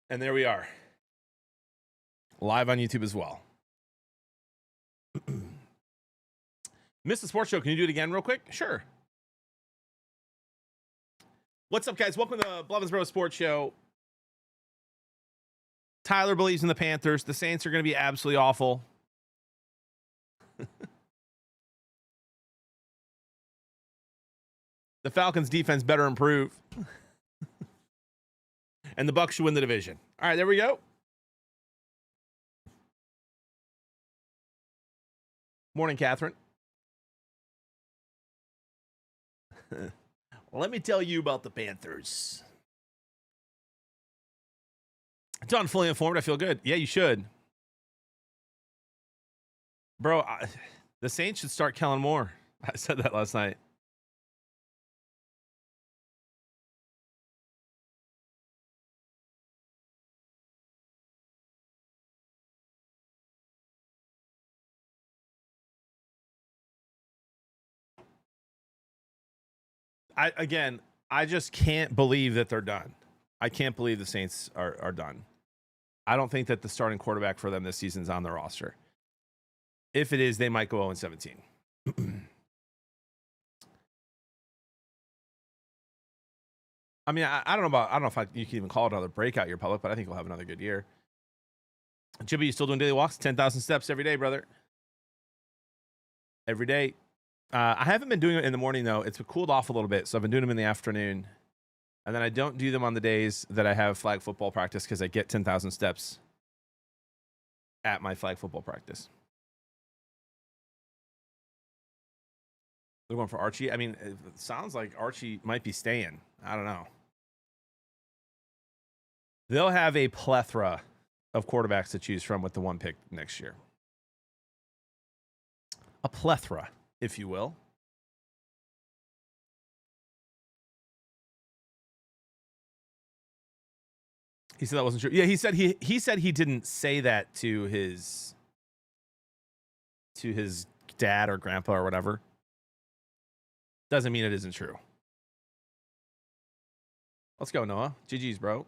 And there we are. Live on YouTube as well. Missed the sports show. Can you do it again real quick? Sure. What's up, guys? Welcome to the Blevins Bro Sports Show. Tyler believes in the Panthers. The Saints are going to be absolutely awful. The Falcons' defense better improve. And the Bucs should win the division. All right, there we go. Morning, Catherine. Let me tell you about the Panthers. Done fully informed. I feel good. Yeah, you should. Bro, the Saints should start Kellen Moore. I said that last night. I just can't believe that they're done. I can't believe the Saints are done. I don't think that the starting quarterback for them this season is on their roster. If it is, they might go 0-17. I mean, I don't know if you can even call it another breakout year, public, but I think he'll have another good year. Jibby, you still doing daily walks? 10,000 steps every day, brother. Every day. I haven't been doing it in the morning, though. It's cooled off a little bit, so I've been doing them in the afternoon. And then I don't do them on the days that I have flag football practice because I get 10,000 steps at my flag football practice. They're going for Archie. I mean, it sounds like Archie might be staying. I don't know. They'll have a plethora of quarterbacks to choose from with the one pick next year. A plethora, if you will. He said that wasn't true. Yeah, he said he didn't say that to his dad or grandpa or whatever. Doesn't mean it isn't true. Let's go, Noah. GG's, bro.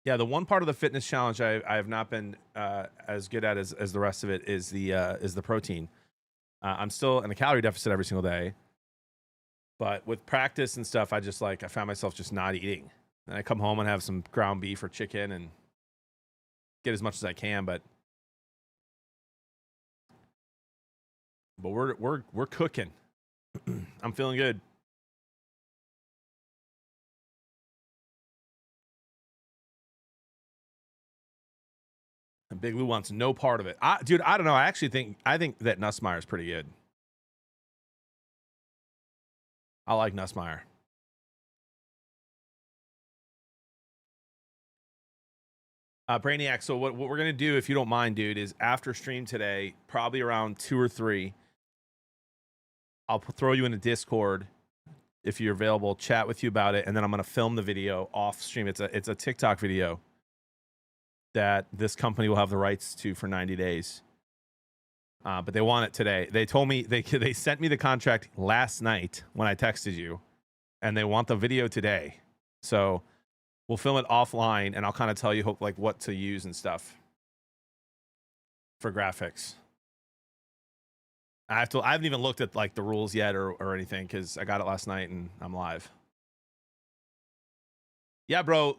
Yeah, the one part of the fitness challenge I have not been as good at as the rest of it is the protein. I'm still in a calorie deficit every single day, but with practice and stuff, I found myself just not eating. And I come home and have some ground beef or chicken and get as much as I can, but we're cooking. I'm feeling good. And Big Lou wants no part of it. Dude, I don't know. I think that Nussmeier is pretty good. I like Nussmeier. Brainiac, so what we're going to do, if you don't mind, dude, is after stream today, probably around 2 or 3, I'll throw you in a Discord if you're available, chat with you about it, and then I'm going to film the video off stream. It's a TikTok video that this company will have the rights to for 90 days. But they want it today. They told me, they sent me the contract last night when I texted you, and they want the video today. So we'll film it offline, and I'll kind of tell you what to use and stuff for graphics. I haven't even looked at the rules yet or anything because I got it last night and I'm live. Yeah, bro.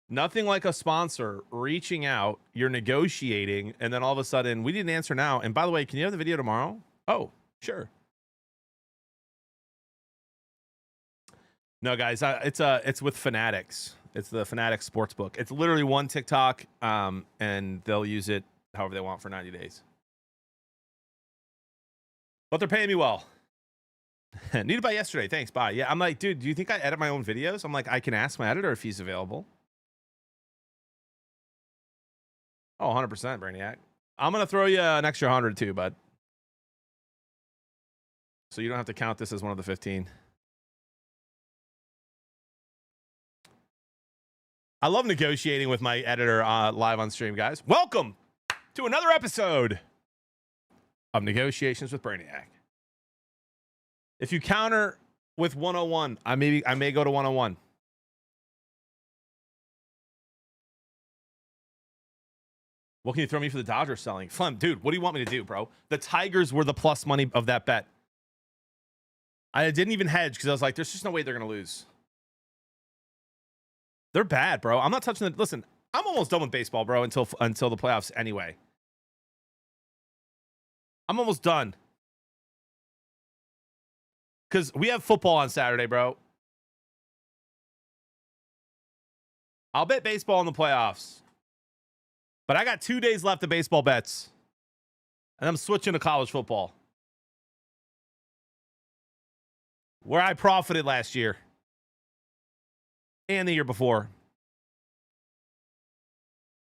Nothing like a sponsor reaching out, you're negotiating, and then all of a sudden, we didn't answer now. And by the way, can you have the video tomorrow? Oh, sure. No, guys, it's with Fanatics. It's the Fanatics Sportsbook. It's literally one TikTok, and they'll use it however they want for 90 days. But they're paying me well. Needed by yesterday. Thanks. Bye. Yeah, I'm like, dude, do you think I edit my own videos? I'm like, I can ask my editor if he's available. Oh, 100%, Brainiac. I'm going to throw you an extra 100 too, bud. So you don't have to count this as one of the 15. I love negotiating with my editor live on stream, guys. Welcome to another episode of Negotiations with Brainiac. If you counter with 101. I may go to 101. What can you throw me for the Dodgers selling? Fun, dude. What do you want me to do, bro? The Tigers were the plus money of that bet. I didn't even hedge because I was like, there's just no way they're gonna lose. They're bad, bro. I'm not touching the. Listen, I'm almost done with baseball, bro. Until the playoffs, anyway. I'm almost done. Because we have football on Saturday, bro. I'll bet baseball in the playoffs. But I got 2 days left of baseball bets. And I'm switching to college football. Where I profited last year. And the year before.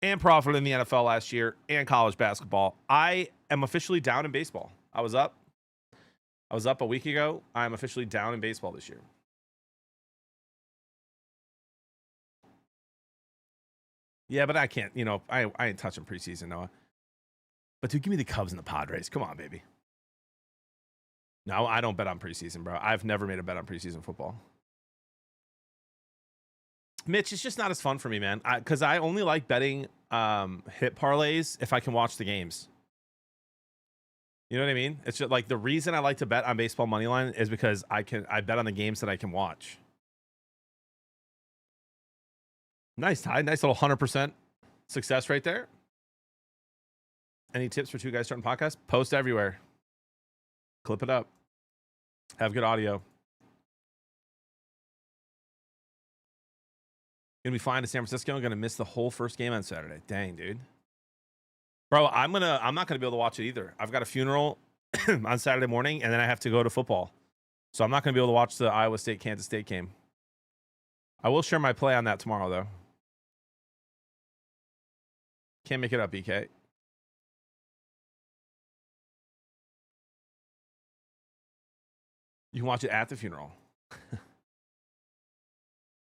And profited in the NFL last year. And college basketball. I am officially down in baseball. I was up a week ago. I'm officially down in baseball this year. Yeah, but I can't, I ain't touching preseason, Noah. But dude, give me the Cubs and the Padres. Come on, baby. No, I don't bet on preseason, bro. I've never made a bet on preseason football. Mitch, it's just not as fun for me, man. Because I only like betting hit parlays if I can watch the games. You know what I mean? It's just like the reason I like to bet on baseball money line is because I bet on the games that I can watch. Nice, Ty. Nice little 100% success right there. Any tips for two guys starting podcasts? Post everywhere. Clip it up. Have good audio. Gonna be flying to San Francisco. I'm gonna miss the whole first game on Saturday. Dang, dude. Bro, I'm not gonna be able to watch it either. I've got a funeral on Saturday morning, and then I have to go to football. So I'm not gonna be able to watch the Iowa State Kansas State game. I will share my play on that tomorrow, though. Can't make it up, BK. You can watch it at the funeral.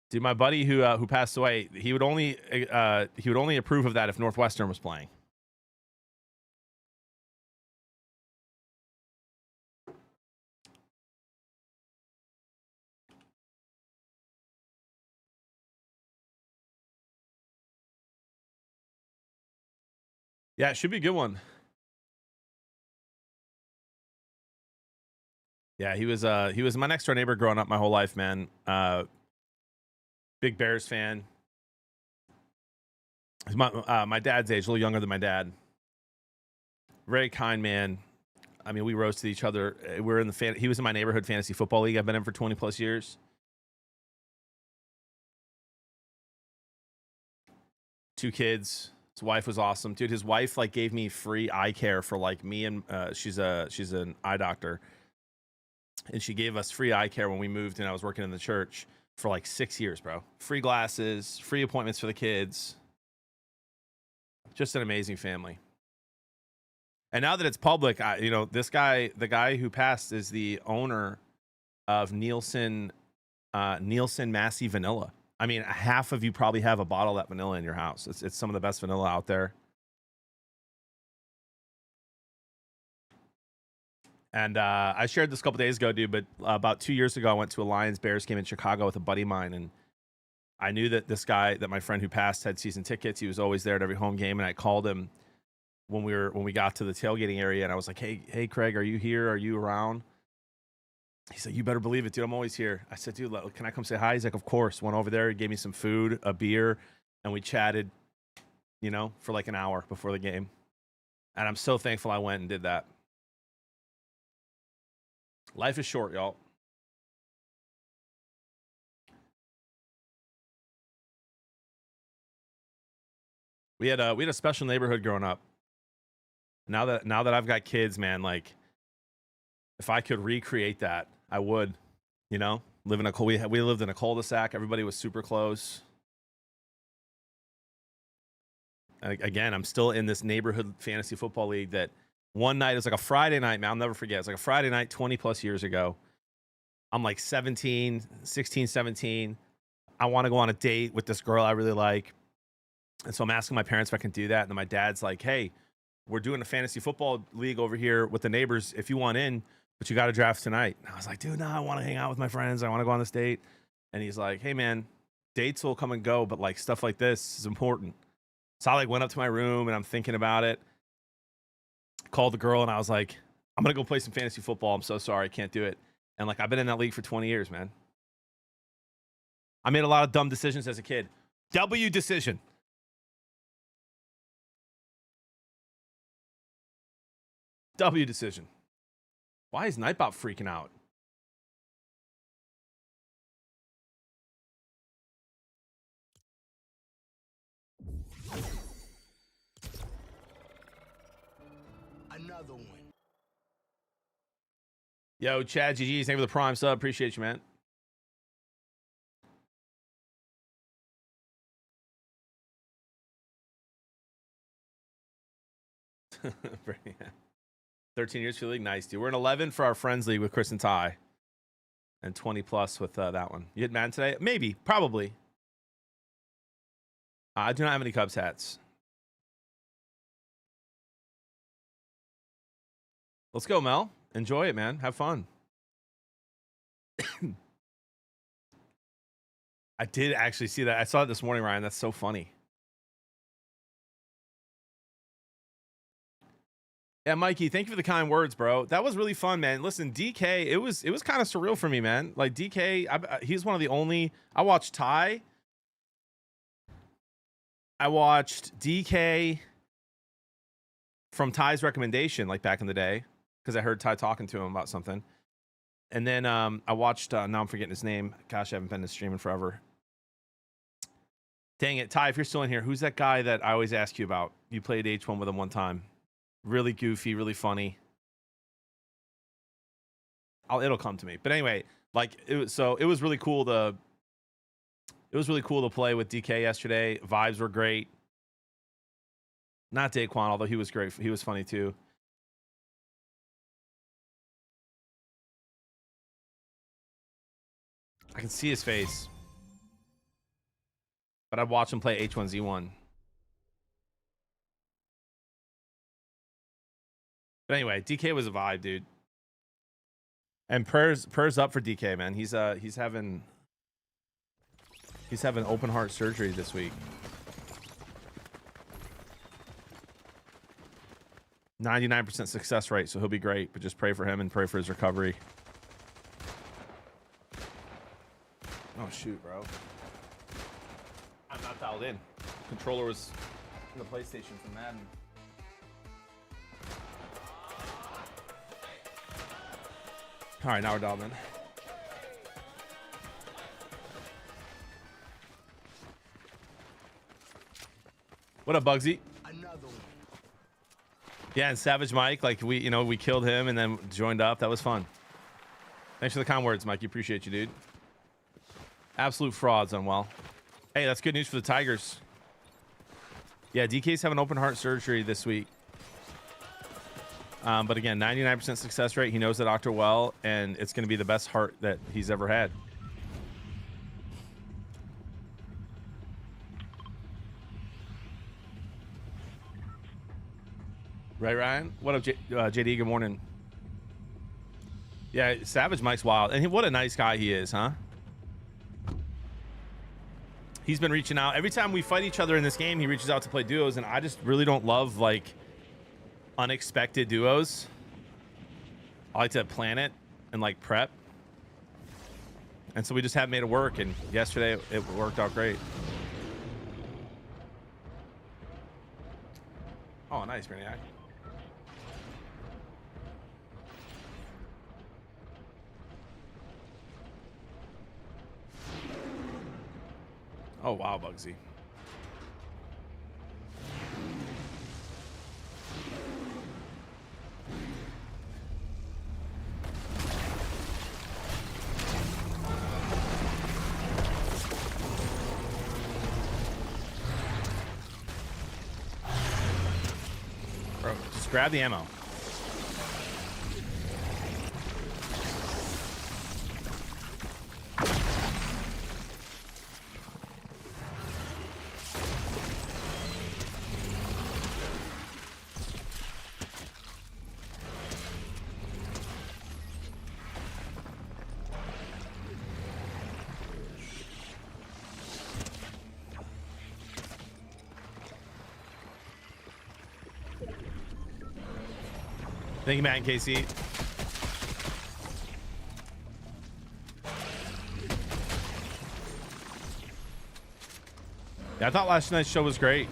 Dude, my buddy who passed away, he would only approve of that if Northwestern was playing. Yeah, it should be a good one. Yeah, he was my next door neighbor growing up my whole life, man. Big Bears fan. He's my dad's age, a little younger than my dad. Very kind man. I mean, we roasted each other. We're in the he was in my neighborhood fantasy football league. I've been in for 20 plus years. 2 kids. His wife was awesome, dude. His wife gave me free eye care for me and she's an eye doctor, and she gave us free eye care when we moved and I was working in the church for 6 years, bro. Free glasses, free appointments for the kids. Just an amazing family. And now that it's public, this guy, the guy who passed, is the owner of Nielsen Massey Vanilla. I mean, half of you probably have a bottle of that vanilla in your house. It's some of the best vanilla out there. And I shared this a couple days ago, dude, but about 2 years ago, I went to a Lions-Bears game in Chicago with a buddy of mine, and I knew that this guy, that my friend who passed, had season tickets. He was always there at every home game, and I called him when we got to the tailgating area, and I was like, hey, Craig, are you here? Are you around? He said, you better believe it, dude. I'm always here. I said, dude, can I come say hi? He's like, of course. Went over there. He gave me some food, a beer, and we chatted, for an hour before the game. And I'm so thankful I went and did that. Life is short, y'all. We had a special neighborhood growing up. Now that I've got kids, man, if I could recreate that, I would. We lived in a cul-de-sac. Everybody was super close. And again, I'm still in this neighborhood fantasy football league that one night, it was a Friday night, man. I'll never forget. It's a Friday night 20 plus years ago. I'm 16, 17. I want to go on a date with this girl I really like. And so I'm asking my parents if I can do that. And then my dad's like, hey, we're doing a fantasy football league over here with the neighbors. If you want in, but you got to draft tonight. And I was like, dude, no, I want to hang out with my friends. I want to go on this date. And he's like, hey, man, dates will come and go, but like stuff like this is important. So I like went up to my room and I'm thinking about it. Called the girl and I was like, I'm going to go play some fantasy football. I'm so sorry. I can't do it. And like, I've been in that league for 20 years, man. I made a lot of dumb decisions as a kid. W decision. W decision. Why is Nightbot freaking out? Another one. Yo, Chad, GG's, thank you for the prime sub. Appreciate you, man. Yeah. 13 years for the league. Nice, dude. We're in 11 for our friends league with Chris and Ty. And 20 plus with that one. You hit Madden today? Maybe. Probably. I do not have any Cubs hats. Let's go, Mel. Enjoy it, man. Have fun. I did actually see that. I saw it this morning, Ryan. That's so funny. Yeah, Mikey, thank you for the kind words, bro. That was really fun, man. Listen, DK, it was kind of surreal for me, man. Like DK, he's one of the only. I watched Ty. I watched DK from Ty's recommendation, like back in the day, because I heard Ty talking to him about something. And then I watched. Now I'm forgetting his name. Gosh, I haven't been to streaming forever. Dang it, Ty! If you're still in here, who's that guy that I always ask you about? You played H1 with him one time. Really goofy, really funny. It'll come to me. But anyway, like it was really cool to play with DK yesterday. Vibes were great. Not Daquan, although he was great. He was funny too. I can see his face. But I'd watch him play H1Z1. But anyway, DK was a vibe, dude. And prayers up for DK, man. He's having open heart surgery this week. 99% success rate, so he'll be great. But just pray for him and pray for his recovery. Oh shoot, bro. I'm not dialed in. Controller was in the PlayStation from Madden. All right, now we're dialed in. What up, Bugsy? Another one. Yeah, and Savage Mike, like we killed him and then joined up. That was fun. Thanks for the kind words, Mike. You appreciate you, dude. Absolute frauds, Unwell. Hey, that's good news for the Tigers. Yeah, DK's having open heart surgery this week. But again, 99% success rate. He knows the doctor well, and it's going to be the best heart that he's ever had. Right, Ryan? What up, JD? Good morning. Yeah, Savage Mike's wild. And what a nice guy he is, huh? He's been reaching out. Every time we fight each other in this game, he reaches out to play duos, and I just really don't love, like, unexpected duos. I like to plan it and like prep, and so we just haven't made it work, and yesterday it worked out great. Oh, nice, Brainiac. Oh wow, Bugsy. Bro, just grab the ammo. Thank you, Matt and Casey. Yeah, I thought last night's show was great.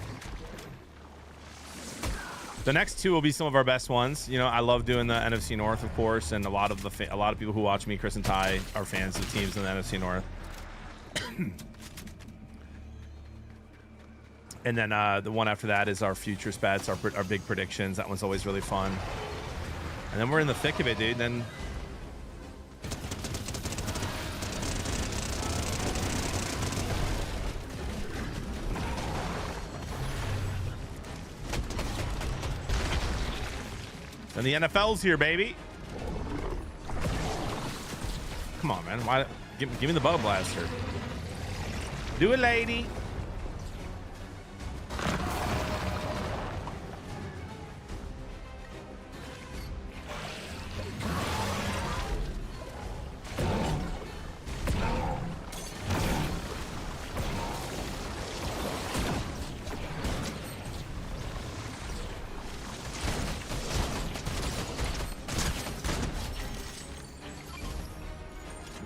The next two will be some of our best ones. You know, I love doing the NFC North, of course, and a lot of people who watch me, Chris and Ty, are fans of teams in the NFC North. And then the one after that is our futures bets, our big predictions. That one's always really fun. And then we're in the thick of it, dude. Then the NFL's here, baby. Come on, man. Why? Give me the bug blaster. Do it, lady.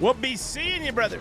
We'll be seeing you, brother.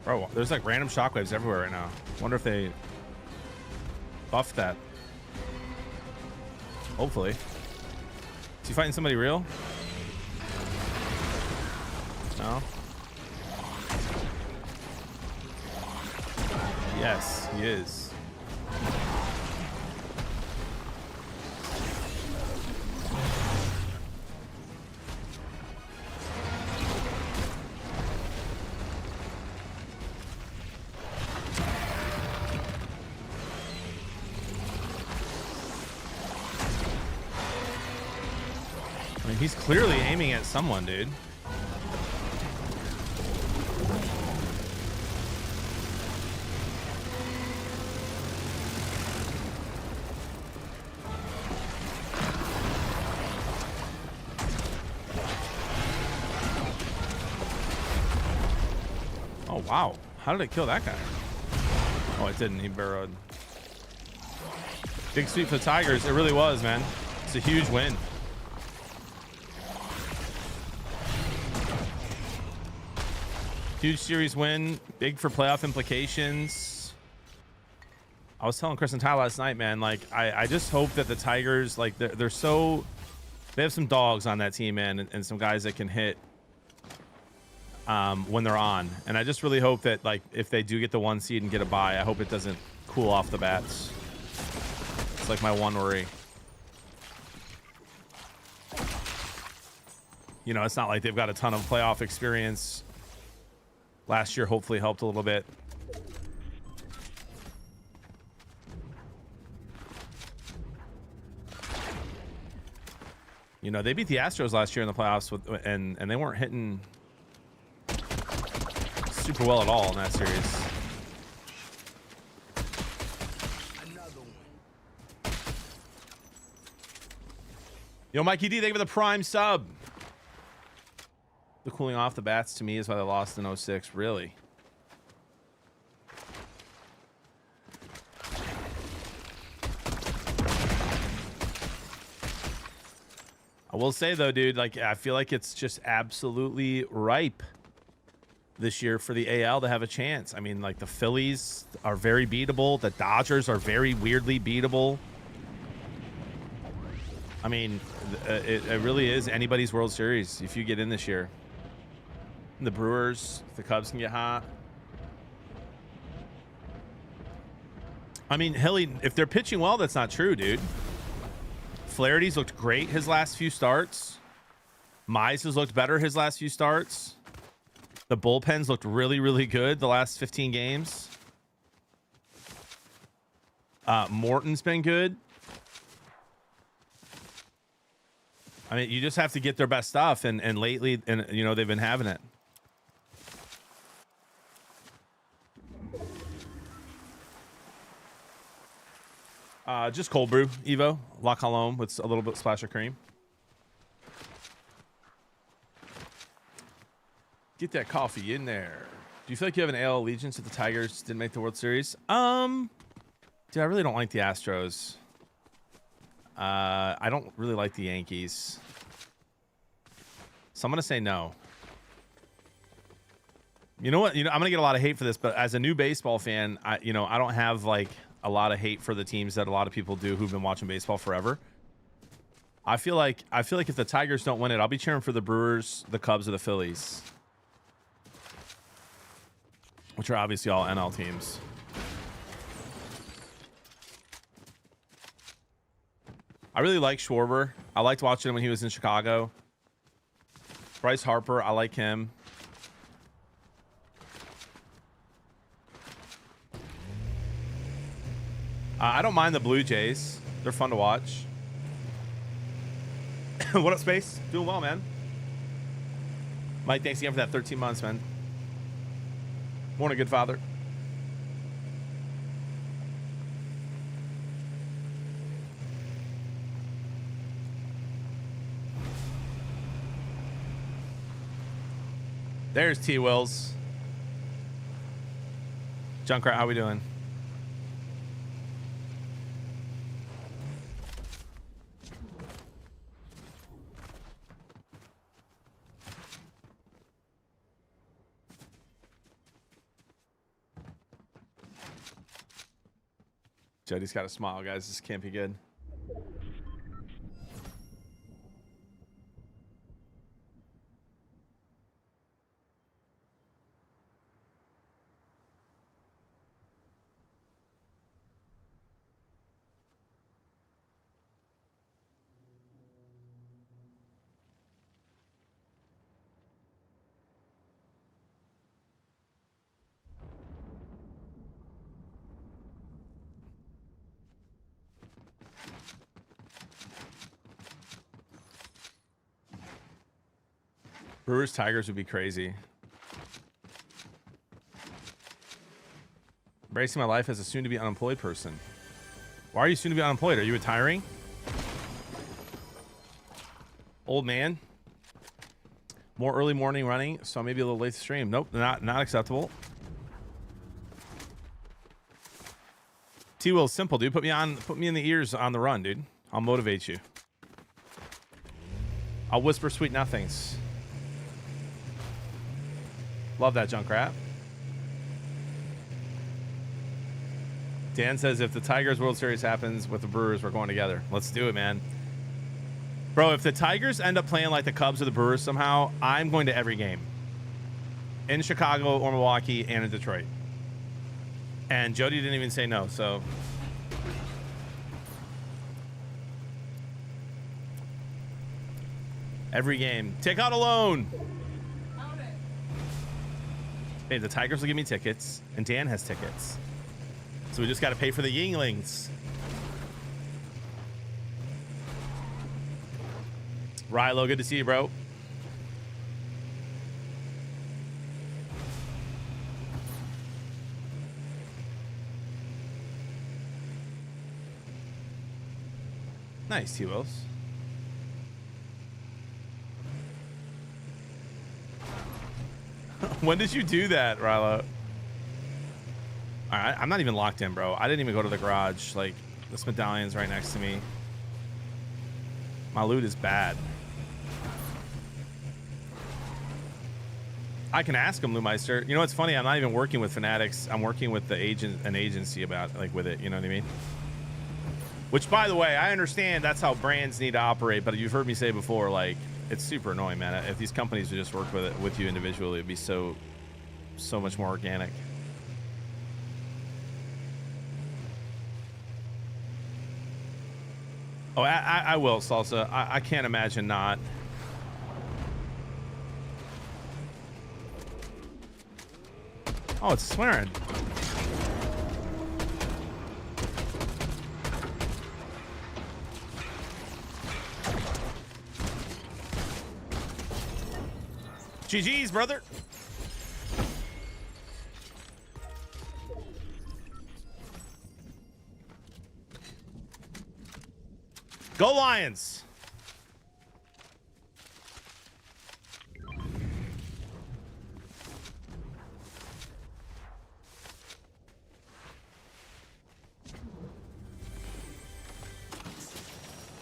Bro, there's like random shockwaves everywhere right now. Wonder if they buffed that. Hopefully. Is he fighting somebody real? No? Yes, he is. He's clearly aiming at someone, dude. Oh, wow. How did it kill that guy? Oh, it didn't. He burrowed. Big sweep for the Tigers. It really was, man. It's a huge win. Huge series win, big for playoff implications. I was telling Chris and Ty last night, man, like I just hope that the Tigers, like they have some dogs on that team, man, and some guys that can hit when they're on. And I just really hope that, like, if they do get the 1 seed and get a bye, I hope it doesn't cool off the bats. It's like my one worry. You know, it's not like they've got a ton of playoff experience. Last year hopefully helped a little bit. You know, they beat the Astros last year in the playoffs and they weren't hitting super well at all in that series. Another one. Yo, Mikey D, thank you for the prime sub. The cooling off the bats to me is why they lost in 06. Really? I will say though, dude, like I feel like it's just absolutely ripe this year for the AL to have a chance. I mean, like the Phillies are very beatable. The Dodgers are very weirdly beatable. I mean, it really is anybody's World Series if you get in this year. The Brewers, the Cubs can get hot. I mean, Hilly, if they're pitching well, that's not true, dude. Flaherty's looked great his last few starts. Mize has looked better his last few starts. The bullpens looked really, really good the last 15 games. Morton's been good. I mean, you just have to get their best stuff, and lately, and you know, they've been having it. Just cold brew, Evo, La Colombe with a little bit splash of cream. Get that coffee in there. Do you feel like you have an AL allegiance if the Tigers didn't make the World Series? Dude, I really don't like the Astros. I don't really like the Yankees. So I'm gonna say no. You know what? You know, I'm gonna get a lot of hate for this, but as a new baseball fan, I don't have like a lot of hate for the teams that a lot of people do who've been watching baseball forever. I feel like if the Tigers don't win it, I'll be cheering for the Brewers, the Cubs, or the Phillies, which are obviously all NL teams. I really like Schwarber. I liked watching him when he was in Chicago. Bryce Harper, I like him. I don't mind the Blue Jays. They're fun to watch. What up, Space? Doing well, man. Mike, thanks again for that 13 months, man. Morning, good father. There's T. Wills. Junkrat, how we doing? Jody's got a smile, guys. This can't be good. Brewers Tigers would be crazy. Embracing my life as a soon to be unemployed person. Why are you soon to be unemployed? Are you retiring? Old man. More early morning running, so maybe a little late to stream. Nope, not acceptable. T-Will, simple, dude. Put me in the ears on the run, dude. I'll motivate you. I'll whisper sweet nothings. Love that, Junkrat. Dan says if the Tigers World Series happens with the Brewers, we're going together. Let's do it, man. Bro, if the Tigers end up playing like the Cubs or the Brewers somehow, I'm going to every game. In Chicago or Milwaukee and in Detroit. And Jody didn't even say no, so... Every game. Take out a loan! Hey, the Tigers will give me tickets, and Dan has tickets. So we just got to pay for the Yinglings. Rilo, good to see you, bro. Nice, T-Wills. When did you do that, Rilo? All right, I'm not even locked in, bro. I didn't even go to the garage. Like, this medallion's right next to me. My loot is bad. I can ask him, Lumeister. You know what's funny? I'm not even working with Fanatics. I'm working with an agency about, like, with it. You know what I mean? Which, by the way, I understand that's how brands need to operate. But you've heard me say before, like, it's super annoying, man. If these companies would just work with you individually, it'd be so much more organic. Oh, I will, Salsa. I can't imagine not. Oh, it's swearing. GG's, brother. Go Lions.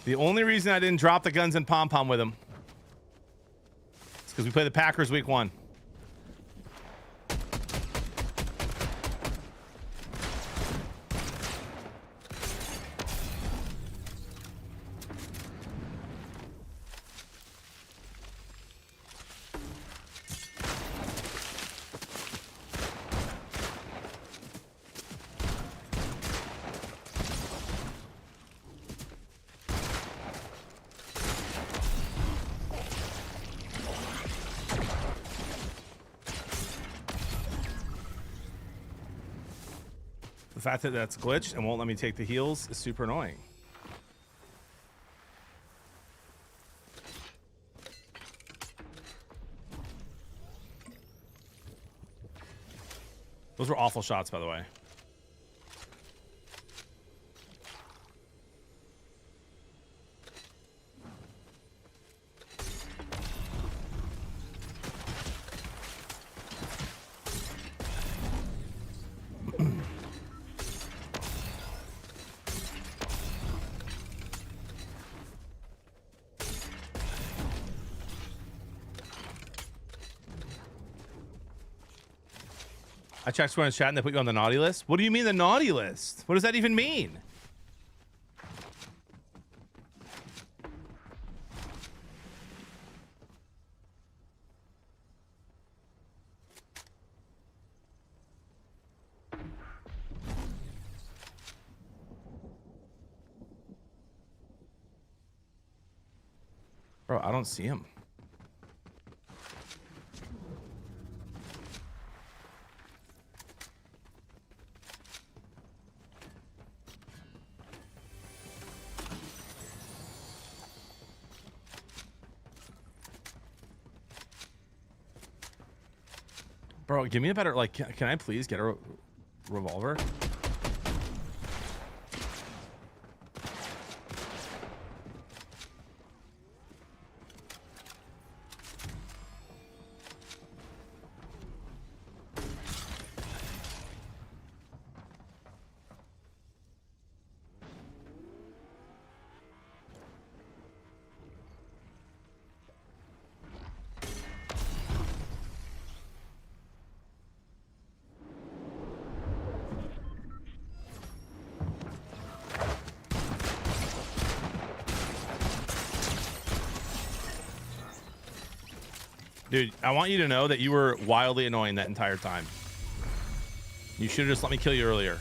The only reason I didn't drop the guns and pom-pom with him is because we play the Packers week 1. The fact that that's glitched and won't let me take the heals is super annoying. Those were awful shots, by the way. I checked someone's chat and they put you on the naughty list. What do you mean the naughty list? What does that even mean? Bro, I don't see him. Bro, give me a better, like, can I please get a revolver? Dude, I want you to know that you were wildly annoying that entire time. You should have just let me kill you earlier.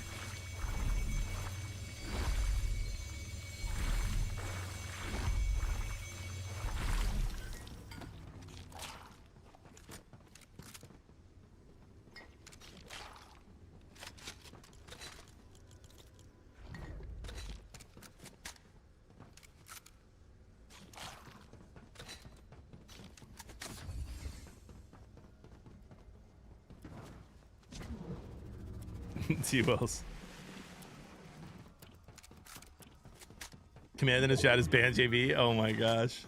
T-Wills. Command in the chat is ban JV. Oh my gosh.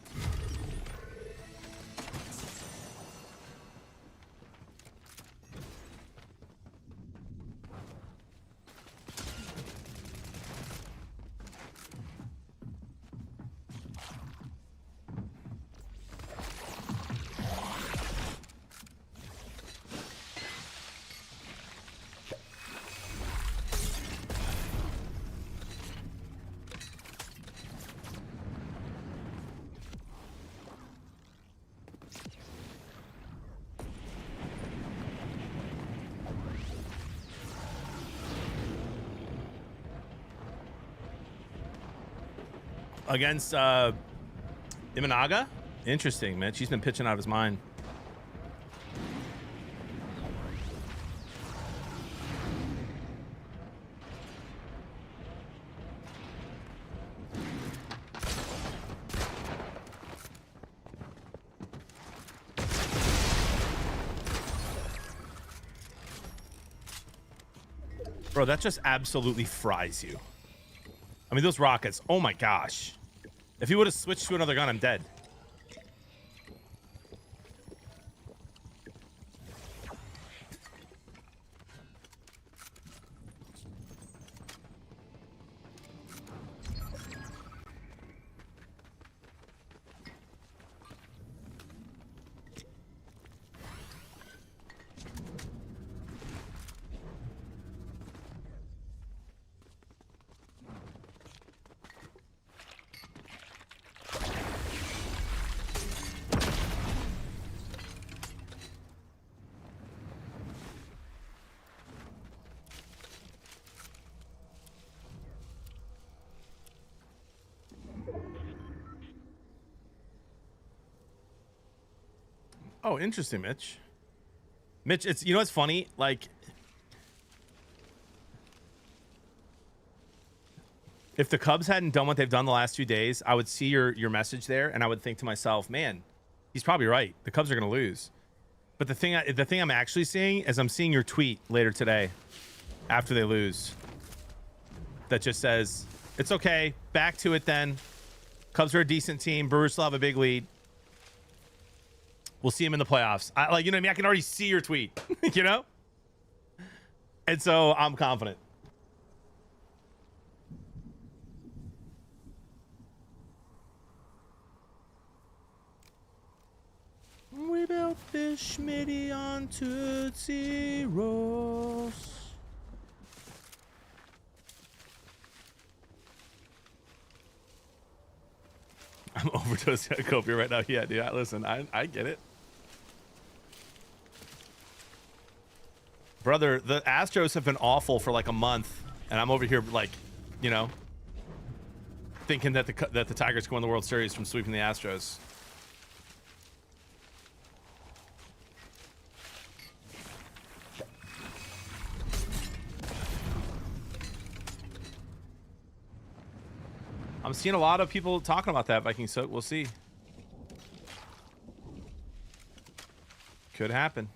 Against Imanaga? Interesting, man. She's been pitching out of his mind. Bro, that just absolutely fries you. I mean, those rockets. Oh my gosh. If he would have switched to another gun, I'm dead. Oh, interesting, Mitch. Mitch, it's, you know what's funny? Like, if the Cubs hadn't done what they've done the last 2 days, I would see your message there, and I would think to myself, man, he's probably right. The Cubs are going to lose. But the thing I'm actually seeing is I'm seeing your tweet later today after they lose that just says, it's okay, back to it then. Cubs are a decent team. Brewers still have a big lead. We'll see him in the playoffs. Like, you know what I mean? I can already see your tweet, you know? And so I'm confident. We built this Schmitty on Tootsie Rolls. I'm overdosing on copium right now. Yeah, dude. Listen, I get it. Brother, the Astros have been awful for like a month, and I'm over here like, you know, thinking that the Tigers go win the World Series from sweeping the Astros. I'm seeing a lot of people talking about that, Viking, so we'll see. Could happen.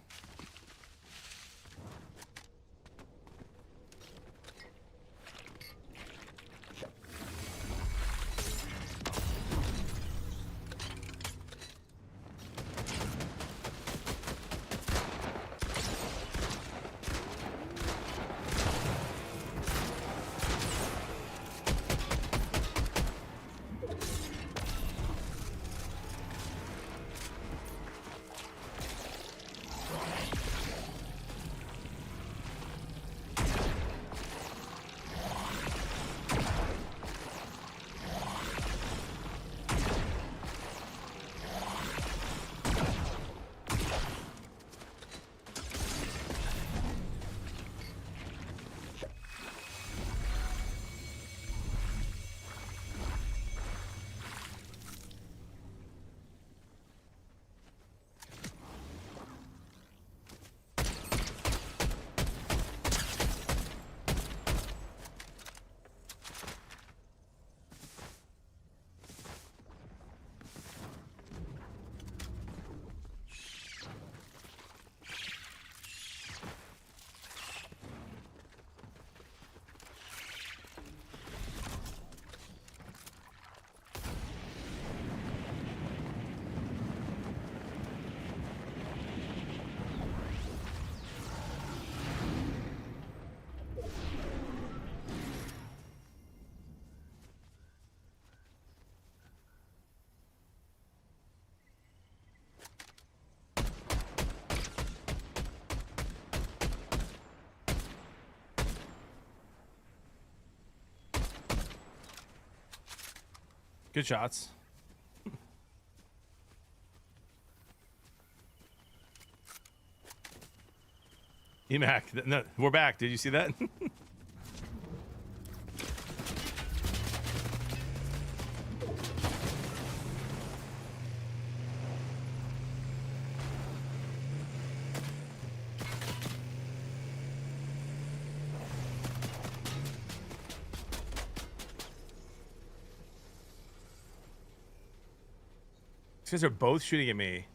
Good shots. Emac, no, we're back. Did you see that? These guys are both shooting at me.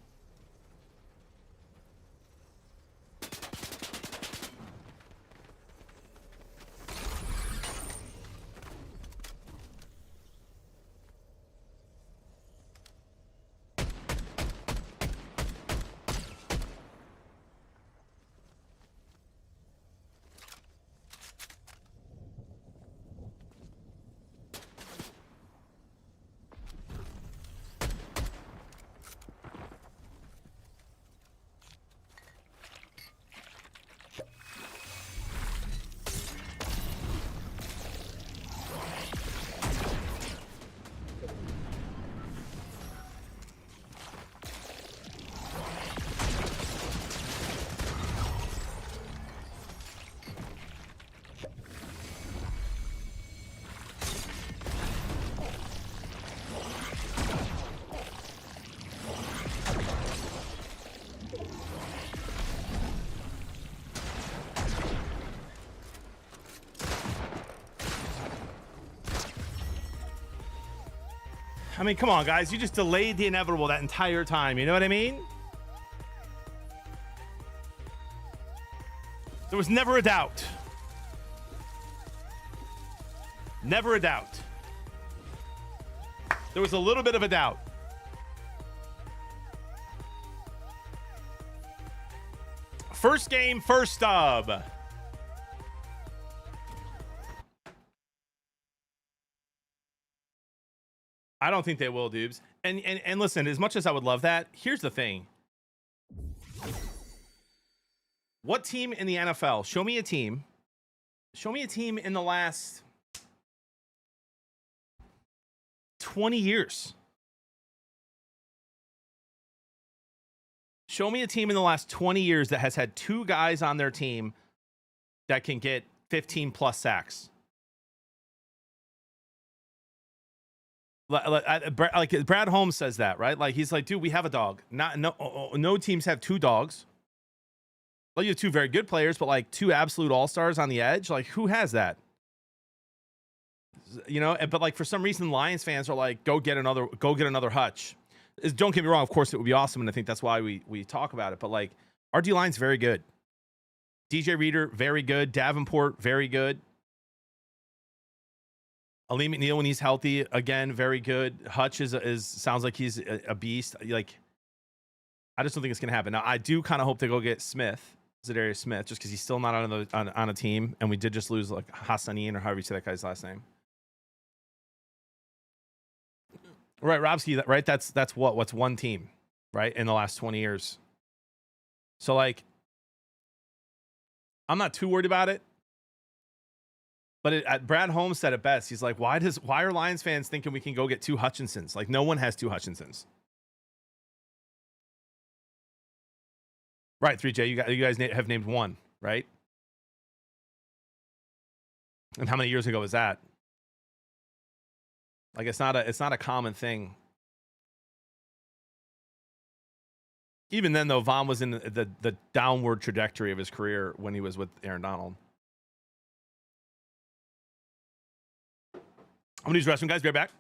I mean, come on, guys. You just delayed the inevitable that entire time. You know what I mean? There was never a doubt. Never a doubt. There was a little bit of a doubt. First game, first dub. I don't think they will, dudes. And listen, as much as I would love that, here's the thing. What team in the NFL? Show me a team. Show me a team in the last 20 years. Show me a team in the last 20 years that has had two guys on their team that can get 15 plus sacks. Like Brad Holmes says that, right? Like he's like, dude, we have a dog. No teams have two dogs. Like you have two very good players, but like two absolute all-stars on the edge. Like who has that? You know, but like for some reason, Lions fans are like, go get another Hutch. Don't get me wrong, of course it would be awesome, and I think that's why we talk about it. But like our D line's very good. DJ Reader, very good. Davenport, very good. Ali McNeil, when he's healthy, again, very good. Hutch is sounds like he's a beast. Like, I just don't think it's gonna happen. Now, I do kind of hope they go get Smith, Zadarius Smith, just because he's still not on a team, and we did just lose like Hassanian or however you say that guy's last name. Right, Robsky. Right, that's what's one team, right, in the last 20 years. So like, I'm not too worried about it. But Brad Holmes said it best. He's like, why are Lions fans thinking we can go get two Hutchinsons? Like, no one has two Hutchinsons. Right, 3J, you guys have named one, right? And how many years ago was that? Like, it's not a common thing. Even then, though, Von was in the downward trajectory of his career when he was with Aaron Donald. I'm gonna use the restroom, guys. Be right back.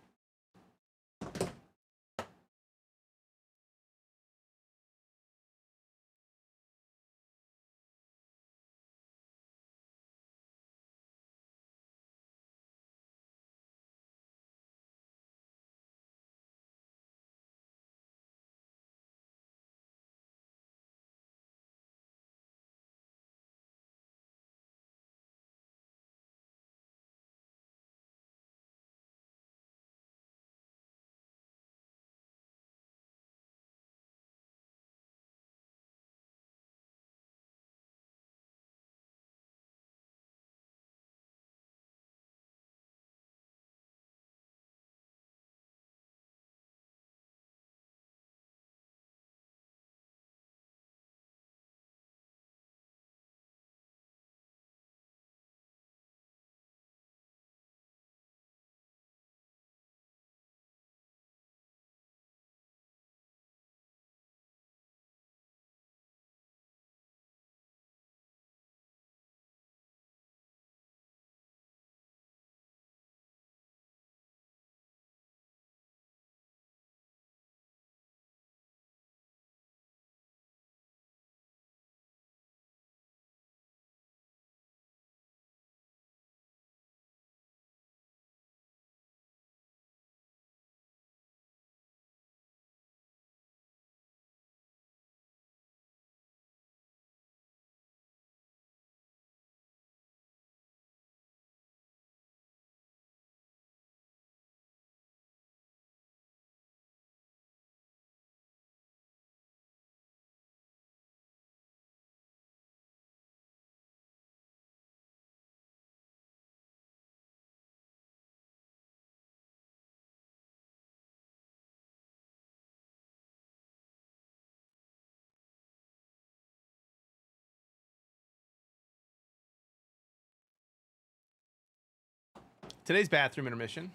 Today's bathroom intermission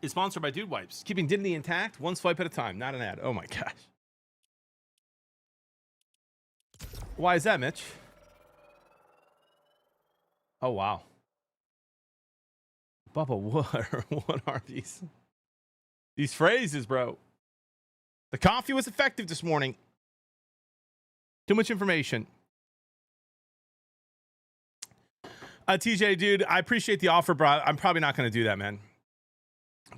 is sponsored by Dude Wipes, keeping dignity intact, one swipe at a time. Not an ad. Oh my gosh. Why is that, Mitch? Oh wow. Bubba, what are these? These phrases, bro. The coffee was effective this morning. Too much information. TJ, dude, I appreciate the offer, bro. I'm probably not going to do that, man.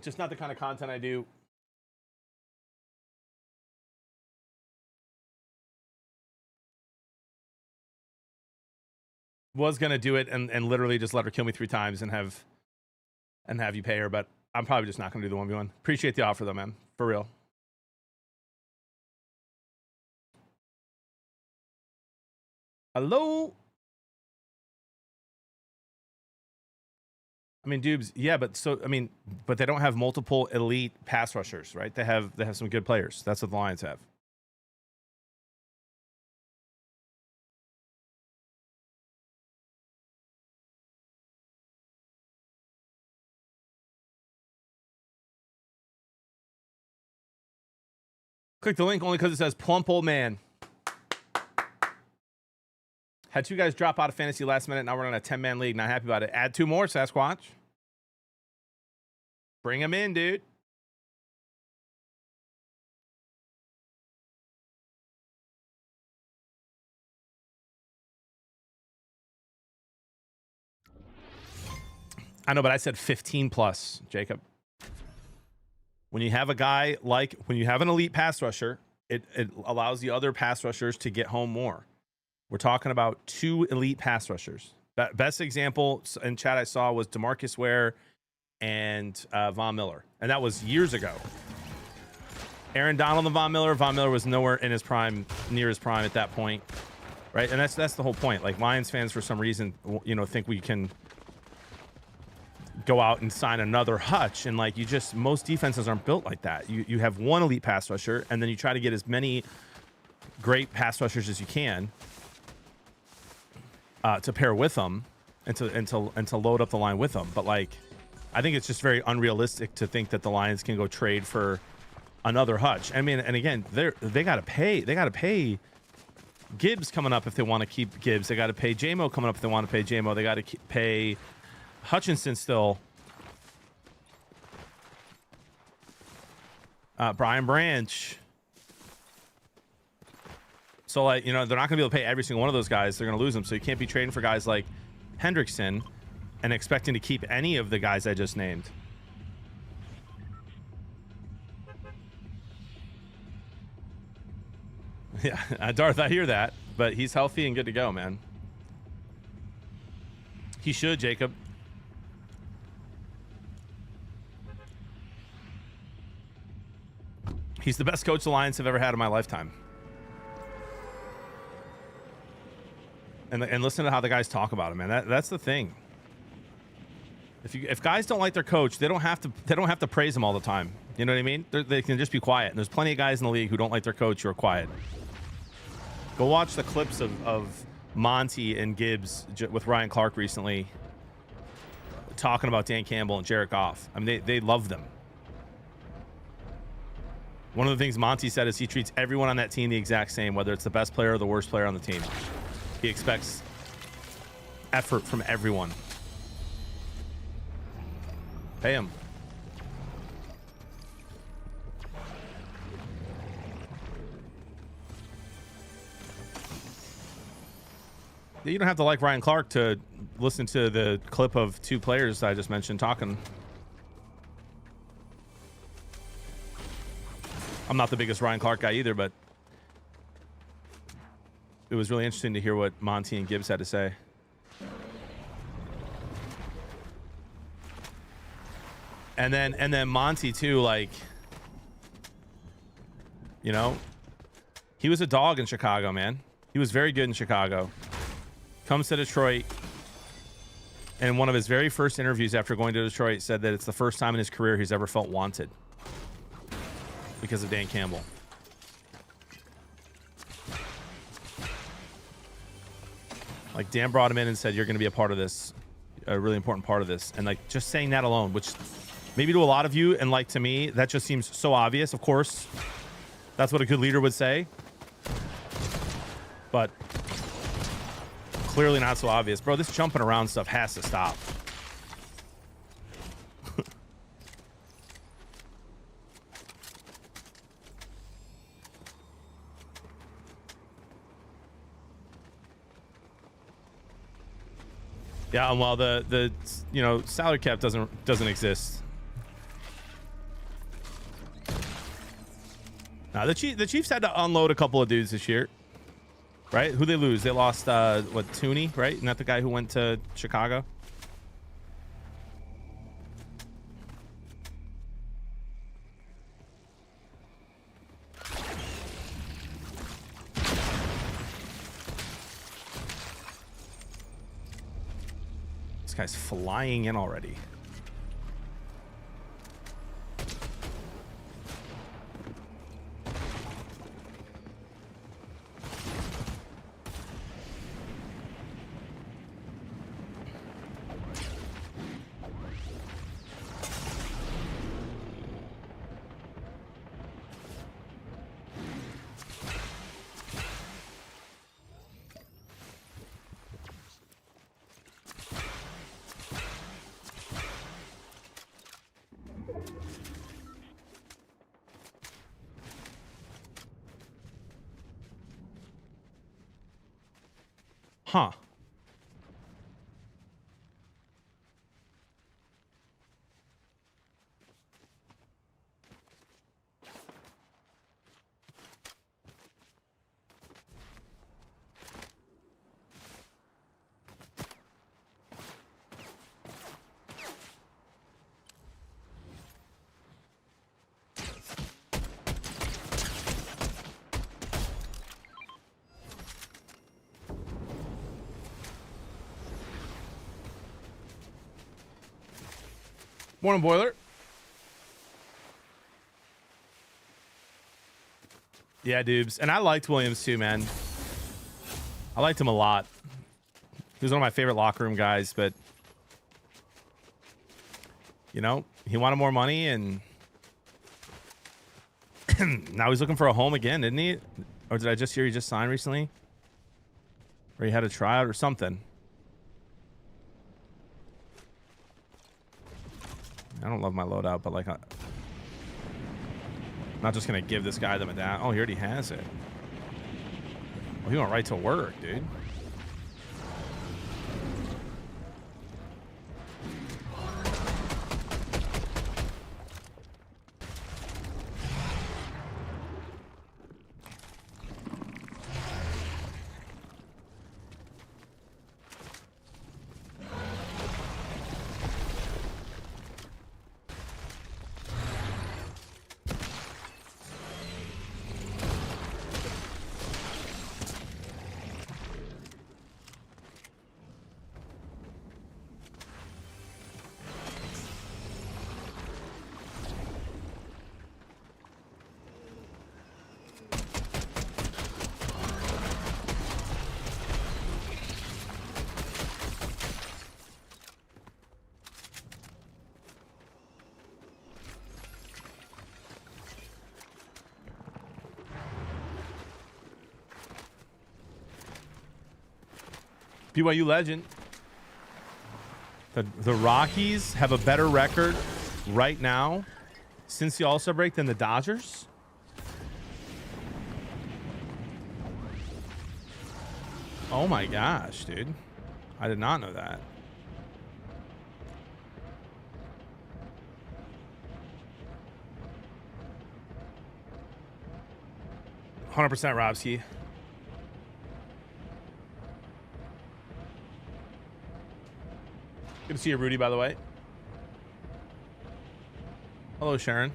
Just not the kind of content I do. Was going to do it and literally just let her kill me 3 times and have you pay her, but I'm probably just not going to do the 1v1. Appreciate the offer, though, man. For real. Hello? I mean, Dubes, yeah, but they don't have multiple elite pass rushers, right? They have some good players. That's what the Lions have. Click the link only because it says plump old man. Had 2 guys drop out of fantasy last minute. Now we're on a 10-man league. Not happy about it. Add 2 more, Sasquatch. Bring them in, dude. I know, but I said 15 plus, Jacob. When you have a guy like, when you have an elite pass rusher, it allows the other pass rushers to get home more. We're talking about 2 elite pass rushers. Best example in chat I saw was DeMarcus Ware and Von Miller. And that was years ago. Aaron Donald and Von Miller. Von Miller was nowhere in his prime, near his prime at that point. Right? And that's the whole point. Like, Lions fans, for some reason, think we can go out and sign another Hutch, and like, most defenses aren't built like that. You have 1 elite pass rusher, and then you try to get as many great pass rushers as you can to pair with them and to load up the line with them. But like, I think it's just very unrealistic to think that the Lions can go trade for another Hutch. I mean, and again, they got to pay Gibbs coming up if they want to keep Gibbs. They got to pay J-Mo coming up if they want to pay J-Mo. They got to pay Hutchinson still. Brian Branch. So, like, they're not going to be able to pay every single one of those guys. They're going to lose them. So you can't be trading for guys like Hendrickson and expecting to keep any of the guys I just named. Yeah, Darth, I hear that. But he's healthy and good to go, man. He should, Jacob. He's the best coach the Lions have ever had in my lifetime. And listen to how the guys talk about him, man. That's the thing. If guys don't like their coach, they don't have to praise him all the time. You know what I mean? They can just be quiet. And there's plenty of guys in the league who don't like their coach who are quiet. Go watch the clips of Monty and Gibbs with Ryan Clark recently talking about Dan Campbell and Jared Goff. I mean, they love them. One of the things Monty said is he treats everyone on that team the exact same, whether it's the best player or the worst player on the team. He expects effort from everyone. Pay him. You don't have to like Ryan Clark to listen to the clip of 2 players I just mentioned talking. I'm not the biggest Ryan Clark guy either, but it was really interesting to hear what Monty and Gibbs had to say. And then Monty too, like, he was a dog in Chicago, man. He was very good in Chicago. Comes to Detroit, and one of his very first interviews after going to Detroit said that it's the first time in his career he's ever felt wanted because of Dan Campbell. Like, Dan brought him in and said, you're going to be a part of this, a really important part of this. And like, just saying that alone, which maybe to a lot of you, and like to me, that just seems so obvious. Of course, that's what a good leader would say. But clearly not so obvious. Bro, this jumping around stuff has to stop. Yeah, well, the you know, salary cap doesn't exist. Now the Chiefs had to unload a couple of dudes this year, right? Who they lose? They lost what, Tooney, right? Isn't that the guy who went to Chicago? This guy's flying in already. Huh. Morning, Boiler. Yeah, dudes. And I liked Williams too, man. I liked him a lot. He was one of my favorite locker room guys, but you know, he wanted more money, and now he's looking for a home again, isn't he? Or did I just hear he just signed recently? Or he had a tryout or something. I don't love my loadout, but like, I'm not just gonna give this guy the medallion. Oh, he already has it. Well, he went right to work, dude. BYU legend. The Rockies have a better record right now since the All-Star break than the Dodgers. Oh my gosh, dude. I did not know that. %, Robski. Good to see you, Rudy, by the way. Hello, Sharon.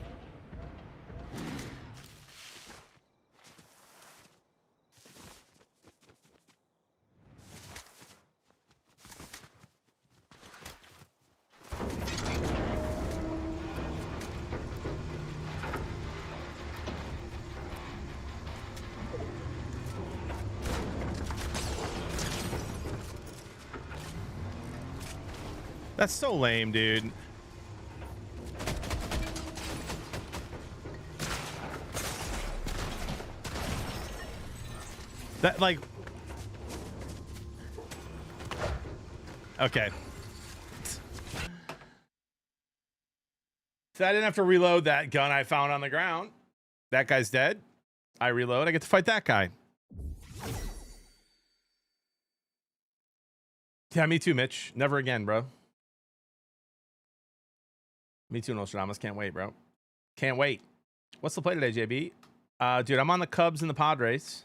That's so lame, dude. That, like... Okay. So I didn't have to reload that gun I found on the ground. That guy's dead. I reload. I get to fight that guy. Yeah, me too, Mitch. Never again, bro. Me too, Nostradamus. Can't wait, bro. Can't wait. What's the play today, JB? Dude, I'm on the Cubs and the Padres.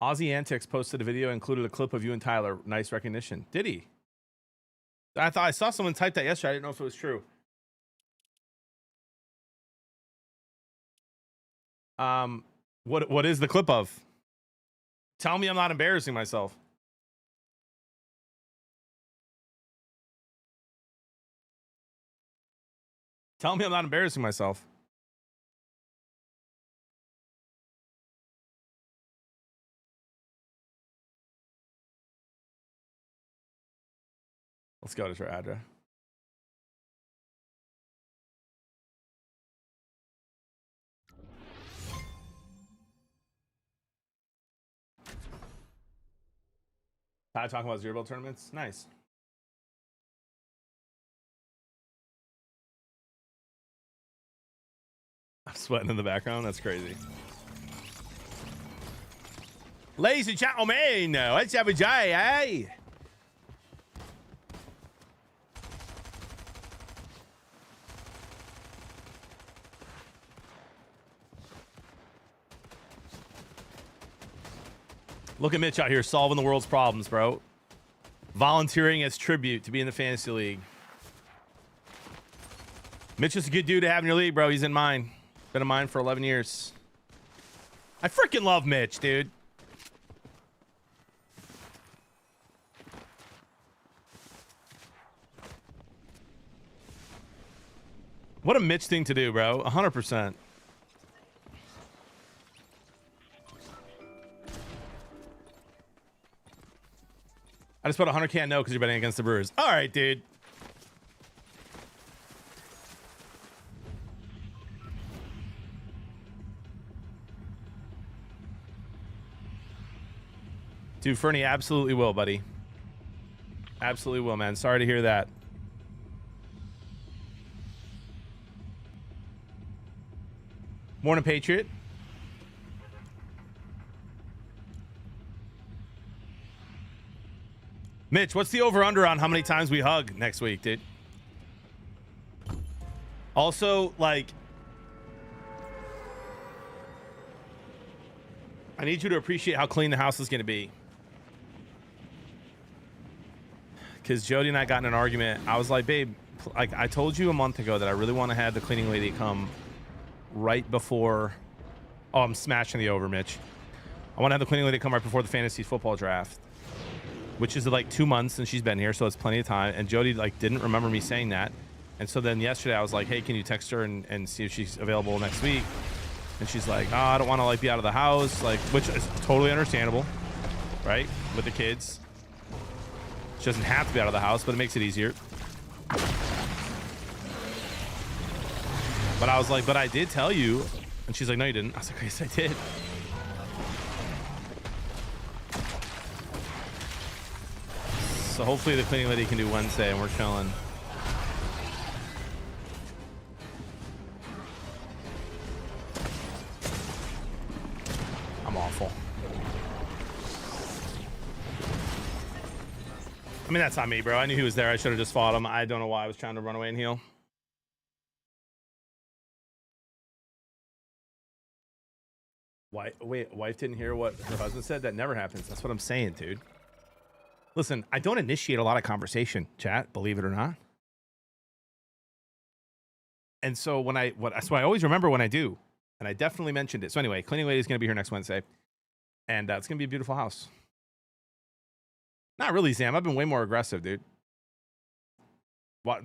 Aussie Antics posted a video, included a clip of you and Tyler. Nice recognition. Did he? I thought I saw someone type that yesterday. I didn't know if it was true. What is the clip of? Tell me I'm not embarrassing myself. Tell me I'm not embarrassing myself. Let's go to Adra. Talking about zero ball tournaments? Nice. I'm sweating in the background. That's crazy. Ladies and gentlemen, let's have a J, eh? Look at Mitch out here solving the world's problems, bro. Volunteering as tribute to be in the fantasy league. Mitch is a good dude to have in your league, bro. He's in mine. Been in mine for 11 years. I freaking love Mitch, dude. What a Mitch thing to do, bro. 100%. I just put 100 can't know because you're betting against the Brewers. All right, dude. Dude, Fernie absolutely will, buddy. Absolutely will, man. Sorry to hear that. Morning, Patriot. Mitch, what's the over-under on how many times we hug next week, dude? Also, like, I need you to appreciate how clean the house is going to be. Because Jody and I got in an argument. I was like, babe, like I told you a month ago that I really want to have the cleaning lady come right before. Oh, I'm smashing the over, Mitch. I want to have the cleaning lady come right before the fantasy football draft, which is like 2 months since she's been here, so it's plenty of time. And Jody like didn't remember me saying that. And so then yesterday I was like, hey, can you text her and see if she's available next week? And she's like, oh, I don't want to like be out of the house, like, which is totally understandable, right? With the kids. She doesn't have to be out of the house, but it makes it easier. But I was like, but I did tell you. And she's like, no, you didn't. I was like, yes, I did. So hopefully the cleaning lady can do Wednesday and we're chilling. I'm awful. I mean, that's not me, bro. I knew he was there. I should have just fought him. I don't know why I was trying to run away and heal. Wife didn't hear what her husband said? That never happens. That's what I'm saying, dude. Listen, I don't initiate a lot of conversation, chat, believe it or not. And so so I always remember when I do, and I definitely mentioned it. So anyway, cleaning lady is going to be here next Wednesday, and it's going to be a beautiful house. Not really, Sam. I've been way more aggressive, dude.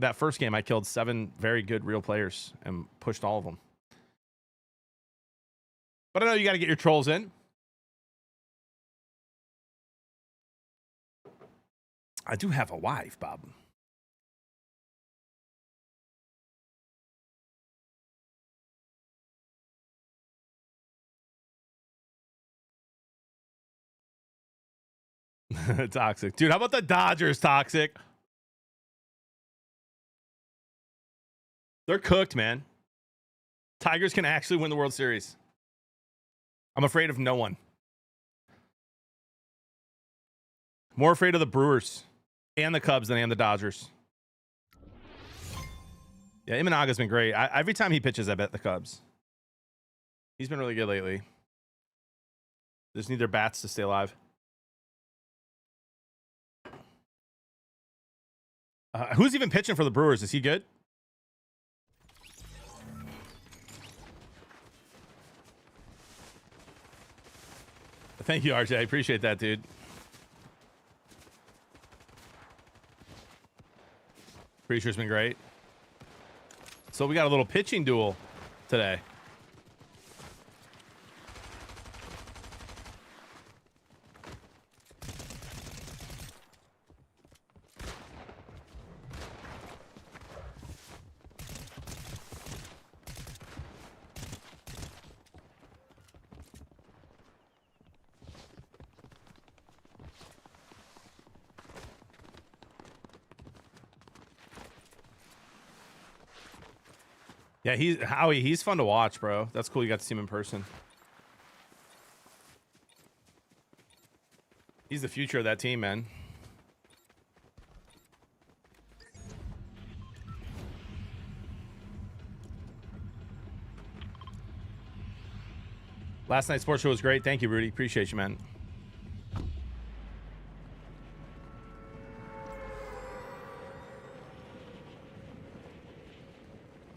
That first game, I killed 7 very good real players and pushed all of them. But I know you got to get your trolls in. I do have a wife, Bob. Toxic. Dude, how about the Dodgers, Toxic? They're cooked, man. Tigers can actually win the World Series. I'm afraid of no one. More afraid of the Brewers and the Cubs than I am the Dodgers. Yeah, Imanaga's been great. Every time he pitches, I bet the Cubs. He's been really good lately. Just need their bats to stay alive. Who's even pitching for the Brewers? Is he good? Thank you, RJ. I appreciate that, dude. Pretty sure it's been great. So we got a little pitching duel today. Yeah, Howie, he's fun to watch, bro. That's cool you got to see him in person. He's the future of that team, man. Last night's sports show was great. Thank you, Rudy. Appreciate you, man.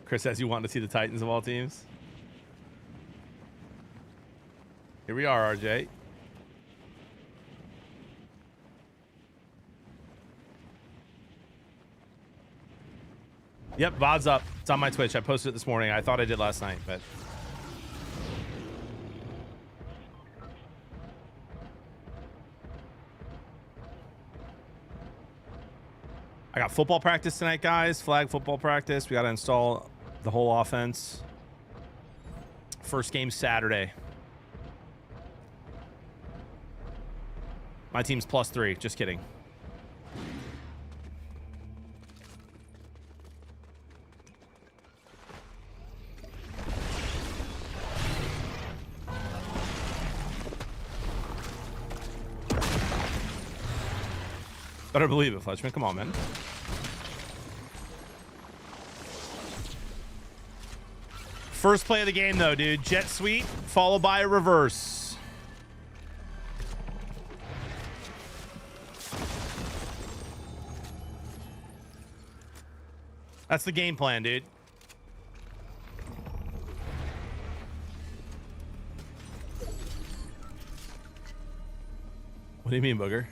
Chris says you want to see the Titans of all teams. Here we are, RJ. Yep, VOD's up. It's on my Twitch. I posted it this morning. I thought I did last night, but... I got football practice tonight, guys. Flag football practice. We got to install the whole offense. First game Saturday. My team's +3. Just kidding. Better believe it, Fletchman. Come on, man. First play of the game, though, dude. Jet sweep, followed by a reverse. That's the game plan, dude. What do you mean, Booger?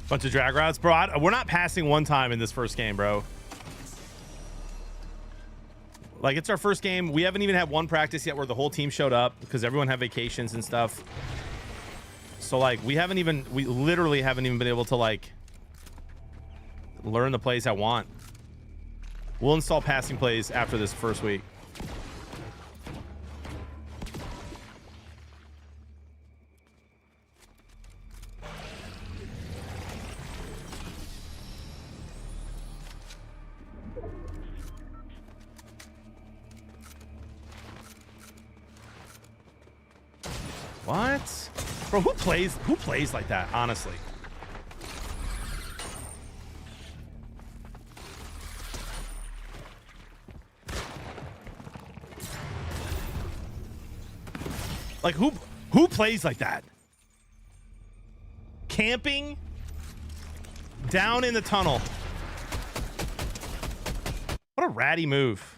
Bunch of drag routes, bro. We're not passing one time in this first game, bro. Like, it's our first game. We haven't even had one practice yet where the whole team showed up because everyone had vacations and stuff. So, like, we literally haven't even been able to, like, learn the plays I want. We'll install passing plays after this first week. What? Bro, who plays like that, honestly? Like who plays like that? Camping down in the tunnel. What a ratty move.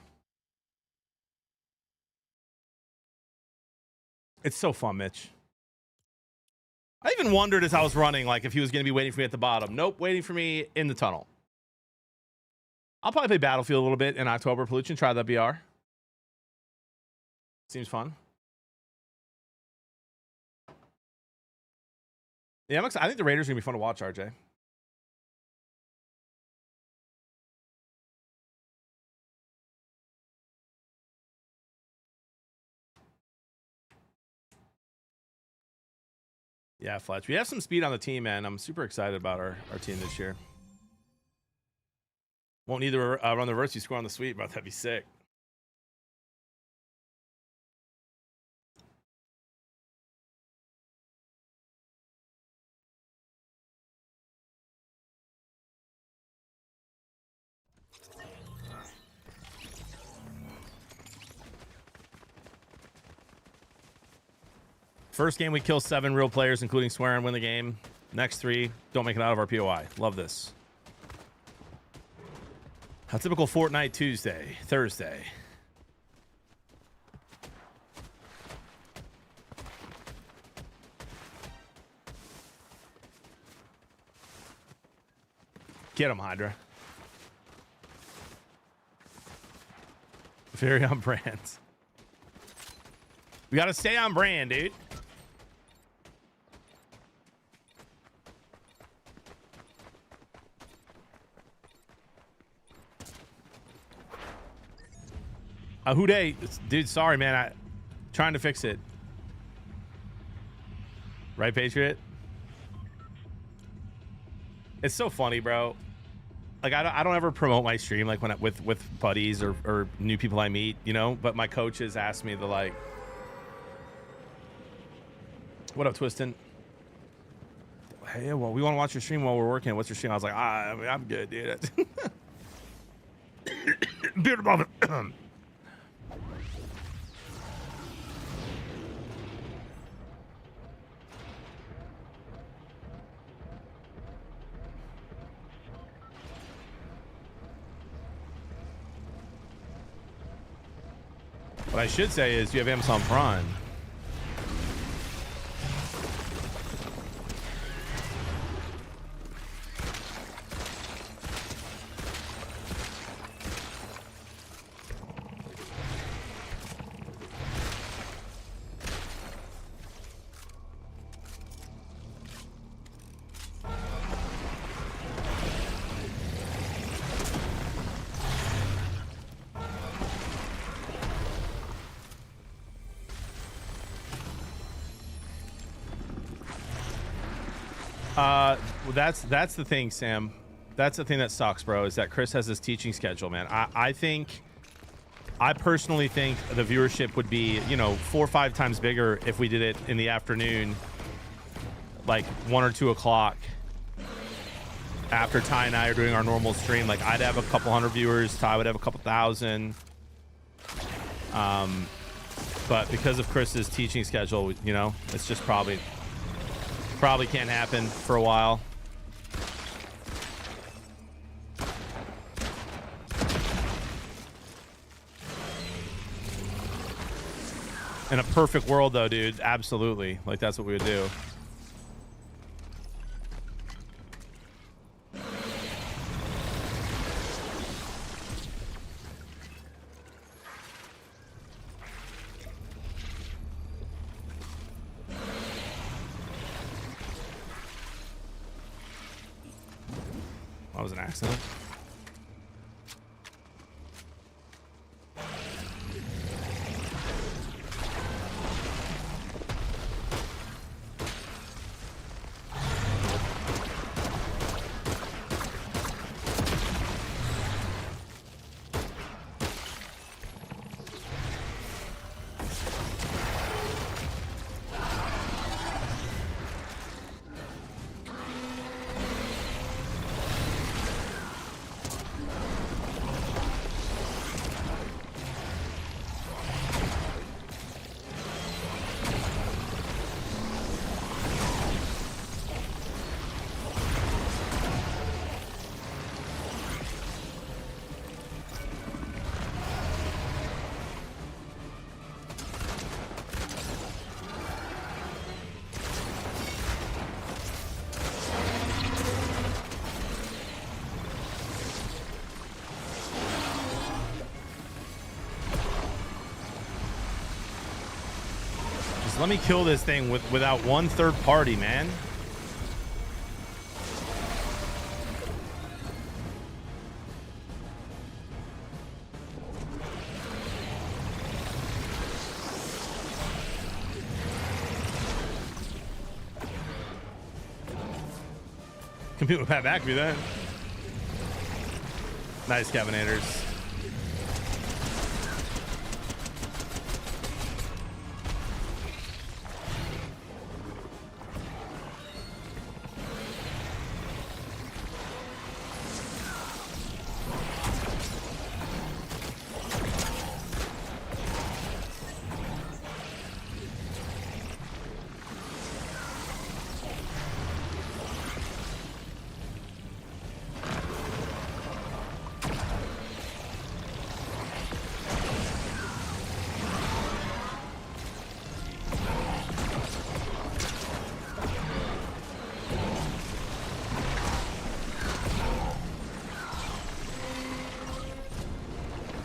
It's so fun, Mitch. I even wondered as I was running, like, if he was going to be waiting for me at the bottom. Nope, waiting for me in the tunnel. I'll probably play Battlefield a little bit in October. Pollution, try that BR. Seems fun. Yeah, I'm excited. I think the Raiders are going to be fun to watch, RJ. Yeah, Fletch. We have some speed on the team, man. I'm super excited about our team this year. Won't need to run the reverse. You score on the sweep, but that'd be sick. First game, we kill 7 real players, including Swear, and win the game. Next 3, don't make it out of our POI. Love this. A typical Fortnite Tuesday, Thursday. Get him, Hydra. Very on brand. We got to stay on brand, dude. Who day? Dude, sorry, man. Trying to fix it. Right, Patriot? It's so funny, bro. Like, I don't ever promote my stream, like, when with buddies or new people I meet, you know? But my coaches asked me to, like... What up, Twistin? Hey, well, we want to watch your stream while we're working. What's your stream? I was like, I'm good, dude. Beard above it. What I should say is you have Amazon Prime. That's the thing, Sam. That's the thing that sucks, bro, is that Chris has this teaching schedule, man. I personally think the viewership would be, 4 or 5 times bigger if we did it in the afternoon, like 1 or 2 o'clock after Ty and I are doing our normal stream. Like, I'd have a couple hundred viewers, Ty would have a couple thousand. But because of Chris's teaching schedule, it's just probably can't happen for a while. In a perfect world, though, dude, absolutely. Like, that's what we would do. That was an accident. Just let me kill this thing without one third party, man. Compete with Pat McAfee then. Nice, Cabanators.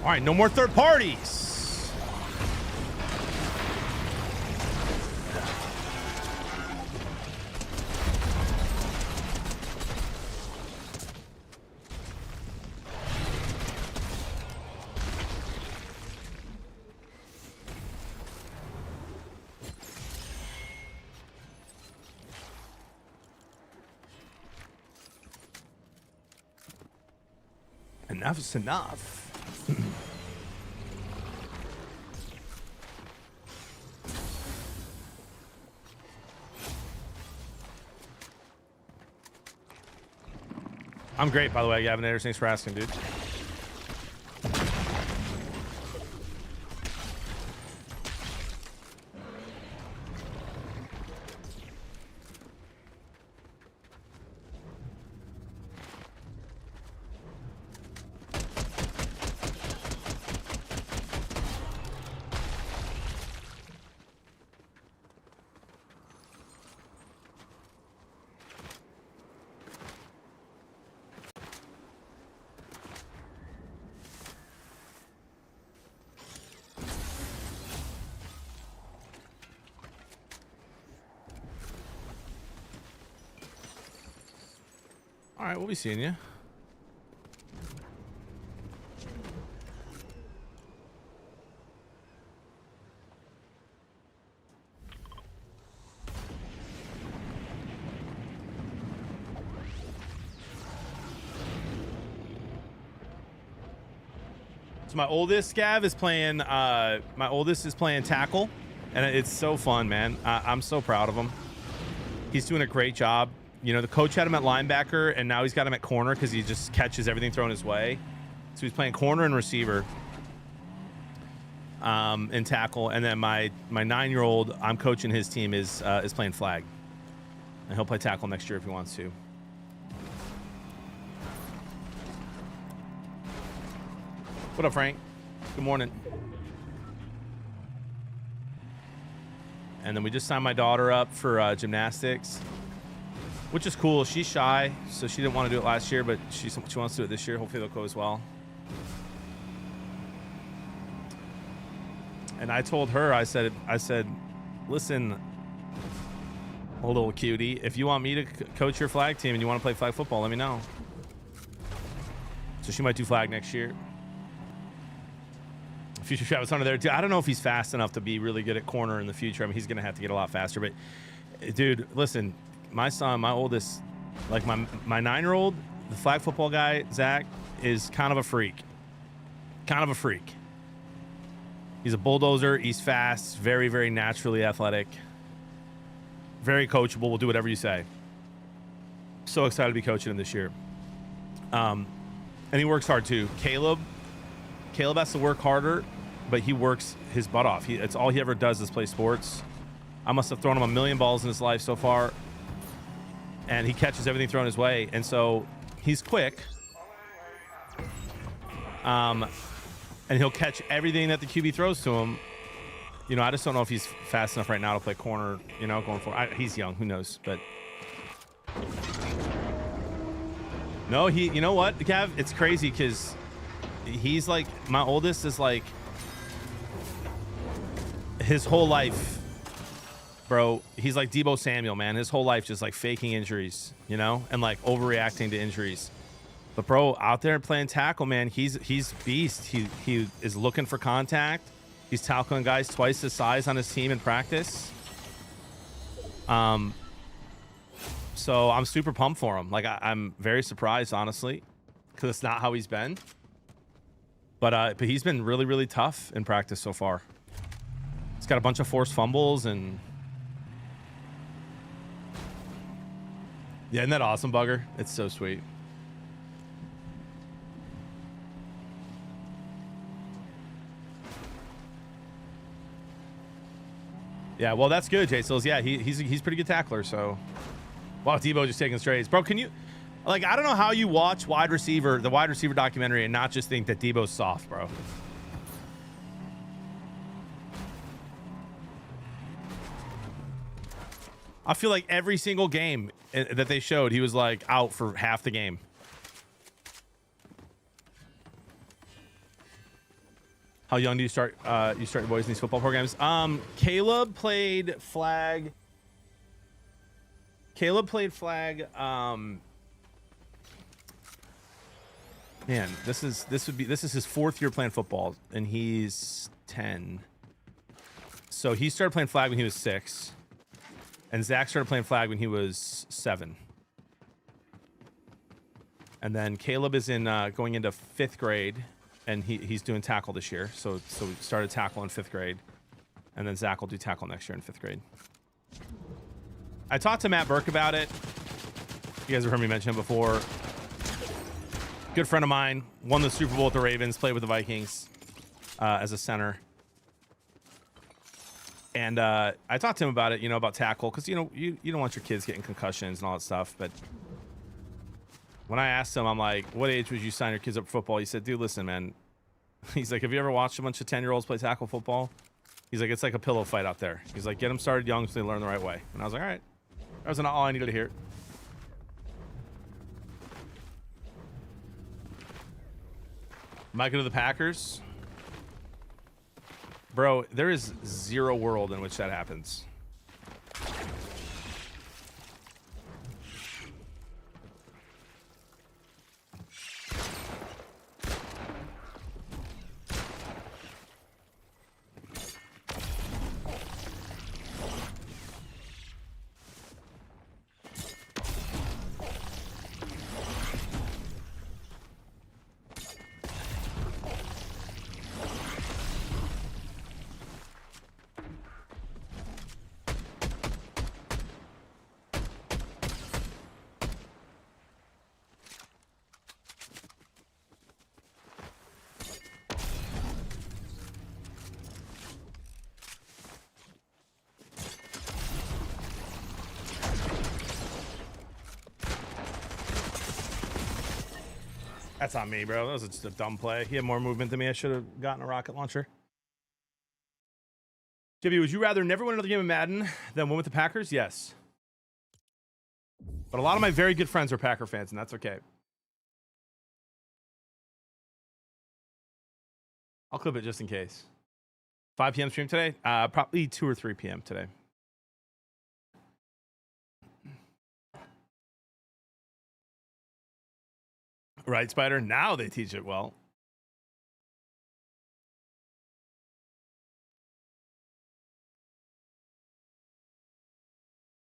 All right, no more third parties. Enough is enough. I'm great, by the way, Gavin Ayers. Thanks for asking, dude. All right, we'll be seeing you. So my oldest, Gav, is playing. My oldest is playing tackle, and it's so fun, man. I'm so proud of him. He's doing a great job. You know, the coach had him at linebacker, and now he's got him at corner because he just catches everything thrown his way. So he's playing corner and receiver, and tackle. And then my 9-year-old, I'm coaching his team, is playing flag, and he'll play tackle next year if he wants to. What up, Frank? Good morning. And then we just signed my daughter up for gymnastics, which is cool. She's shy, so she didn't want to do it last year, but she wants to do it this year. Hopefully it'll go as well. And I told her, I said, listen, little cutie, if you want me to coach your flag team and you want to play flag football, let me know. So she might do flag next year. Future Travis Hunter there. Dude, I don't know if he's fast enough to be really good at corner in the future. I mean, he's going to have to get a lot faster. But, dude, listen, my son, my oldest, like my 9-year-old, the flag football guy, Zach, is kind of a freak. Kind of a freak. He's a bulldozer. He's fast. Very, very naturally athletic. Very coachable. Will do whatever you say. So excited to be coaching him this year. And he works hard, too. Caleb has to work harder, but he works his butt off. It's all he ever does is play sports. I must have thrown him 1,000,000 balls in his life so far, and he catches everything thrown his way. And so he's quick, and he'll catch everything that the QB throws to him. You know, I just don't know if he's fast enough right now to play corner. You know, going forward. He's young. Who knows? But no, you know what, Gav? It's crazy because he's like, my oldest is like, his whole life bro, he's like Debo Samuel, man. His whole life just like faking injuries, you know, and like overreacting to injuries. But bro, out there playing tackle, man, he's beast. He is looking for contact. He's tackling guys twice his size on his team in practice. So I'm super pumped for him. Like I'm very surprised, honestly, because it's not how he's been. But he's been really, really tough in practice so far. He's got a bunch of forced fumbles and yeah, isn't that awesome, Bugger? It's so sweet. Yeah, well, that's good, Jay Sills. Yeah, he's pretty good tackler. So, wow, Debo just taking strays, bro. Can you, like, I don't know how you watch the wide receiver documentary and not just think that Debo's soft, bro. I feel like every single game that they showed, he was like out for half the game. How young do you start your boys in these football programs? Caleb played flag. Man, this is his 4th year playing football, and he's 10. So he started playing flag when he was 6, and Zach started playing flag when he was 7. And then Caleb is in going into 5th grade. And he's doing tackle this year. So we started tackle in 5th grade. And then Zach will do tackle next year in 5th grade. I talked to Matt Burke about it. You guys have heard me mention him before. Good friend of mine. Won the Super Bowl with the Ravens. Played with the Vikings as a center. And I talked to him about it, you know, about tackle. Because, you know, you don't want your kids getting concussions and all that stuff. But when I asked him, I'm like, what age would you sign your kids up for football? He said, dude, listen, man. He's like, have you ever watched a bunch of 10-year-olds play tackle football? He's like, it's like a pillow fight out there. He's like, get them started young so they learn the right way. And I was like, all right. That was all I needed to hear. Micah to the Packers. Bro, there is zero world in which that happens. That's on me, bro. That was just a dumb play. He had more movement than me. I should have gotten a rocket launcher. Jimmy, would you rather never win another game of Madden than win with the Packers? Yes. But a lot of my very good friends are Packer fans, and that's okay. I'll clip it just in case. 5 p.m. stream today? Probably 2 or 3 p.m. today. Right, Spider? Now they teach it well.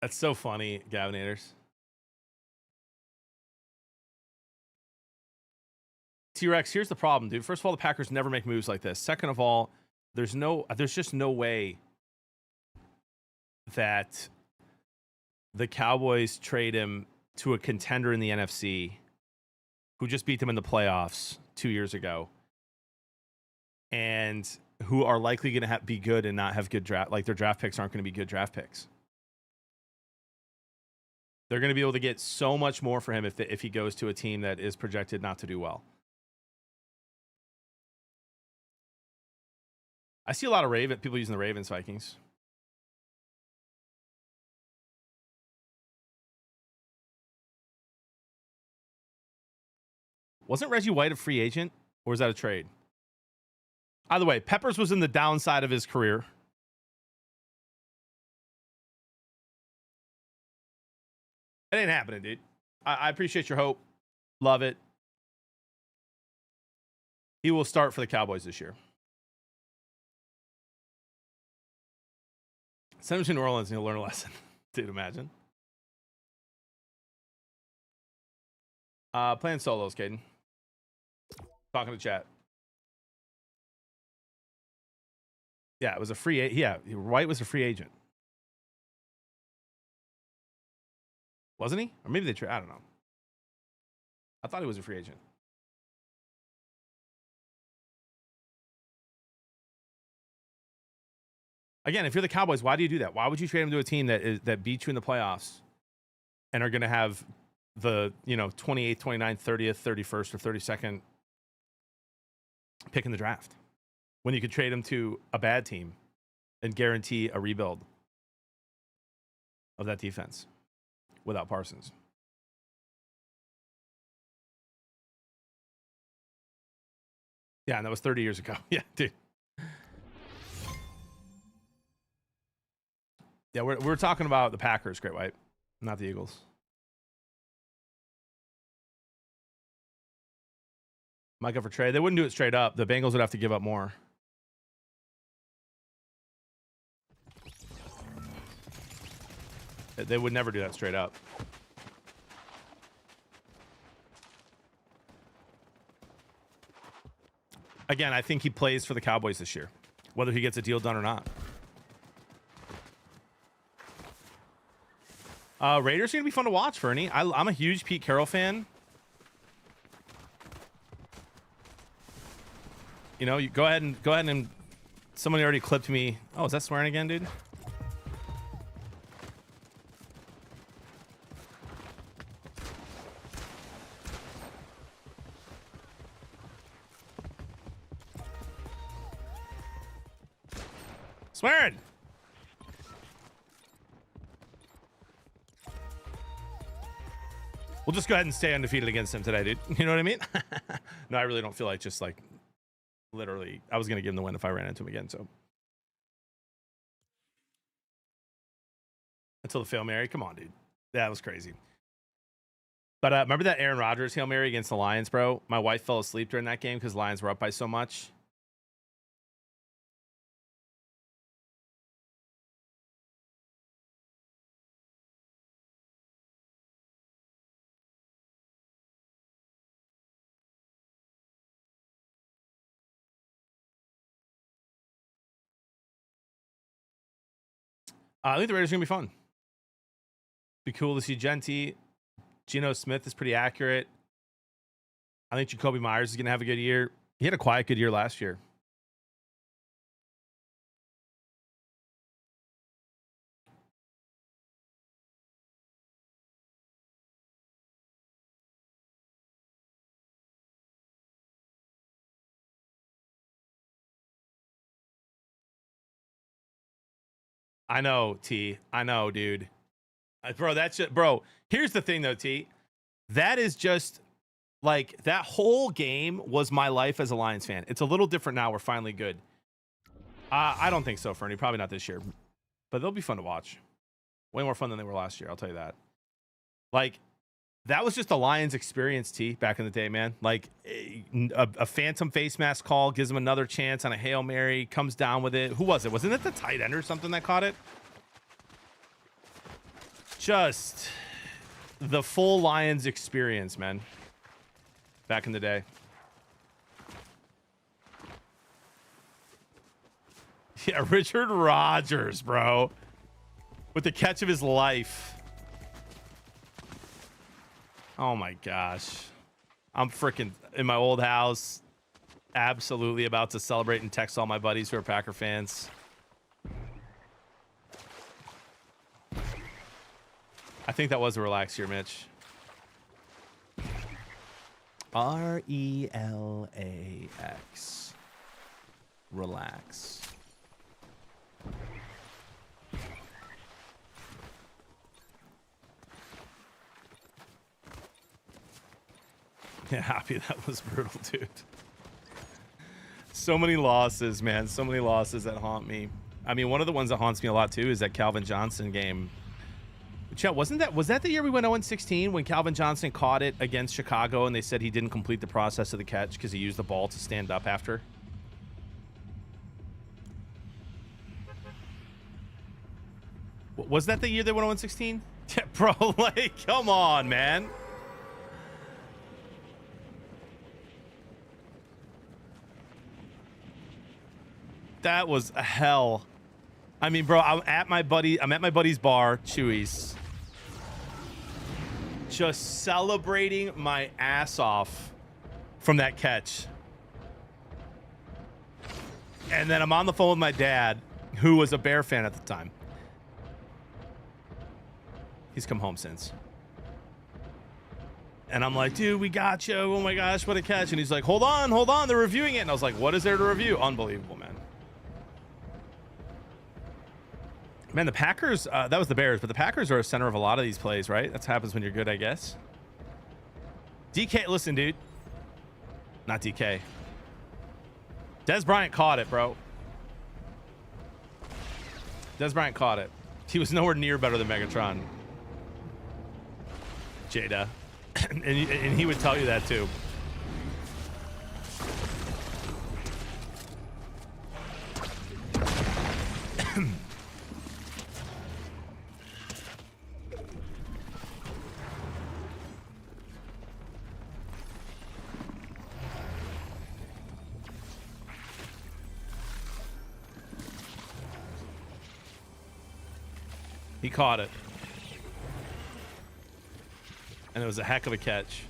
That's so funny, Gavinators. T-Rex, here's the problem, dude. First of all, the Packers never make moves like this. Second of all, there's just no way that the Cowboys trade him to a contender in the NFC who just beat them in the playoffs 2 years ago and who are likely going to be good and not have good draft. Like, their draft picks aren't going to be good draft picks. They're going to be able to get so much more for him if he goes to a team that is projected not to do well. I see a lot of people using the Ravens Vikings. Wasn't Reggie White a free agent, or was that a trade? Either way, Peppers was in the downside of his career. It ain't happening, dude. I appreciate your hope. Love it. He will start for the Cowboys this year. Send him to New Orleans and he'll learn a lesson. Dude, imagine. Playing solos, Caden. Talking to chat. Yeah, it was a free agent. Yeah, White was a free agent. Wasn't he? Or maybe they traded. I don't know. I thought he was a free agent. Again, if you're the Cowboys, why do you do that? Why would you trade him to a team that beat you in the playoffs and are going to have the 28th, 29th, 30th, 31st, or 32nd pick in the draft when you could trade him to a bad team and guarantee a rebuild of that defense without Parsons? Yeah, and that was 30 years ago. Yeah, dude. Yeah, we're talking about the Packers, Great White, not the Eagles. Micah for trade. They wouldn't do it straight up. The Bengals would have to give up more. They would never do that straight up. Again, I think he plays for the Cowboys this year, whether he gets a deal done or not. Raiders are going to be fun to watch, Fernie. I'm a huge Pete Carroll fan. You know, you go ahead and somebody already clipped me. Oh, is that swearing again, dude? Swearing. We'll just go ahead and stay undefeated against him today, dude. You know what I mean? No, I really don't feel like just like literally. I was going to give him the win if I ran into him again. So until the Hail Mary. Come on, dude. That was crazy. But remember that Aaron Rodgers Hail Mary against the Lions, bro? My wife fell asleep during that game because Lions were up by so much. I think the Raiders are going to be fun. Be cool to see Genty. Geno Smith is pretty accurate. I think Jacoby Myers is going to have a good year. He had a quiet good year last year. I know, T. I know, dude. Bro, that's just, bro. Here's the thing, though, T. That is just like that whole game was my life as a Lions fan. It's a little different now. We're finally good. I don't think so, Fernie. Probably not this year, but they'll be fun to watch. Way more fun than they were last year. I'll tell you that. Like, that was just a Lions experience, T, back in the day, man. Like, a phantom face mask call gives him another chance on a Hail Mary, comes down with it. Who was it? Wasn't it the tight end or something that caught it? Just the full Lions experience, man. Back in the day. Yeah, Richard Rodgers, bro. With the catch of his life. Oh my gosh. I'm freaking in my old house. Absolutely about to celebrate and text all my buddies who are Packer fans. I think that was a relax year, Mitch. RELAX. Relax. Yeah, happy that was brutal, dude. So many losses, man. So many losses that haunt me. I mean, one of the ones that haunts me a lot, too, is that Calvin Johnson game Chet, was that the year we went 0-16 when Calvin Johnson caught it against Chicago and they said he didn't complete the process of the catch because he used the ball to stand up after? Was that the year they went 0-16? Yeah, bro, like, come on, man. That was hell. I mean, bro, I'm at my buddy's bar, Chewy's, just celebrating my ass off from that catch. And then I'm on the phone with my dad, who was a Bear fan at the time. He's come home since. And I'm like, dude, we got you. Oh my gosh, what a catch. And he's like, hold on. They're reviewing it. And I was like, what is there to review? Unbelievable, man. Man, the Packers, that was the Bears, but the Packers are a center of a lot of these plays, right? That's what happens when you're good, I guess. DK, listen, dude. Not DK. Des Bryant caught it, bro. Des Bryant caught it. He was nowhere near better than Megatron. Jada. and he would tell you that, too. He caught it. And it was a heck of a catch.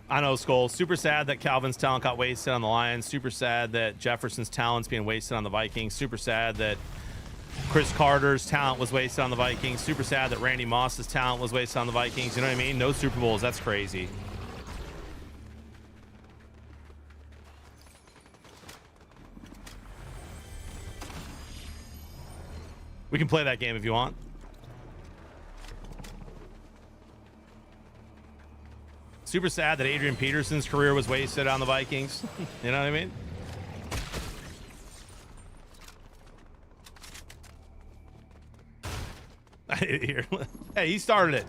I know, Skull. Super sad that Calvin's talent got wasted on the Lions. Super sad that Jefferson's talent's being wasted on the Vikings. Super sad that Chris Carter's talent was wasted on the Vikings. Super sad that Randy Moss's talent was wasted on the Vikings. You know what I mean? No Super Bowls. That's crazy. We can play that game if you want. Super sad that Adrian Peterson's career was wasted on the Vikings. You know what I mean? Here. Hey, he started it.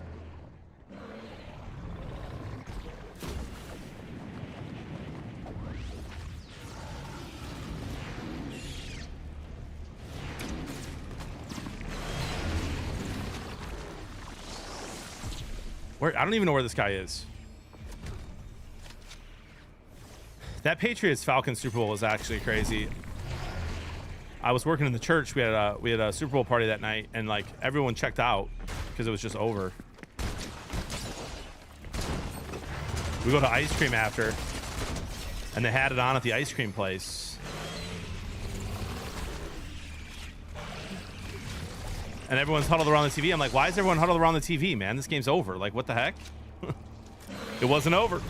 I don't even know where this guy is. That Patriots Falcons Super Bowl was actually crazy. I was working in the church. We had a Super Bowl party that night, and like everyone checked out because it was just over. We go to ice cream after, and they had it on at the ice cream place. And everyone's huddled around the TV. I'm like, why is everyone huddled around the TV, man? This game's over. Like, what the heck? It wasn't over.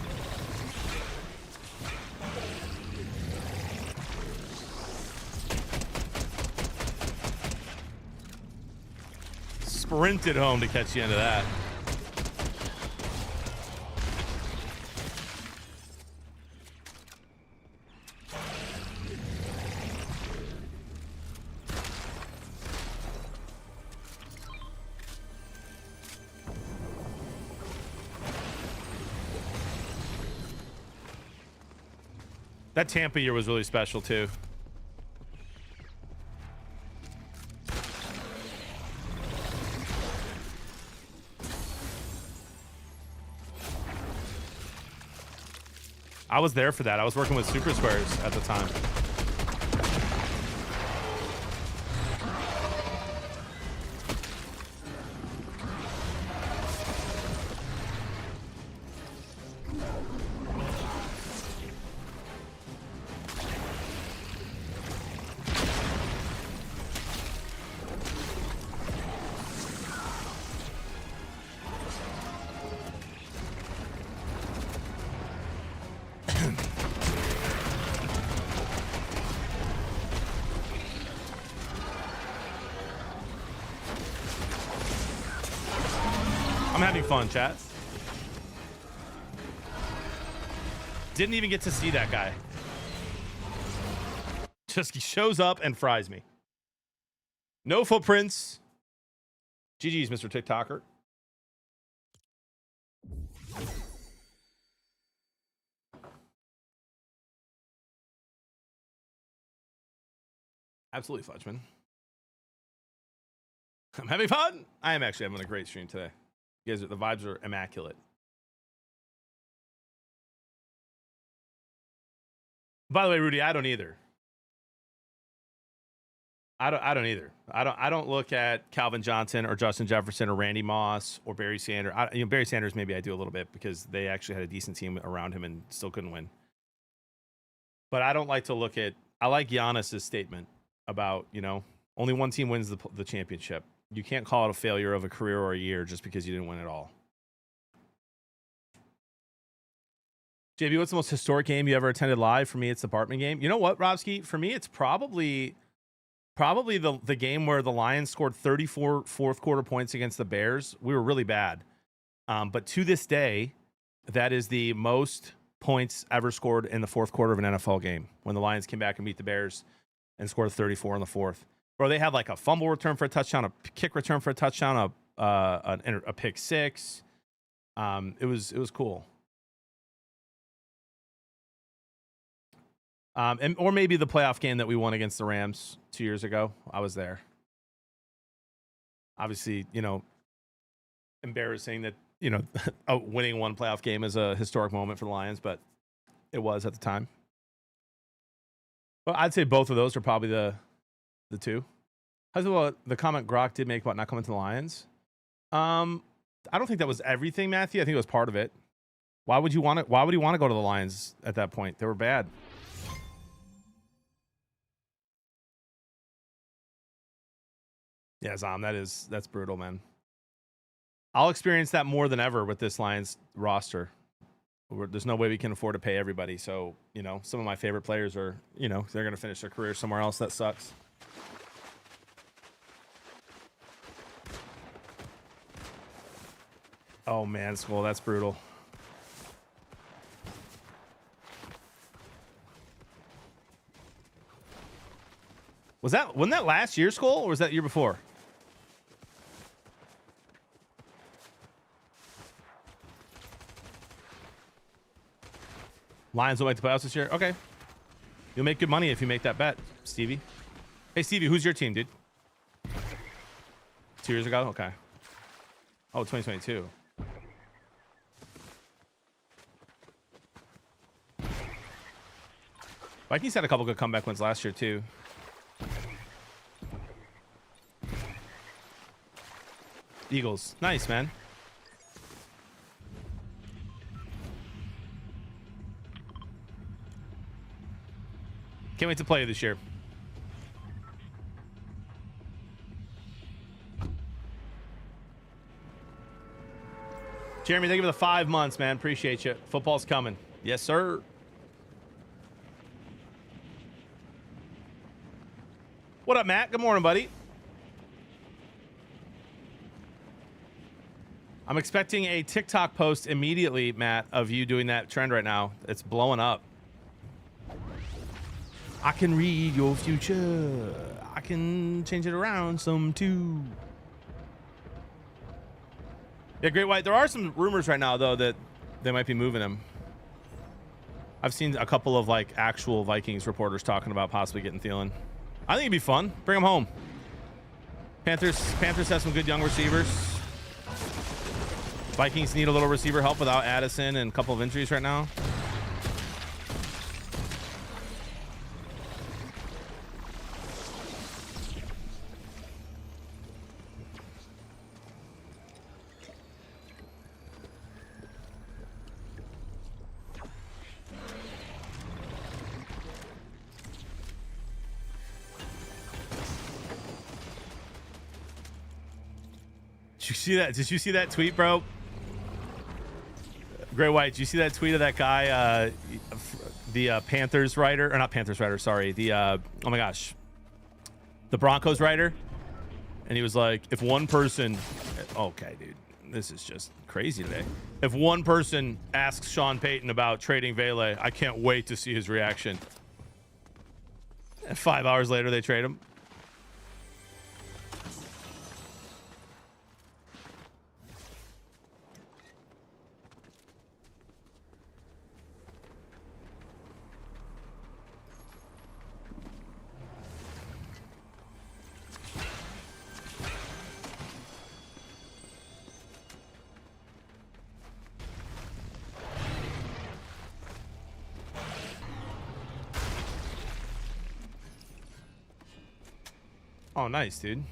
Sprinted home to catch the end of that. That Tampa year was really special too. I was there for that. I was working with Super Squares at the time. I'm having fun, chat. Didn't even get to see that guy. Just he shows up and fries me. No footprints. GG's, Mr. TikToker. Absolutely, Fudgeman. I'm having fun. I am actually having a great stream today. You guys, the vibes are immaculate. By the way, Rudy, I don't either. I don't either. I don't look at Calvin Johnson or Justin Jefferson or Randy Moss or Barry Sanders. Barry Sanders maybe I do a little bit because they actually had a decent team around him and still couldn't win. But I don't like to look at. I like Giannis's statement about only one team wins the championship. You can't call it a failure of a career or a year just because you didn't win it all. JB, what's the most historic game you ever attended live? For me, it's the Bartman game. You know what, Robski? For me, it's probably the game where the Lions scored 34 fourth quarter points against the Bears. We were really bad. But to this day, that is the most points ever scored in the fourth quarter of an NFL game when the Lions came back and beat the Bears and scored 34 in the fourth. Bro, they had like a fumble return for a touchdown, a kick return for a touchdown, a pick six. It was cool. Or maybe the playoff game that we won against the Rams 2 years ago. I was there. Obviously, embarrassing that, winning one playoff game is a historic moment for the Lions, but it was at the time. Well, I'd say both of those are probably the two. How's the comment Grok did make about not coming to the Lions? I don't think that was everything, Matthew. I think it was part of it. Why would he want to go to the Lions at that point? They were bad. Yeah, Zom, that's brutal, man. I'll experience that more than ever with this Lions roster. There's no way we can afford to pay everybody. So, some of my favorite players are, they're going to finish their career somewhere else. That sucks. Oh, man, Skull, that's brutal. Wasn't that last year's Skull, or was that year before? Lions will make the playoffs this year? Okay. You'll make good money if you make that bet, Stevie. Hey, Stevie, who's your team, dude? 2 years ago? Okay. Oh, 2022. Vikings had a couple good comeback wins last year, too. Eagles. Nice, man. Can't wait to play this year. Jeremy, thank you for the 5 months, man. Appreciate you. Football's coming. Yes, sir. What up, Matt? Good morning, buddy. I'm expecting a TikTok post immediately, Matt, of you doing that trend right now. It's blowing up. I can read your future. I can change it around some too. Yeah, Great White. There are some rumors right now, though, that they might be moving him. I've seen a couple of actual Vikings reporters talking about possibly getting Thielen. I think it'd be fun. Bring him home. Panthers have some good young receivers. Vikings need a little receiver help without Addison and a couple of injuries right now. Did you see that tweet, bro? Gray White, did you see that tweet of that guy, the Panthers writer, or not Panthers writer, sorry, the oh my gosh, the Broncos writer, and he was like, if one person, okay, dude, This is just crazy today. If one person asks Sean Payton about trading Vele, I can't wait to see his reaction. And 5 hours later, they trade him. Oh, nice, dude.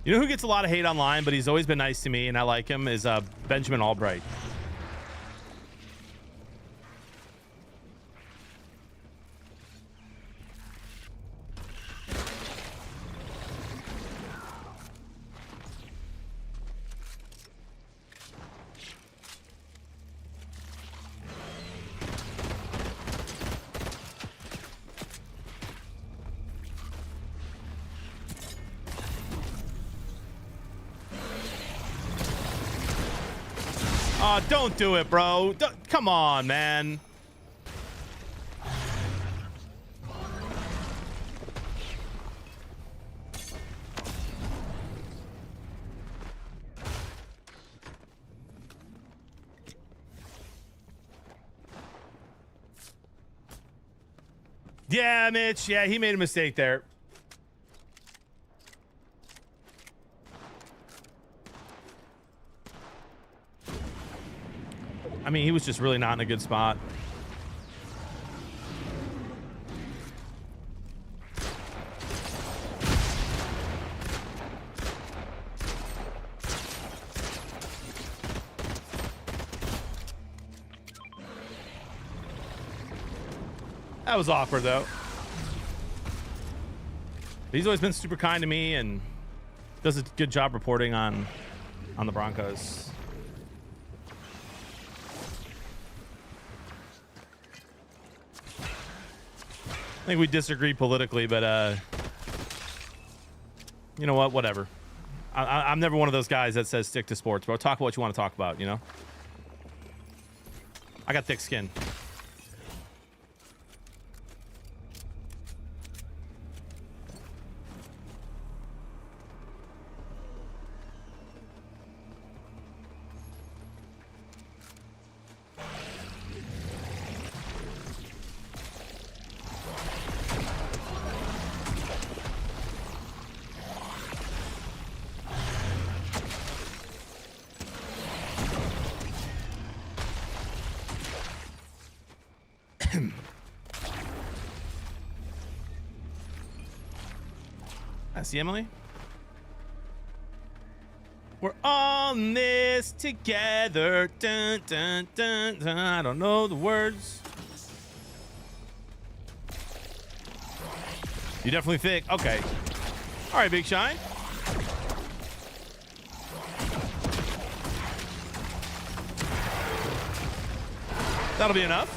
You know who gets a lot of hate online, but he's always been nice to me, and I like him, is Benjamin Albright. Oh, don't do it, bro. Come on, man. Yeah, Mitch. Yeah, he made a mistake there. I mean, he was just really not in a good spot. That was awkward, though. He's always been super kind to me and does a good job reporting on the Broncos. I think we disagree politically, but you know what? Whatever. I'm never one of those guys that says stick to sports, bro. Talk about what you want to talk about, you know? I got thick skin. I see Emily. We're all in this together. Dun, dun, dun, dun. I don't know the words. You definitely thick. Okay. All right, Big Shine. That'll be enough.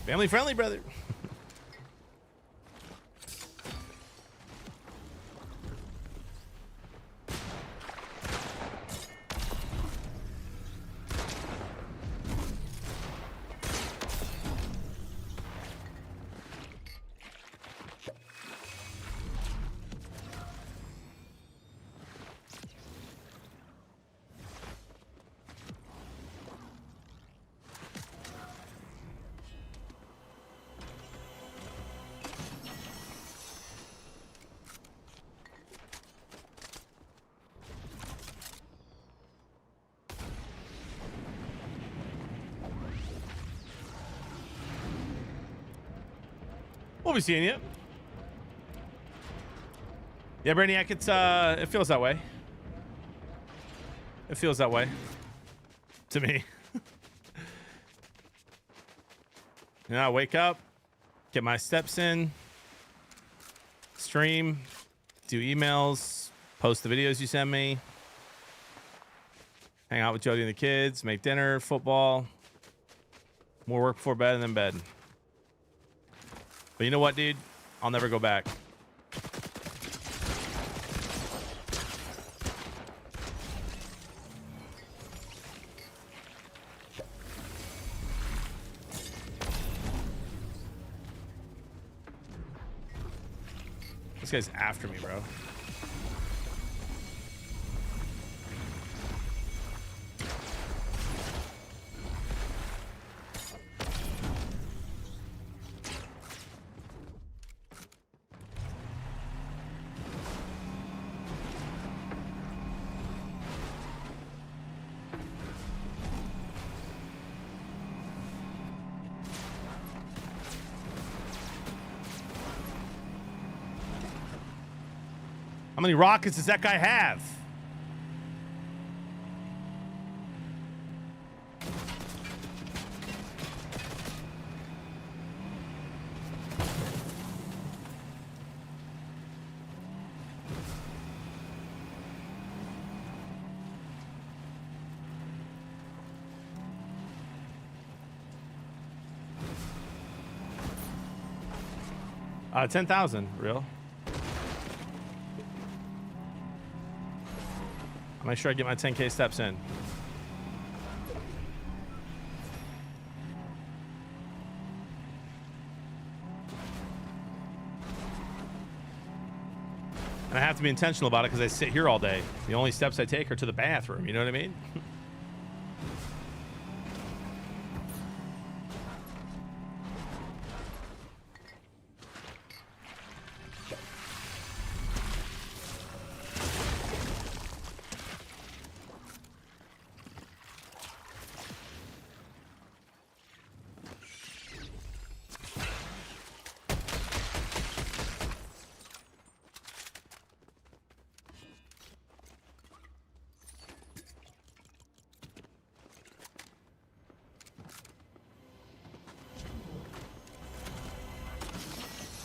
Family friendly, brother. We'll be seeing you. Yeah, Brainiac, it's it feels that way. It feels that way to me. And I wake up, get my steps in, stream, do emails, post the videos you send me, hang out with Jody and the kids, make dinner, football, more work before bed, and then bed. But you know what, dude? I'll never go back. This guy's after me, bro. How many rockets does that guy have? Uh, 10,000, real. I'll make sure I get my 10K steps in. And I have to be intentional about it because I sit here all day. The only steps I take are to the bathroom. You know what I mean?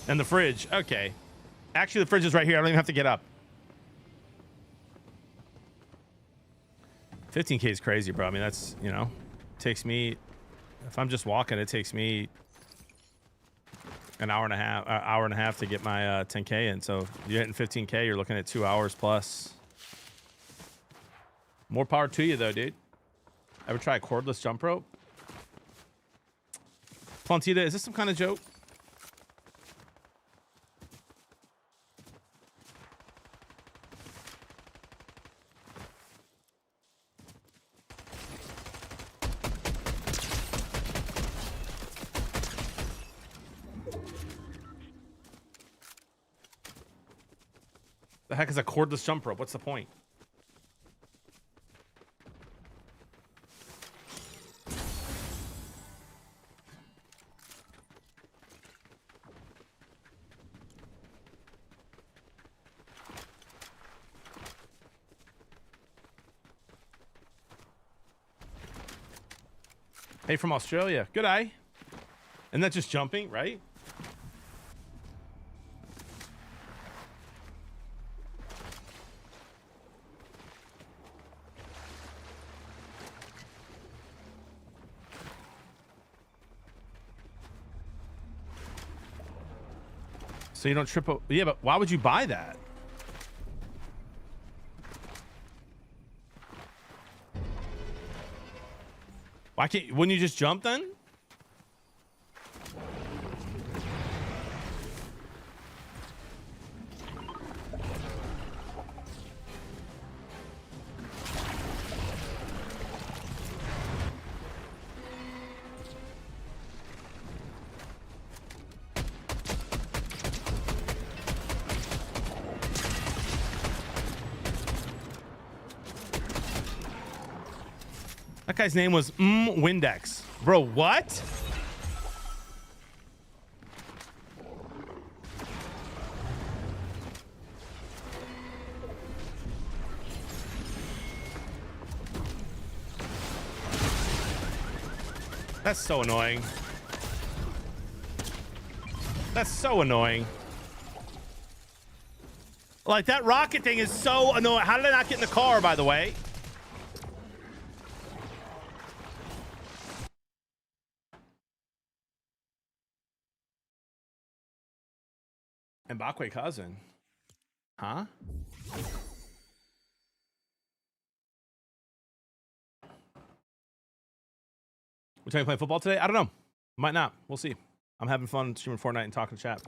And the fridge. Okay. Actually, the fridge is right here. I don't even have to get up. 15K is crazy, bro. I mean, that's, you know, takes me, if I'm just walking, it takes me an hour and a half to get my 10K in. So if you're hitting 15K, you're looking at 2 hours plus. More power to you, though, dude. Ever try a cordless jump rope? Plantita, is this some kind of joke? The heck is a cordless jump rope? What's the point? Hey, from Australia. Good eye. And that's just jumping, right? So you don't trip. Yeah, but why would you buy that? Why can't? Wouldn't you just jump then? That guy's name was Windex. Bro, what? That's so annoying. That's so annoying. Like, that rocket thing is so annoying. How did I not get in the car, by the way? Mbakwe cousin. Huh? We're talking playing football today? I don't know. Might not. We'll see. I'm having fun streaming Fortnite and talking to chat.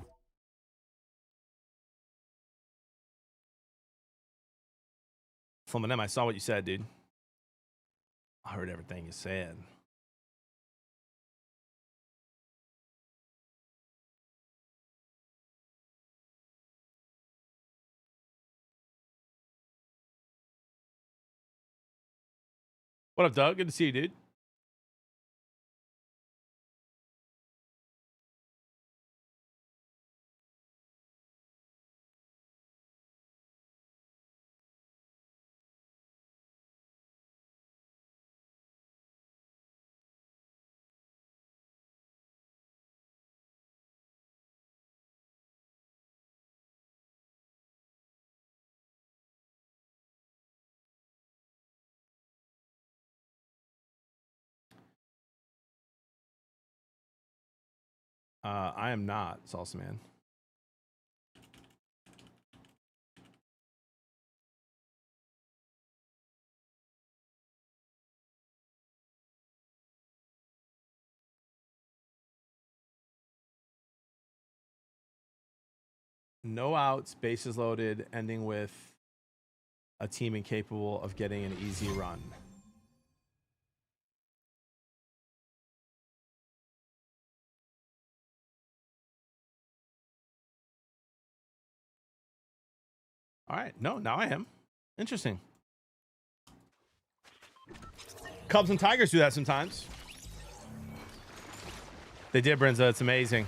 Fulham, I saw what you said, dude. I heard everything you said. What up, Doug? Good to see you, dude. I am not Salsa Man. No outs, bases loaded, ending with a team incapable of getting an easy run. All right. No, now I am. Interesting. Cubs and Tigers do that sometimes. They did, Brenza. It's amazing.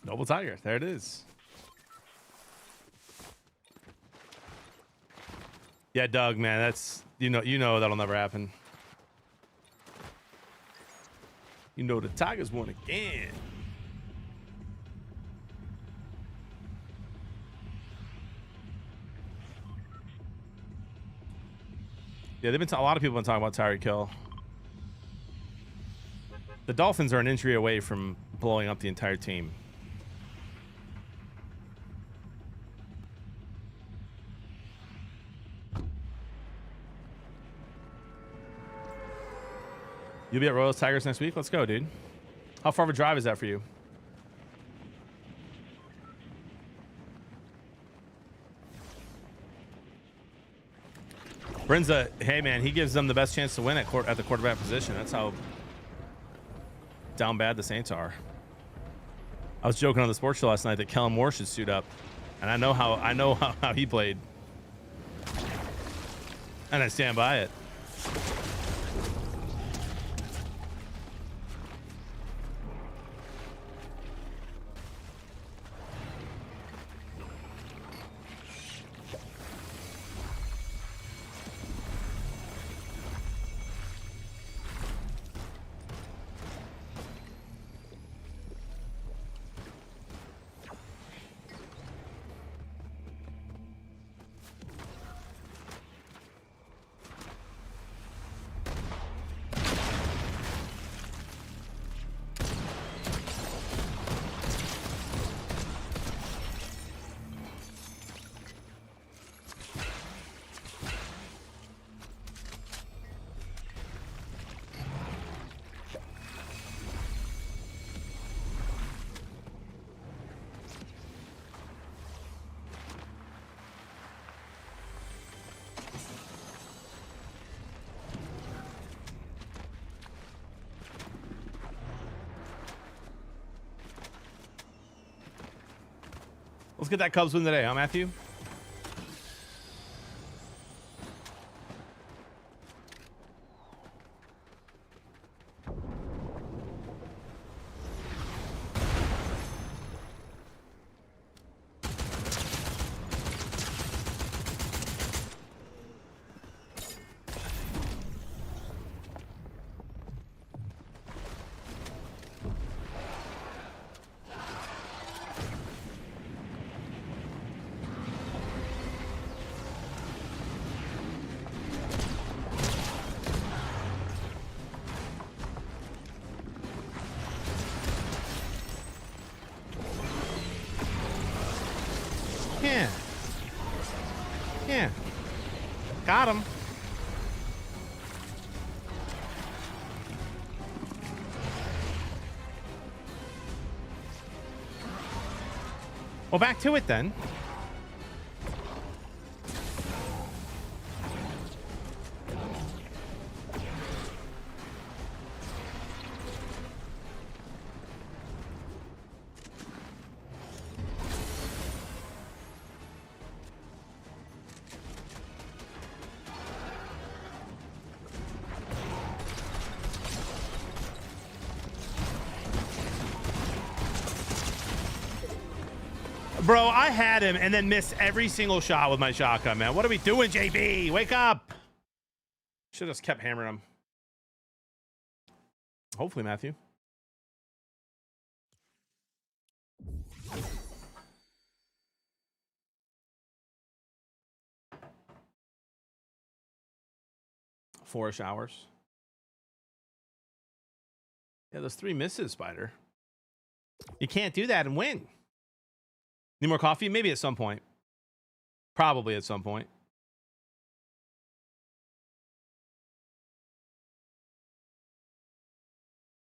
Noble Tiger. There it is. Yeah, Doug, man, that's you know that'll never happen. You know the Tigers won again. Yeah, they've been a lot of people have been talking about Tyreek Hill. The Dolphins are an injury away from blowing up the entire team. You'll be at Royals Tigers next week? Let's go, dude. How far of a drive is that for you? Brenza, hey man, he gives them the best chance to win at the quarterback position. That's how down bad the Saints are. I was joking on the sports show last night that Kellen Moore should suit up, and I know how he played, and I stand by it. Let's get that Cubs win today, huh, Matthew? Yeah. Yeah. Got him. Well, back to it then. Bro, I had him and then missed every single shot with my shotgun, man. What are we doing, JB? Wake up. Should have just kept hammering him. Hopefully, Matthew. Four-ish hours. Yeah, those 3 misses, Spider. You can't do that and win. Need more coffee? Maybe at some point. Probably at some point.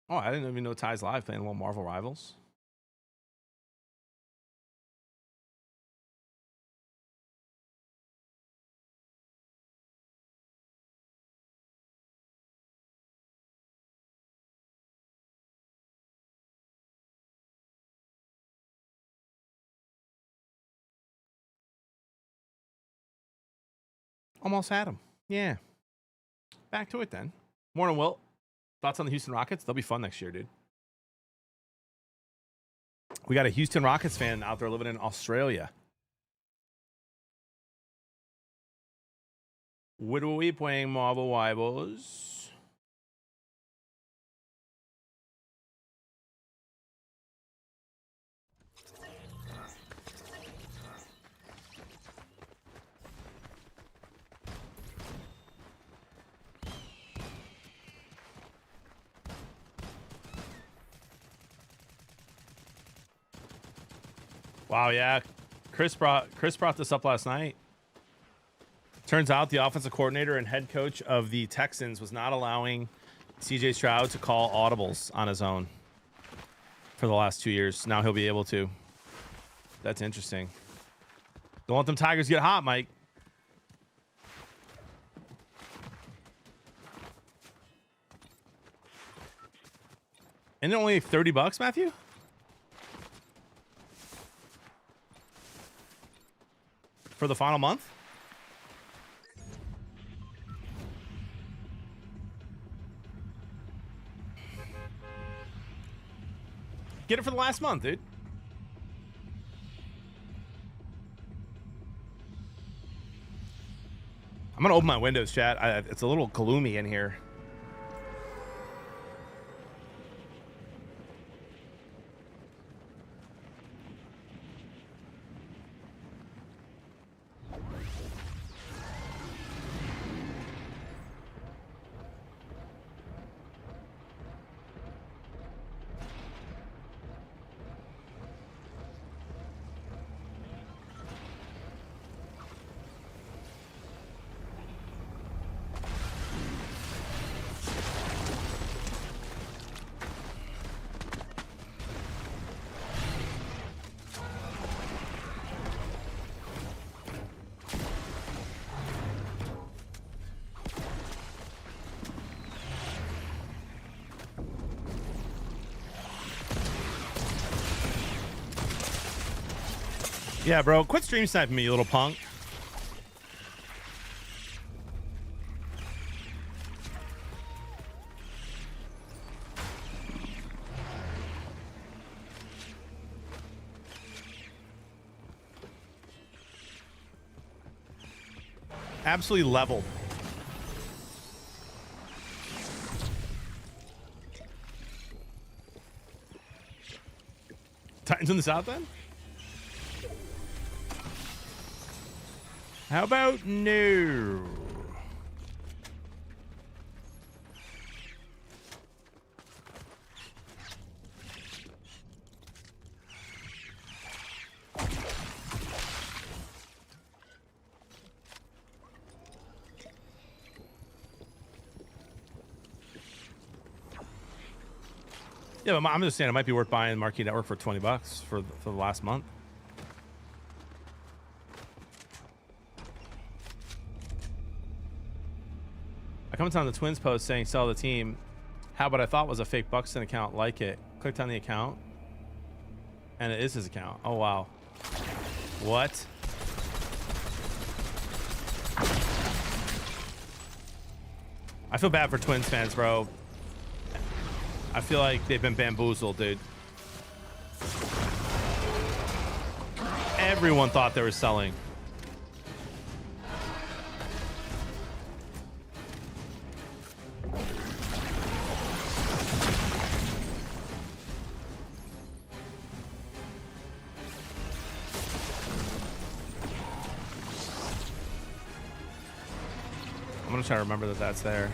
Oh, I didn't even know Ty's live playing a little Marvel Rivals. Almost had him. Yeah. Back to it then. Morning, Wilt. Thoughts on the Houston Rockets? They'll be fun next year, dude. We got a Houston Rockets fan out there living in Australia. What are we playing, Marvel Rivals? Wow, yeah. Chris brought this up last night. Turns out the offensive coordinator and head coach of the Texans was not allowing CJ Stroud to call audibles on his own for the last 2 years. Now he'll be able to. That's interesting. Don't let them Tigers get hot, Mike. Isn't it only $30, Matthew? For the final month? Get it for the last month, dude. I'm gonna open my windows, chat. It's a little gloomy in here. Yeah, bro. Quit stream sniping me, you little punk. Absolutely leveled. Titans in the south end? How about no? Yeah, but I'm just saying it might be worth buying Marquee Network for $20 for the last month. I commented on the Twins post saying sell the team. How about I thought was a fake Buxton account, like it. Clicked on the account, and it is his account. Oh, wow. What? I feel bad for Twins fans, bro. I feel like they've been bamboozled, dude. Everyone thought they were selling. I'm gonna try to remember that that's there.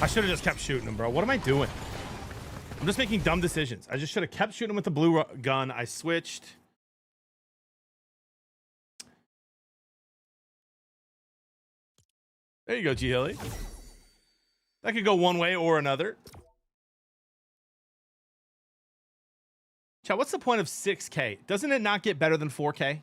I should have just kept shooting him, bro. What am I doing? I'm just making dumb decisions. I just should have kept shooting him with the blue gun. I switched. There you go, G Hilly. That could go one way or another. Chat, what's the point of 6K? Doesn't it not get better than 4K?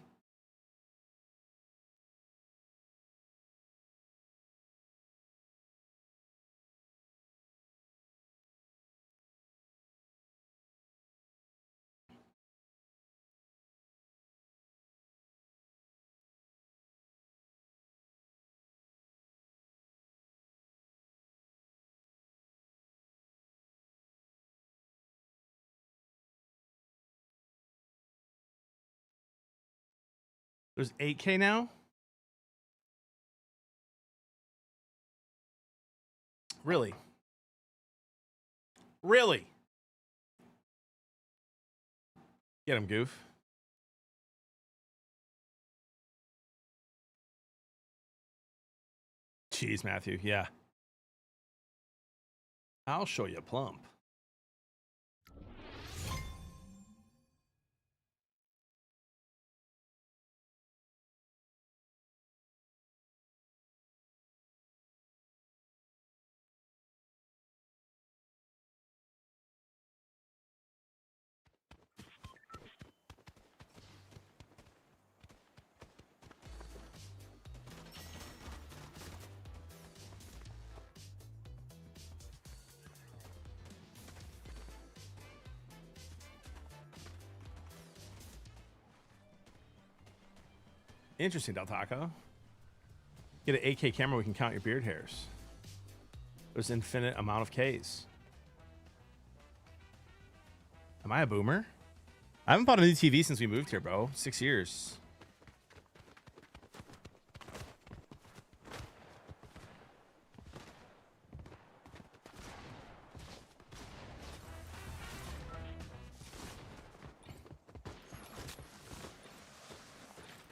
There's 8K now? Really? Really? Get him, goof. Jeez, Matthew. Yeah. I'll show you plump. Interesting, Del Taco. Get an 8K camera, we can count your beard hairs. There's infinite amount of Ks. Am I a boomer? I haven't bought a new TV since we moved here, bro. 6 years.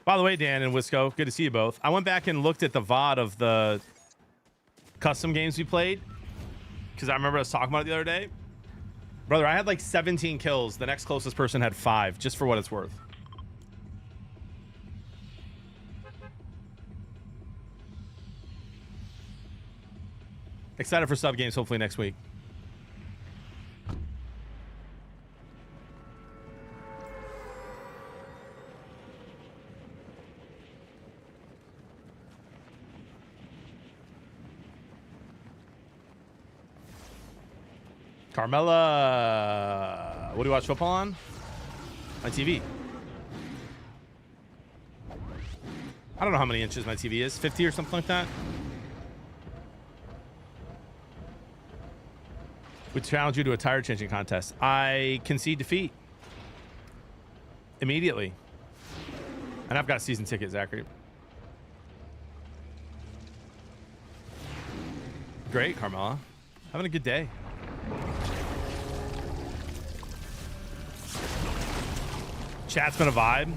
By the way, Dan and Wisco, good to see you both. I went back and looked at the VOD of the custom games we played because I remember us talking about it the other day. Brother, I had like 17 kills. The next closest person had 5, just for what it's worth. Excited for sub games hopefully next week. Carmella. What do you watch football on? My TV. I don't know how many inches my TV is. 50 or something like that. We challenge you to a tire changing contest. I concede defeat. Immediately. And I've got a season ticket, Zachary. Great, Carmella. Having a good day. Chat's been a vibe.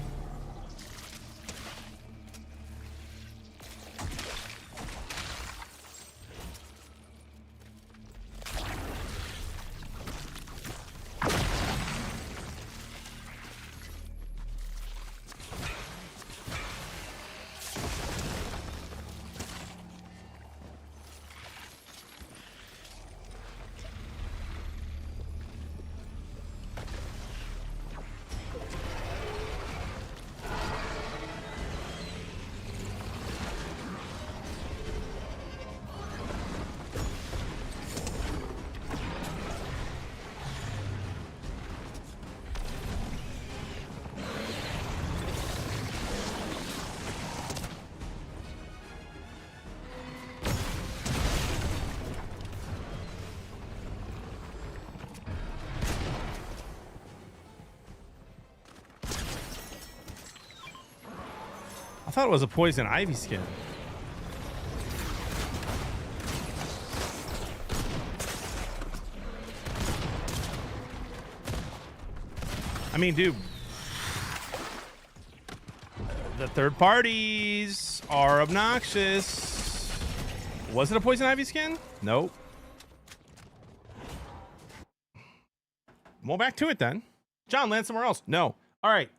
I thought it was a poison ivy skin. I mean, dude, the third parties are obnoxious. Was it a poison ivy skin? Nope. Well, back to it then. John, land somewhere else. No. All right.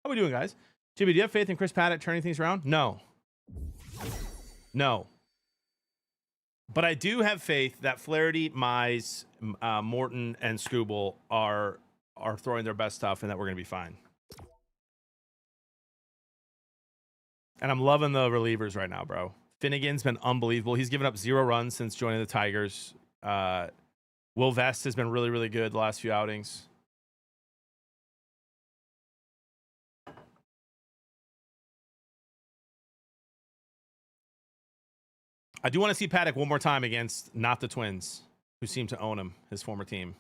How we doing, guys? Jimmy, do you have faith in Chris Paddock turning things around? No. No. But I do have faith that Flaherty, Mize, Morton, and Scooble are throwing their best stuff and that we're going to be fine. And I'm loving the relievers right now, bro. Finnegan's been unbelievable. He's given up 0 runs since joining the Tigers. Will Vest has been really, really good the last few outings. I do want to see Paddock one more time against not the Twins, who seem to own him, his former team.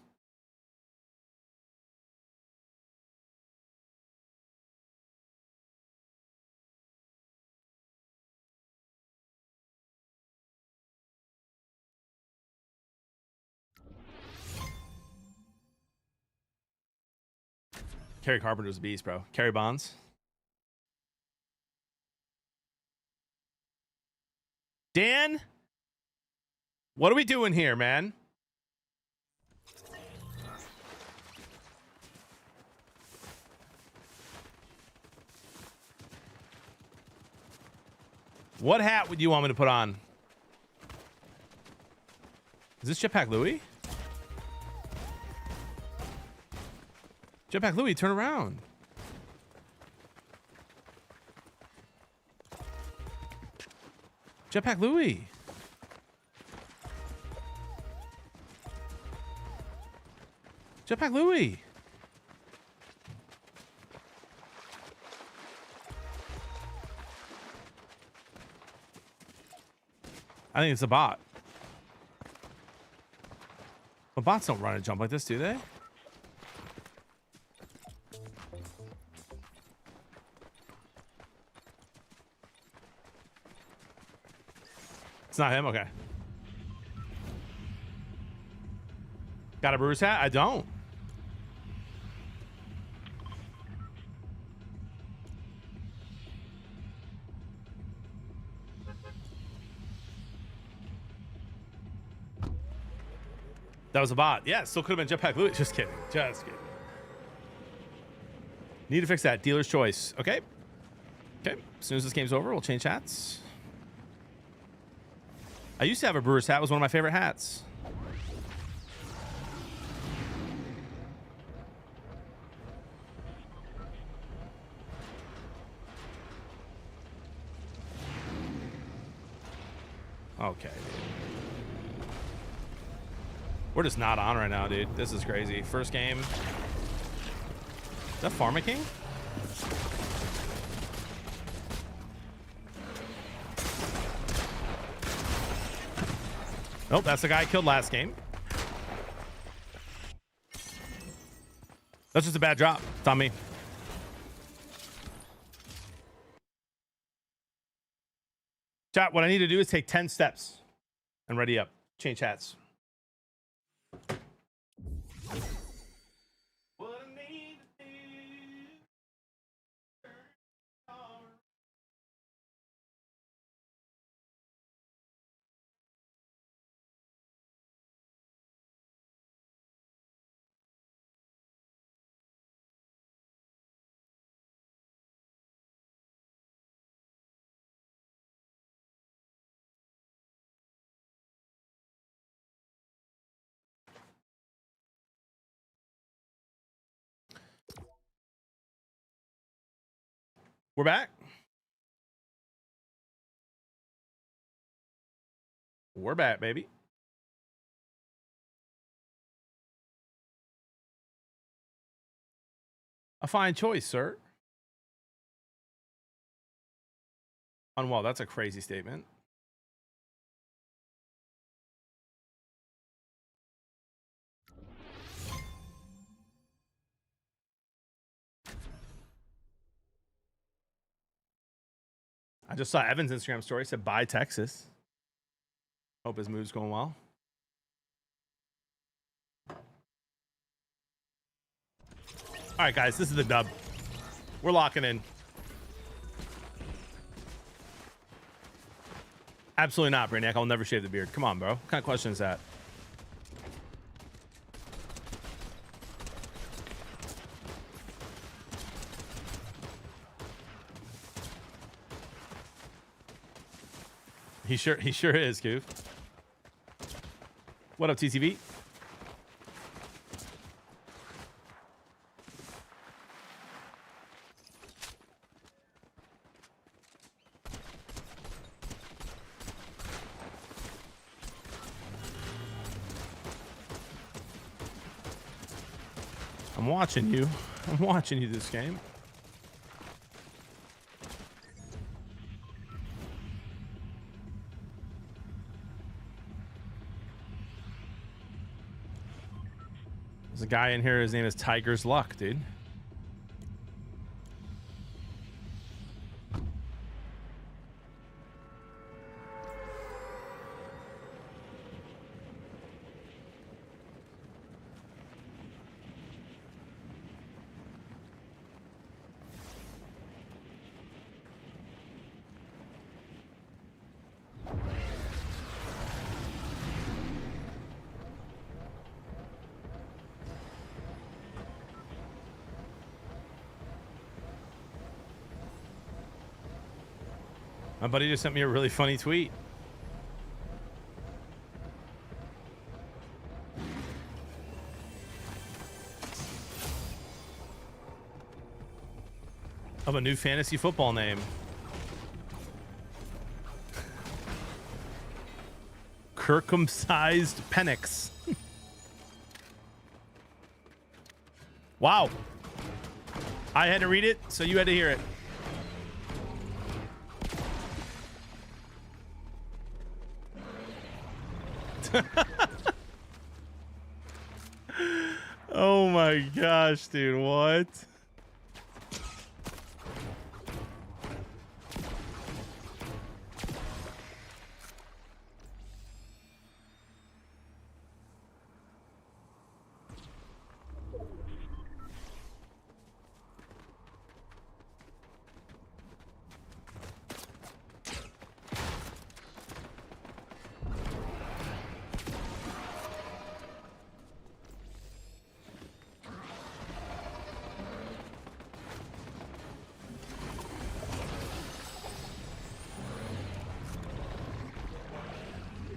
Kerry Carpenter's a beast, bro. Kerry Bonds. Dan, what are we doing here, man? What hat would you want me to put on? Is this Jetpack Louie? Jetpack Louie, turn around. Jetpack Louie. Jetpack Louie. I think it's a bot. But bots don't run and jump like this, do they? It's not him? Okay. Got a Brewers hat? I don't. That was a bot. Yeah, it still could have been Jetpack Louie. Just kidding. Just kidding. Need to fix that. Dealer's choice. Okay. Okay. As soon as this game's over, we'll change hats. I used to have a Brewers hat. It was one of my favorite hats. Okay. We're just not on right now, dude. This is crazy. First game. Is that Pharma King? Nope, that's the guy I killed last game. That's just a bad drop. It's on me. Chat, what I need to do is take 10 steps and ready up. Change hats. We're back. We're back, baby. A fine choice, sir. Unwell, that's a crazy statement. I just saw Evan's Instagram story. Said, bye, Texas. Hope his move's going well. All right, guys, this is the dub. We're locking in. Absolutely not, Brainiac. I'll never shave the beard. Come on, bro. What kind of question is that? He sure is, Goof. What up, TCV? I'm watching you. I'm watching you this game. There's a guy in here. His name is Tiger's Luck, dude. My buddy just sent me a really funny tweet. Of a new fantasy football name. Circumcised Penix. Wow. I had to read it, so you had to hear it. Oh my gosh, dude, what?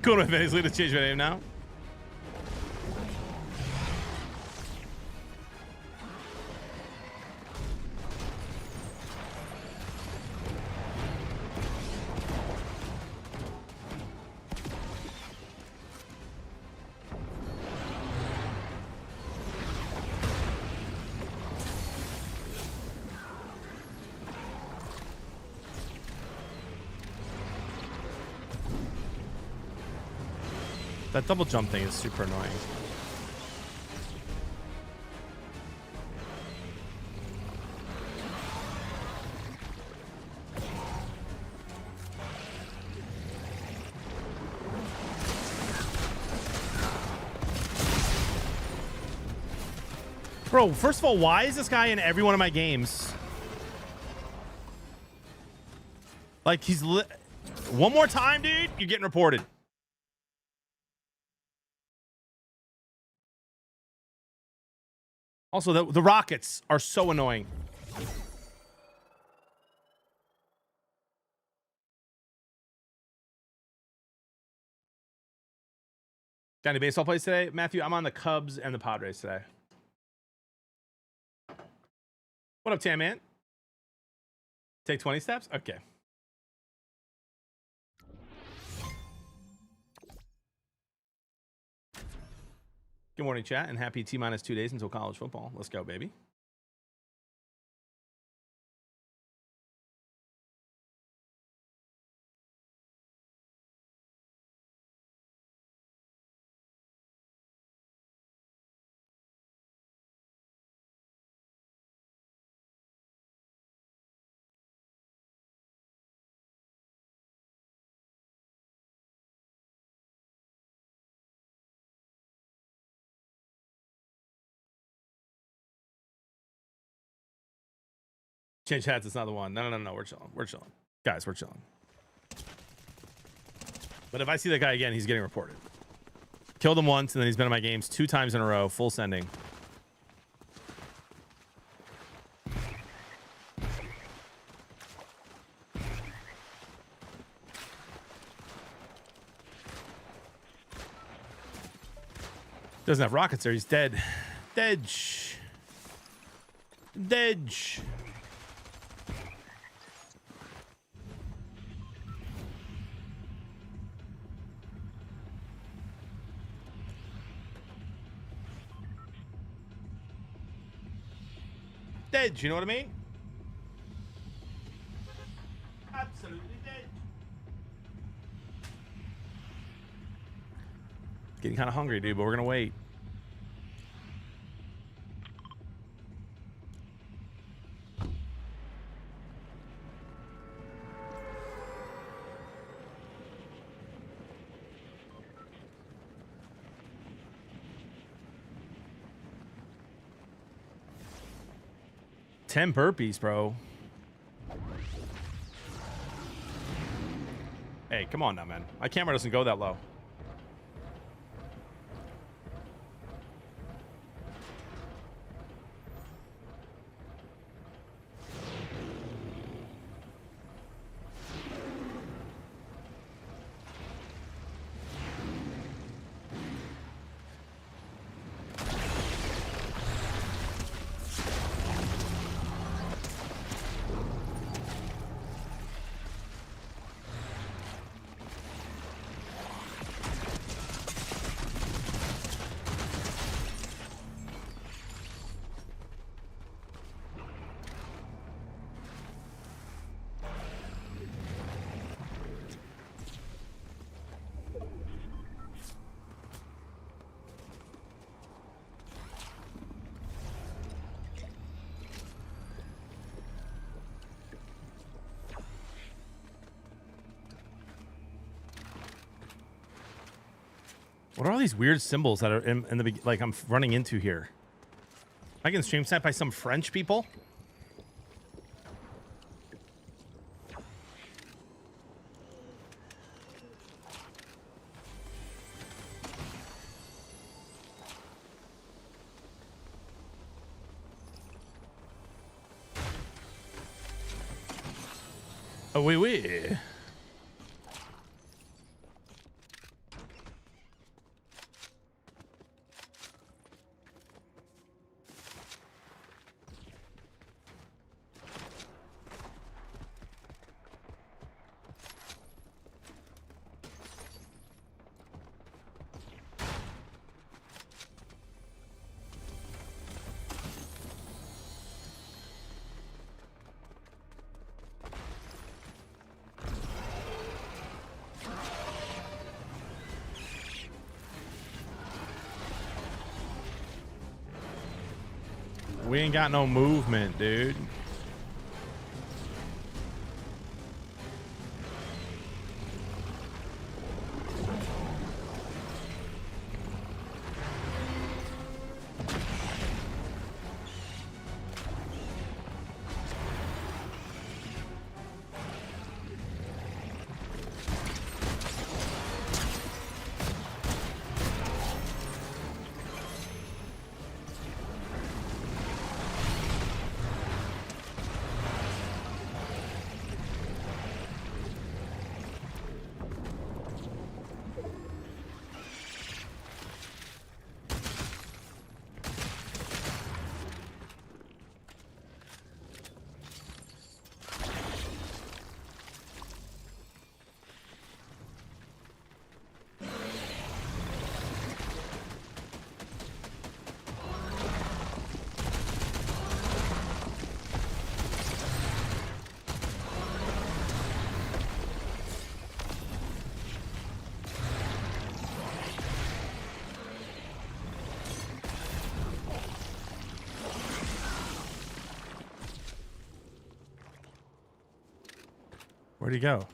Go to eventually to change my name now. That double jump thing is super annoying. Bro, first of all, why is this guy in every one of my games? Like, he's one more time, dude, you're getting reported. Also, the rockets are so annoying. Got any baseball plays today? Matthew, I'm on the Cubs and the Padres today. What up, Tam Man? Take 20 steps? Okay. Good morning, chat, and happy T-minus 2 days until college football. Let's go, baby. Change hats, it's not the one. No. We're chilling. We're chilling. Guys, we're chilling. But if I see that guy again, he's getting reported. Killed him once, and then he's been in my games 2 times in a row. Full sending. Doesn't have rockets there. He's dead. Dedge. Dedge. Dead, you know what I mean? Absolutely dead. Getting kind of hungry, dude, but we're gonna wait. Ten burpees, bro. Hey, come on now, man. My camera doesn't go that low. What are all these weird symbols that are in the like I'm running into here? I can stream sent by some French people. Oh, oui, oui. We ain't got no movement, dude. Where'd he go?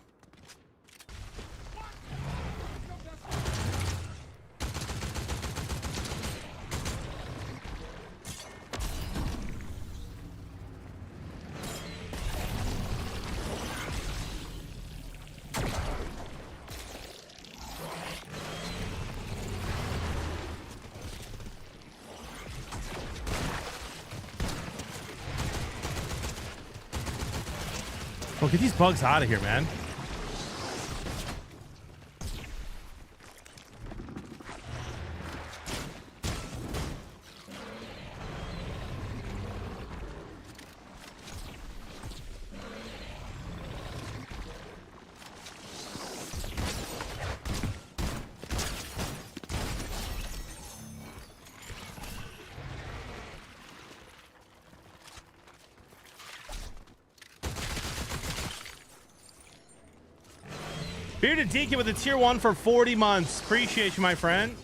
Oh, get these bugs out of here, man. Bearded Deacon with a tier 1 for 40 months. Appreciate you, my friend.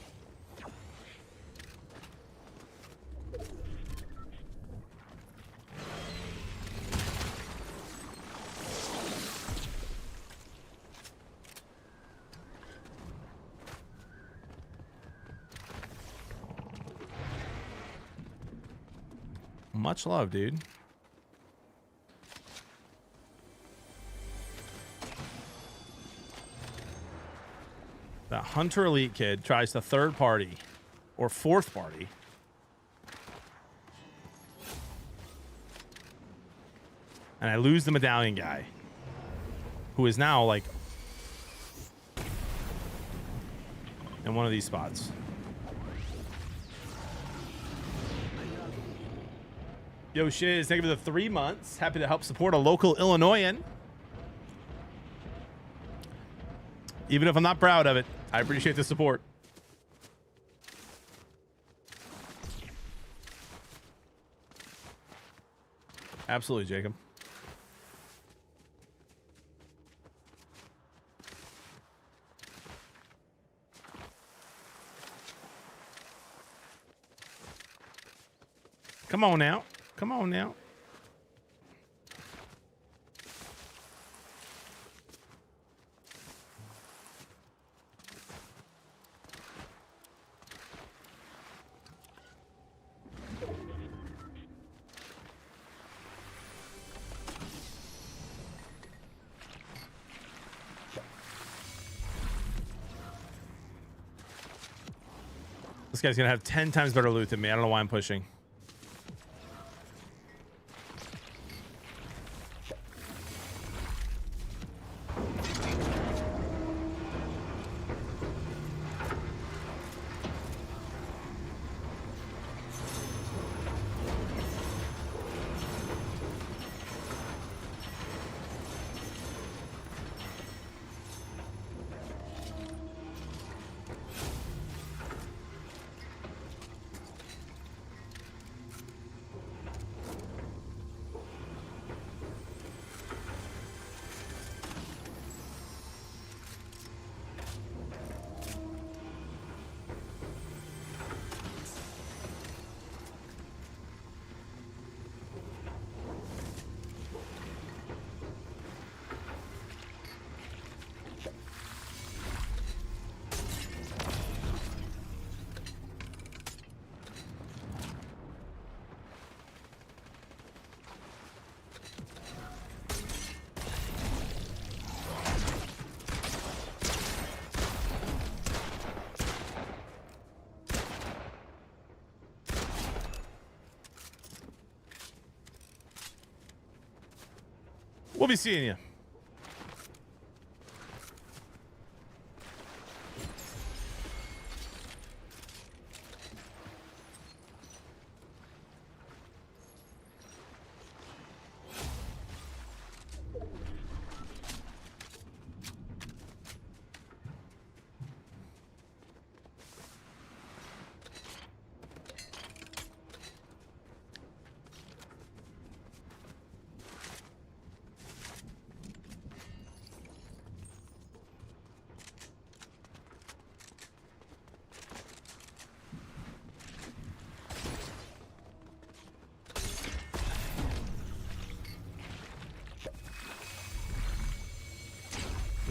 Much love, dude. That Hunter Elite kid tries to third party or fourth party. And I lose the medallion guy, who is now like in one of these spots. Yo, Shiz, thank you for the 3 months. Happy to help support a local Illinoisan. Even if I'm not proud of it, I appreciate the support. Absolutely, Jacob. Come on now. Come on now. This guy's gonna have 10 times better loot than me. I don't know why I'm pushing. We'll be seeing you.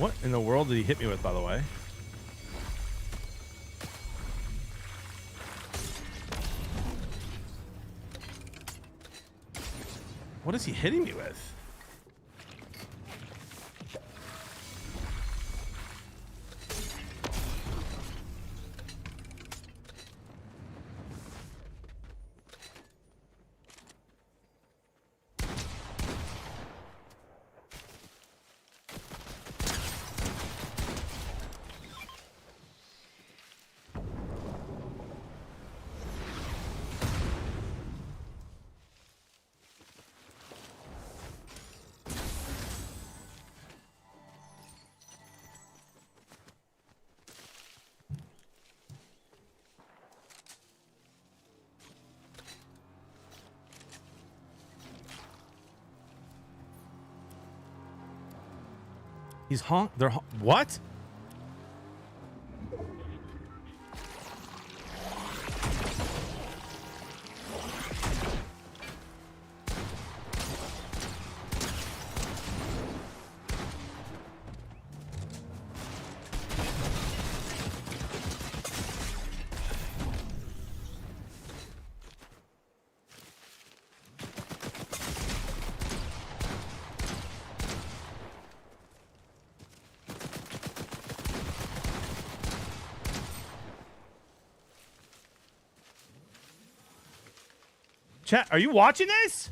What in the world did he hit me with, by the way? What is he hitting me with? He's they're what? Chat, are you watching this?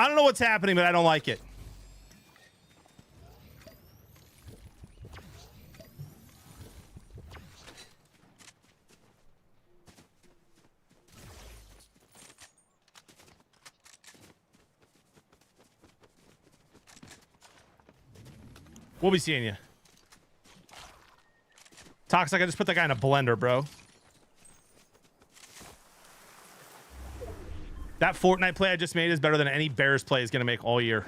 I don't know what's happening, but I don't like it. We'll be seeing you. Toxic, I just put that guy in a blender, bro. That Fortnite play I just made is better than any Bears play is going to make all year.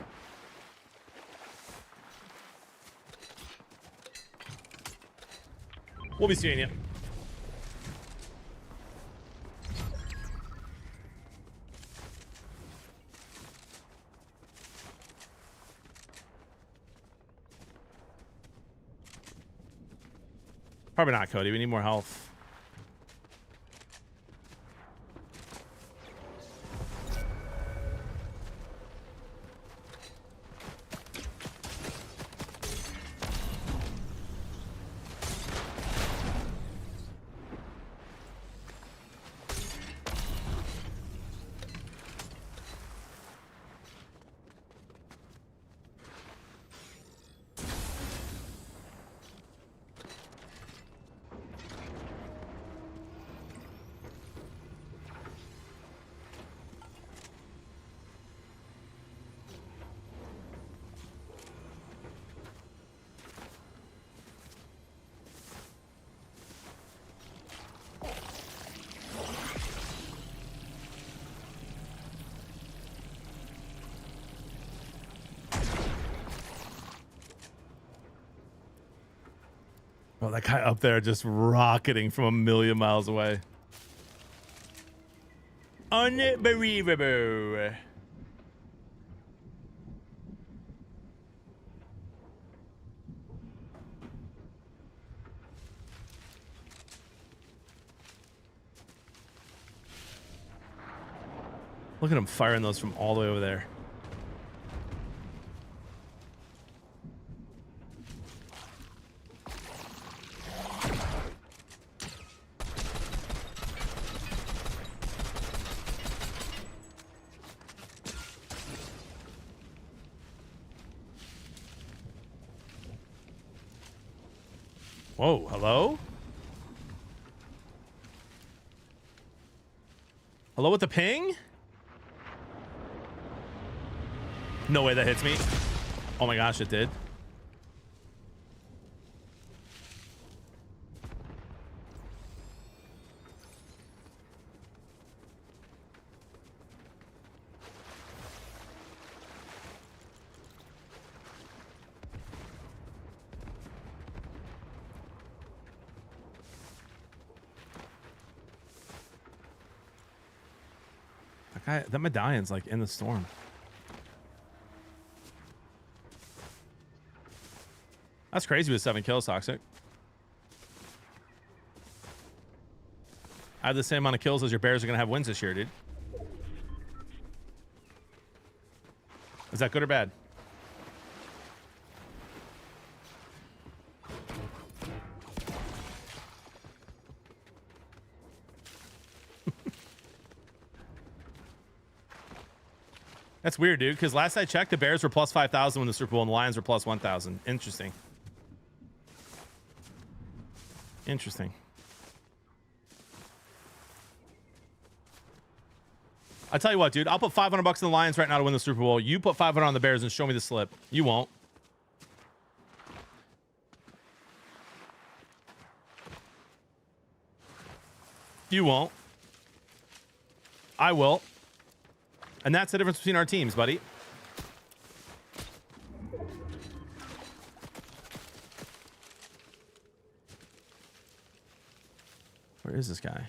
We'll be seeing you. Probably not, Cody. We need more health. Oh, that guy up there just rocketing from a million miles away. Unbelievable. Look at him firing those from all the way over there. Whoa, hello? Hello with the ping? No way that hits me. Oh my gosh, it did. That medallion's like in the storm. That's crazy with 7 kills, Toxic. I have the same amount of kills as your Bears are going to have wins this year, dude. Is that good or bad? That's weird, dude, because last I checked, the Bears were plus 5,000 when the Super Bowl and the Lions were plus 1,000. Interesting. Interesting. I tell you what, dude, I'll put $500 in the Lions right now to win the Super Bowl. You put 500 on the Bears and show me the slip. You won't. You won't. I will. And that's the difference between our teams, buddy. Where is this guy?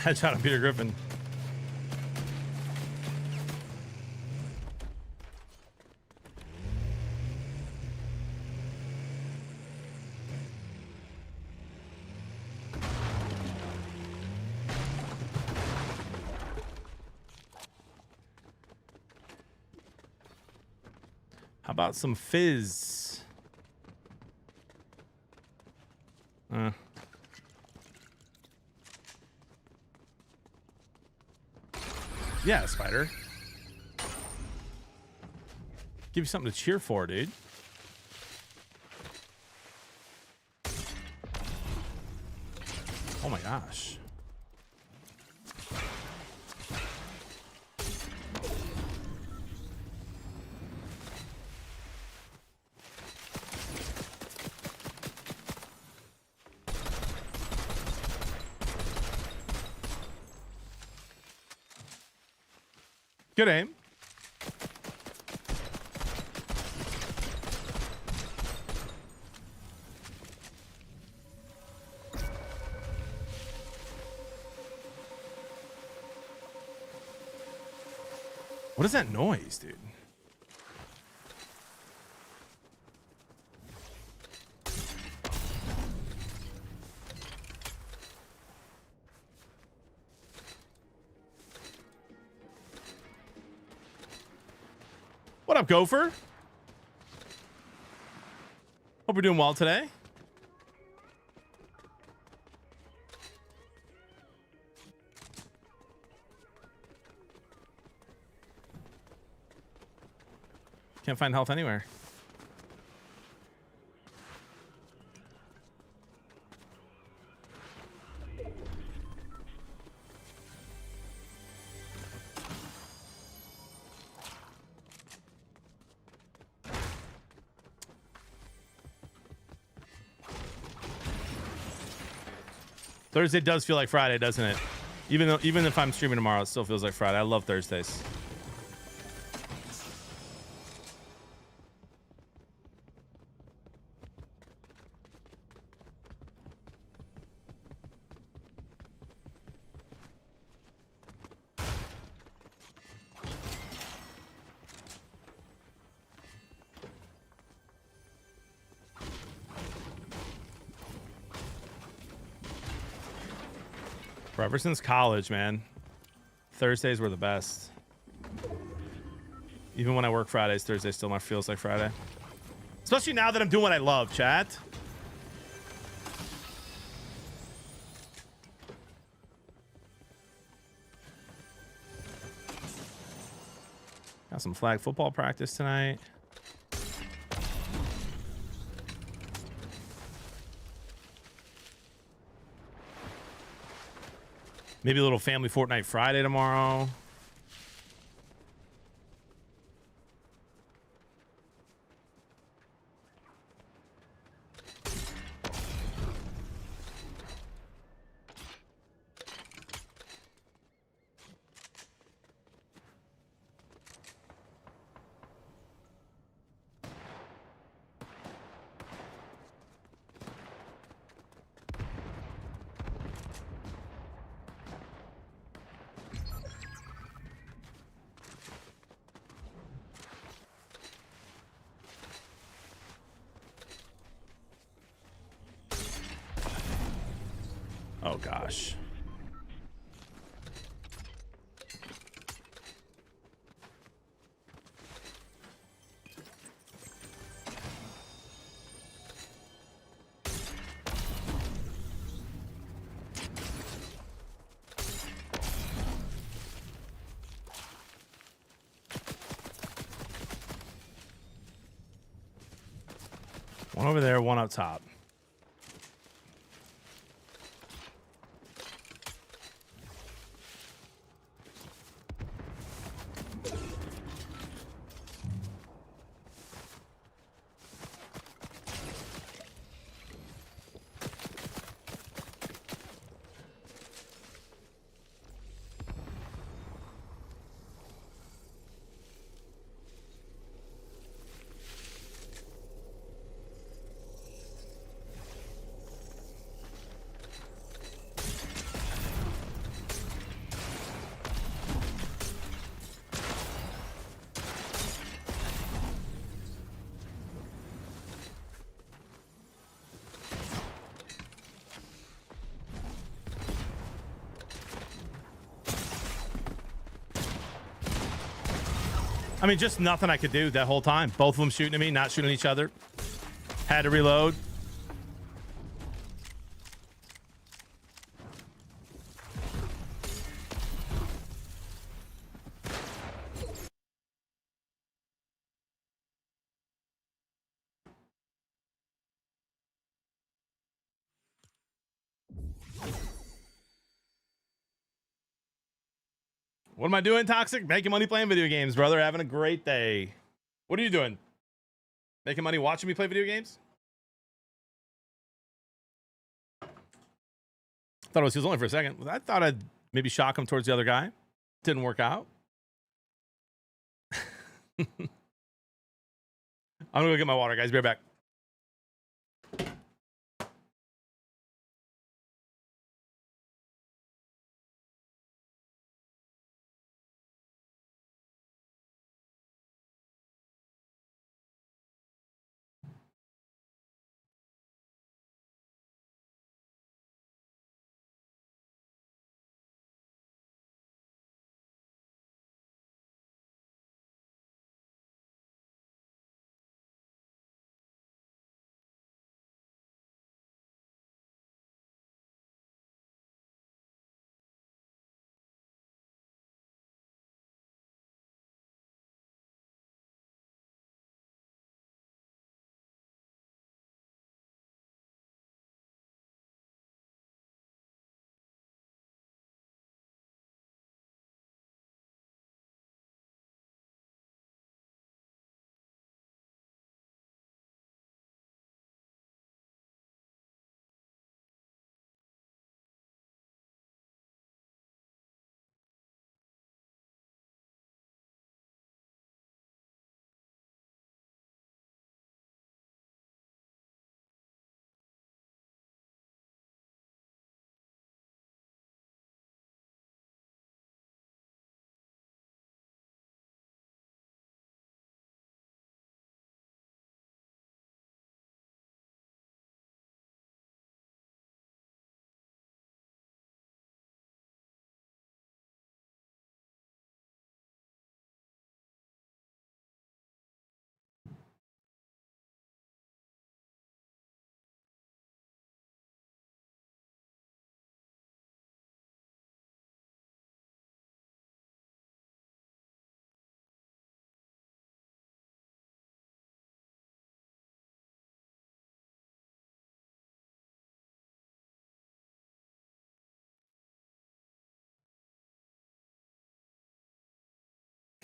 Headshot on Peter Griffin. How about some fizz? Yeah, Spider. Give you something to cheer for, dude. Oh my gosh. Good aim. What is that noise, dude? What up, Gopher? Hope you're doing well today. Can't find health anywhere. Thursday does feel like Friday, doesn't it? Even if I'm streaming tomorrow, it still feels like Friday. I love Thursdays. Ever since college, man, Thursdays were the best. Even when I work Fridays, Thursday still feels like Friday. Especially now that I'm doing what I love, chat. Got some flag football practice tonight. Maybe a little family Fortnite Friday tomorrow. Oh gosh. One over there, one up top. I mean, just nothing I could do that whole time. Both of them shooting at me, not shooting at each other. Had to reload. What am I doing, Toxic? Making money playing video games, brother. Having a great day. What are you doing? Making money watching me play video games? Thought it was his only for a second. I thought I'd maybe shock him towards the other guy. Didn't work out. I'm gonna go get my water, guys. Be right back.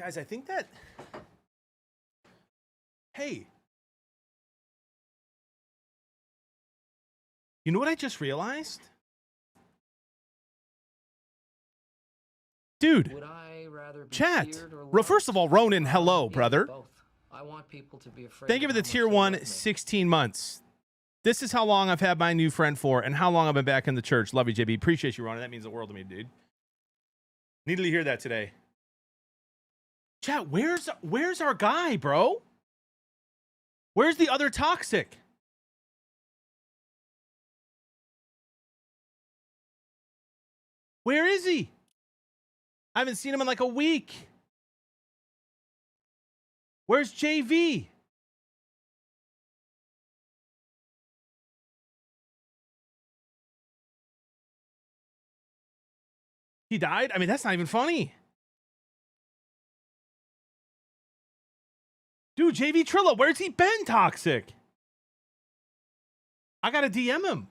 Guys, I think that... Hey. You know what I just realized? Dude. Would I rather be Chat. feared or loved? First of all, Ronan, hello, Yeah, brother. both. I want people to be afraid. Thank you of for the how tier much they 1, love me. 16 months. This is how long I've had my new friend for and how long I've been back in the church. Love you, JB. Appreciate you, Ronan. That means the world to me, dude. Needed to hear that today. Chat, where's our guy, bro? Where's the other toxic? Where is he? I haven't seen him in like a week. Where's JV? He died? I mean, that's not even funny. Dude, JV Trilla, where's he been, toxic? I gotta DM him.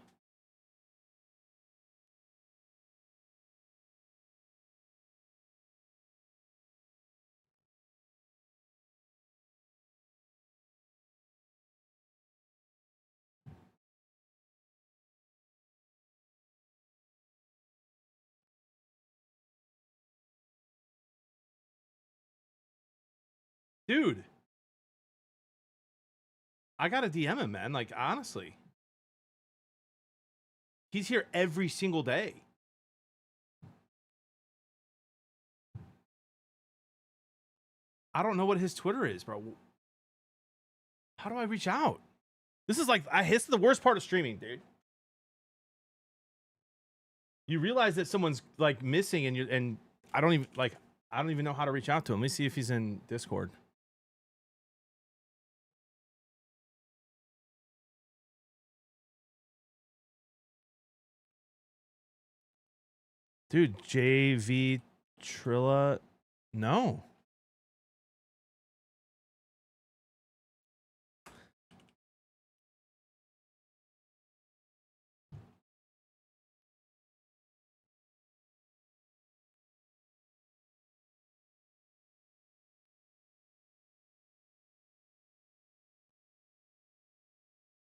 Dude. I gotta DM him, man. Like, honestly. He's here every single day. I don't know what his Twitter is, bro. How do I reach out? This is like, this is the worst part of streaming, dude. You realize that someone's like missing and I don't even know how to reach out to him. Let me see if he's in Discord. Dude, JV Trilla, no.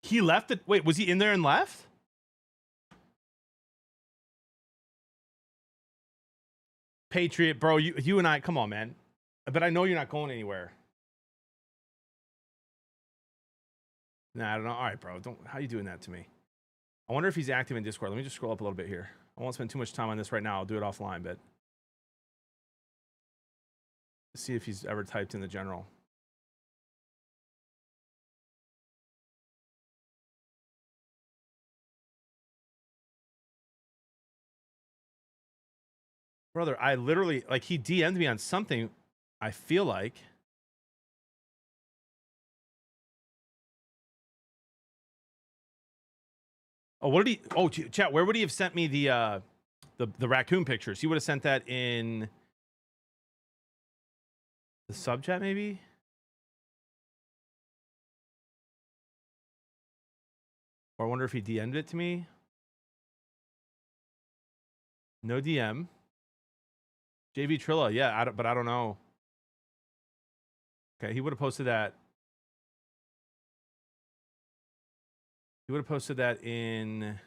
He left it. Wait, was he in there and left? Patriot, bro, you and I, come on, man. But I know you're not going anywhere. Nah, I don't know. All right, bro. How are you doing that to me? I wonder if he's active in Discord. Let me just scroll up a little bit here. I won't spend too much time on this right now. I'll do it offline, but see if he's ever typed in the general. Brother, I literally, like, he DM'd me on something, I feel like. Oh, what did he? Oh, chat. Where would he have sent me the raccoon pictures? He would have sent that in the sub chat, maybe. Or I wonder if he DM'd it to me. No DM. JV Trilla, yeah, but I don't know. Okay, he would have posted that. He would have posted that in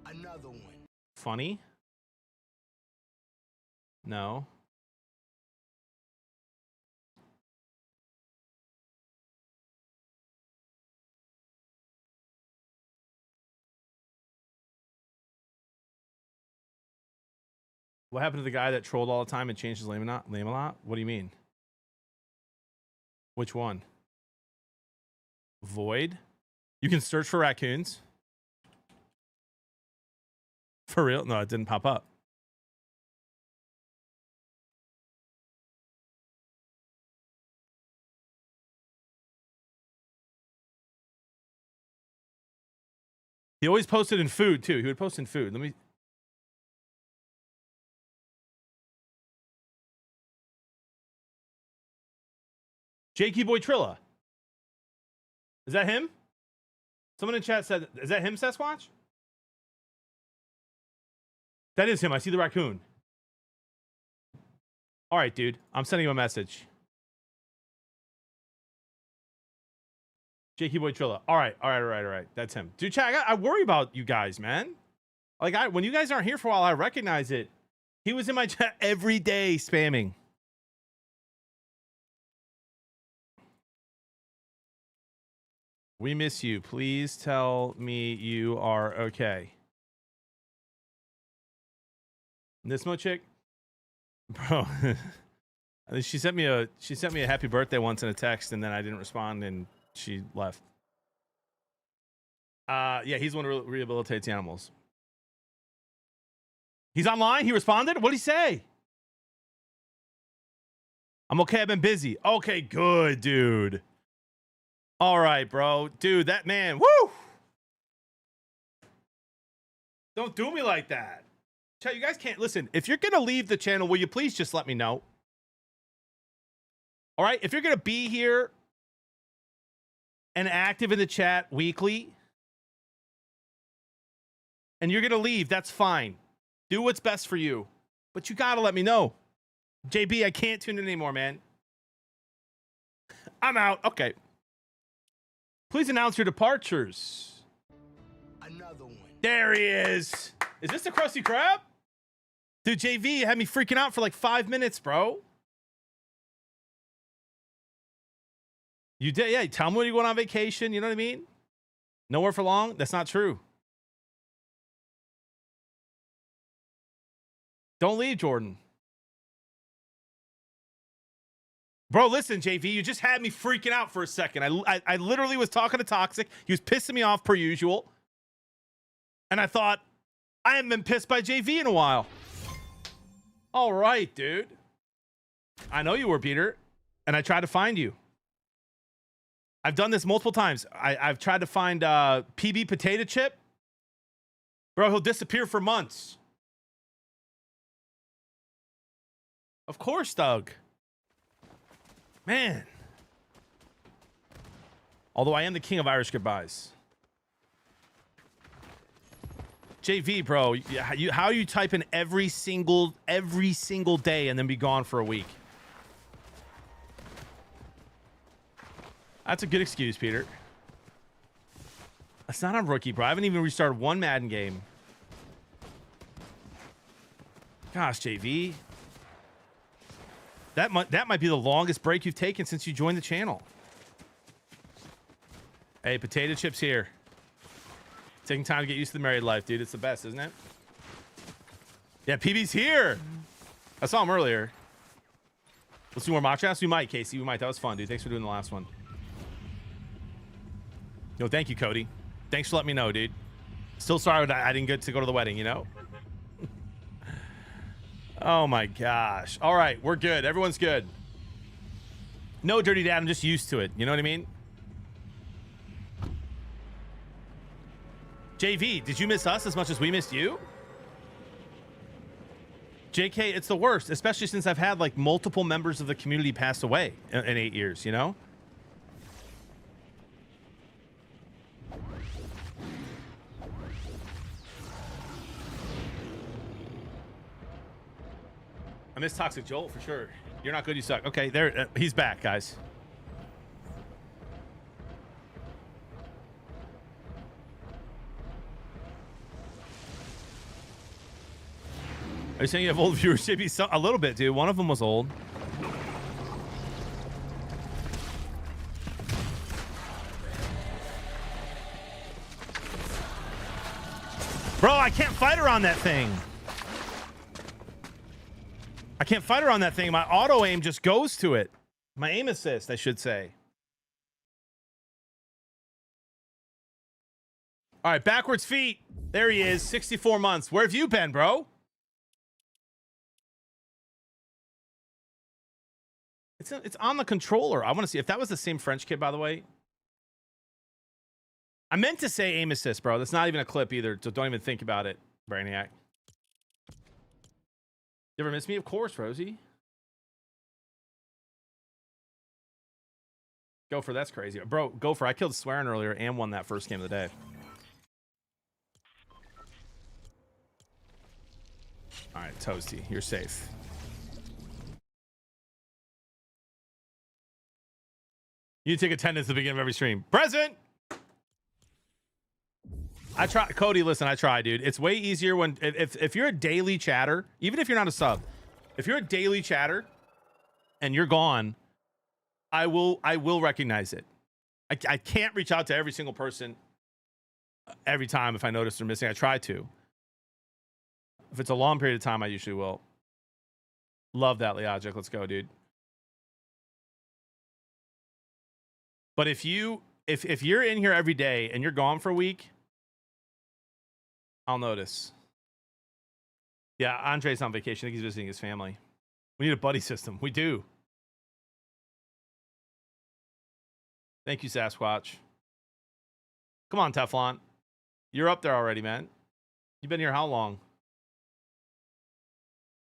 Another one. funny. No. What happened to the guy that trolled all the time and changed his name a lot? What do you mean? Which one? Void? You can search for raccoons. For real? No, it didn't pop up. He always posted in food too. He would post in food. Let me. Jakey Boy Trilla. Is that him? Someone in chat said, is that him, Sasquatch? That is him. I see the raccoon. All right, dude. I'm sending you a message. Jakey Boy Trilla. All right. That's him. Dude, chat, I worry about you guys, man. Like, when you guys aren't here for a while, I recognize it. He was in my chat every day spamming. We miss you. Please tell me you are okay. Nismo chick? Bro. she sent me a happy birthday once in a text, and then I didn't respond, and she left. Yeah, he's the one who rehabilitates animals. He's online. He responded. What'd he say? I'm okay. I've been busy. Okay, good, dude. All right, bro. Dude, that man. Woo! Don't do me like that. Chat, you guys can't listen. If you're gonna leave the channel, will you please just let me know? All right. If you're gonna be here and active in the chat weekly, and you're gonna leave, that's fine. Do what's best for you. But you gotta let me know. JB, I can't tune in anymore, man. I'm out. Okay. Please announce your departures. Another one. There he is. Is this the Krusty Krab? Dude, JV had me freaking out for like 5 minutes, bro. You did, yeah. Tell me when you're going on vacation. You know what I mean? Nowhere for long? That's not true. Don't leave, Jordan. Bro, listen, JV, you just had me freaking out for a second. I literally was talking to Toxic. He was pissing me off per usual. And I thought, I haven't been pissed by JV in a while. All right, dude. I know you were, Peter. And I tried to find you. I've done this multiple times. I've tried to find PB Potato Chip. Bro, he'll disappear for months. Of course, Doug. Man. Although I am the king of Irish goodbyes. JV, bro, how you type in every single day and then be gone for a week? That's a good excuse, Peter. That's not on rookie, bro. I haven't even restarted one Madden game. Gosh, JV. That might be the longest break you've taken since you joined the channel. Hey, potato chips here. Taking time to get used to the married life, dude. It's the best, isn't it? Yeah, PB's here. I saw him earlier. Let's do more mock drafts. We might, Casey. We might. That was fun, dude. Thanks for doing the last one. No, thank you, Cody. Thanks for letting me know, dude. Still sorry I didn't get to go to the wedding, you know? Oh, my gosh. All right, we're good. Everyone's good. No dirty dad. I'm just used to it. You know what I mean? JV, did you miss us as much as we missed you? JK, it's the worst, especially since I've had like multiple members of the community pass away in 8 years, you know? I miss Toxic Jolt for sure. You're not good, you suck. Okay, there, he's back, guys. Are you saying you have old viewership? A little bit, dude. One of them was old. Bro, I can't fight her on that thing. I can't fight her on that thing. My auto aim just goes to it. My aim assist, I should say. All right, backwards feet. There he is, 64 months. Where have you been, bro? It's on the controller. I want to see if that was the same French kid, by the way. I meant to say aim assist, bro. That's not even a clip either, so don't even think about it, Brainiac. You ever miss me? Of course, Rosie. Gopher, that's crazy. Bro, Gopher, I killed Swearing earlier and won that first game of the day. All right, Toasty, you're safe. You take attendance at the beginning of every stream. Present. I try, Cody. Listen, I try, dude. It's way easier when if you're a daily chatter, even if you're not a sub, if you're a daily chatter and you're gone, I will recognize it. I can't reach out to every single person every time if I notice they're missing. I try to. If it's a long period of time, I usually will. Love that, Leogic. Let's go, dude. But if you're in here every day and you're gone for a week, I'll notice. Yeah, Andre's on vacation. I think he's visiting his family. We need a buddy system. We do. Thank you, Sasquatch. Come on, Teflon. You're up there already, man. You've been here how long?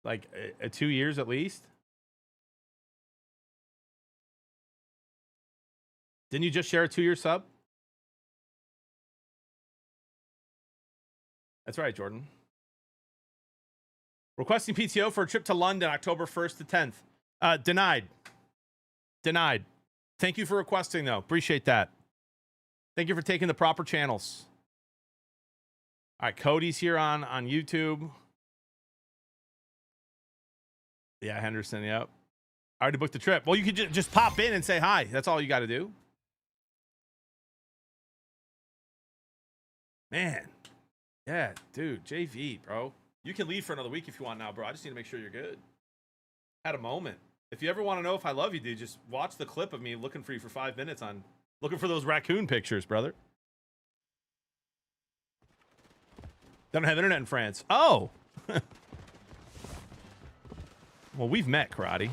Like 2 years at least? Didn't you just share a 2-year sub? That's right, Jordan. Requesting PTO for a trip to London, October 1st to 10th. Denied. Denied. Thank you for requesting, though. Appreciate that. Thank you for taking the proper channels. All right, Cody's here on YouTube. Yeah, Henderson, yep. I already booked the trip. Well, you could just pop in and say hi. That's all you got to do. Man. Yeah, dude, JV, bro. You can leave for another week if you want now, bro. I just need to make sure you're good. Had a moment. If you ever want to know if I love you, dude, just watch the clip of me looking for you for 5 minutes on looking for those raccoon pictures, brother. They don't have internet in France. Oh. Well, we've met, Karate.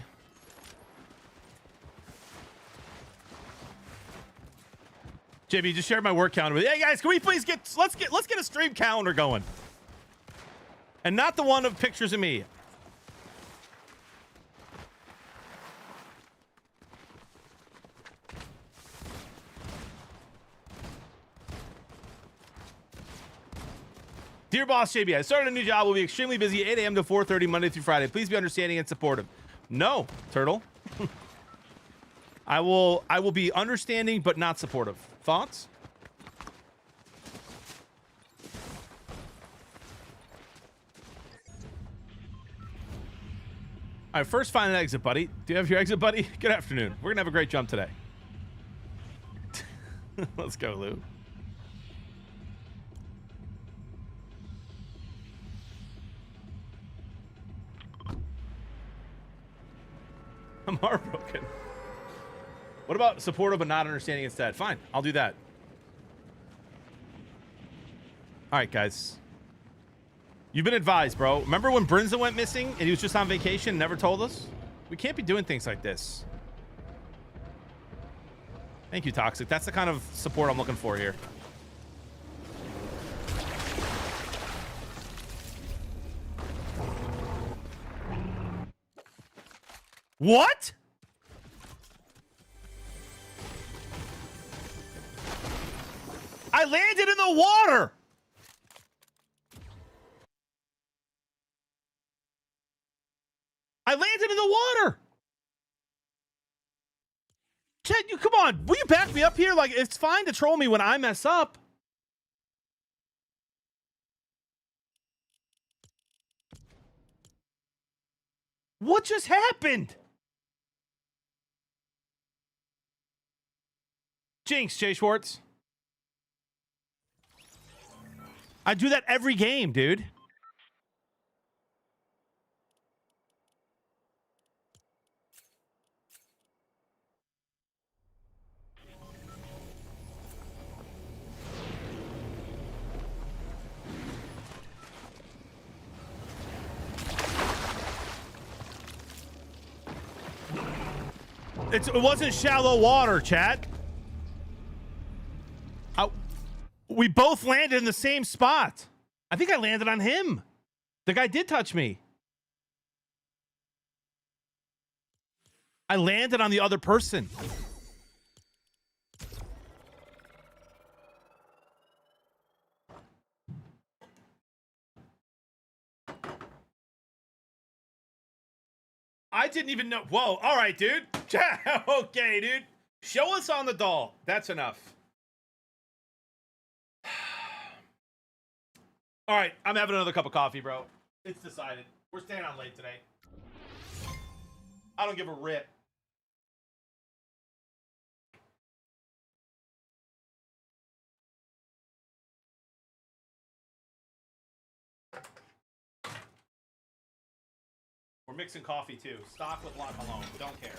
JB, just shared my work calendar with you. Hey guys, can we please let's get a stream calendar going. And not the one of pictures of me. Dear boss JB, I started a new job. We'll be extremely busy 8 a.m. to 4:30 Monday through Friday. Please be understanding and supportive. No, Turtle. I will be understanding but not supportive. Thoughts? All right, first find an exit, buddy. Do you have your exit, buddy? Good afternoon. We're gonna have a great jump today. Let's go, Lou. I'm heartbroken. What about supportive but not understanding instead? Fine, I'll do that. All right, guys. You've been advised, bro. Remember when Brinza went missing and he was just on vacation and never told us? We can't be doing things like this. Thank you, Toxic. That's the kind of support I'm looking for here. What? I landed in the water. I landed in the water. Chad, you come on. Will you back me up here? Like, it's fine to troll me when I mess up. What just happened? Jinx, Jay Schwartz. I do that every game, dude. It wasn't shallow water, chat. We both landed in the same spot. I think I landed on him. The guy did touch me. I landed on the other person. I didn't even know. Whoa. All right, dude. Okay, dude. Show us on the doll. That's enough. All right, I'm having another cup of coffee, bro. It's decided. We're staying on late today. I don't give a rip. We're mixing coffee too. Stock with La Colombe. Don't care.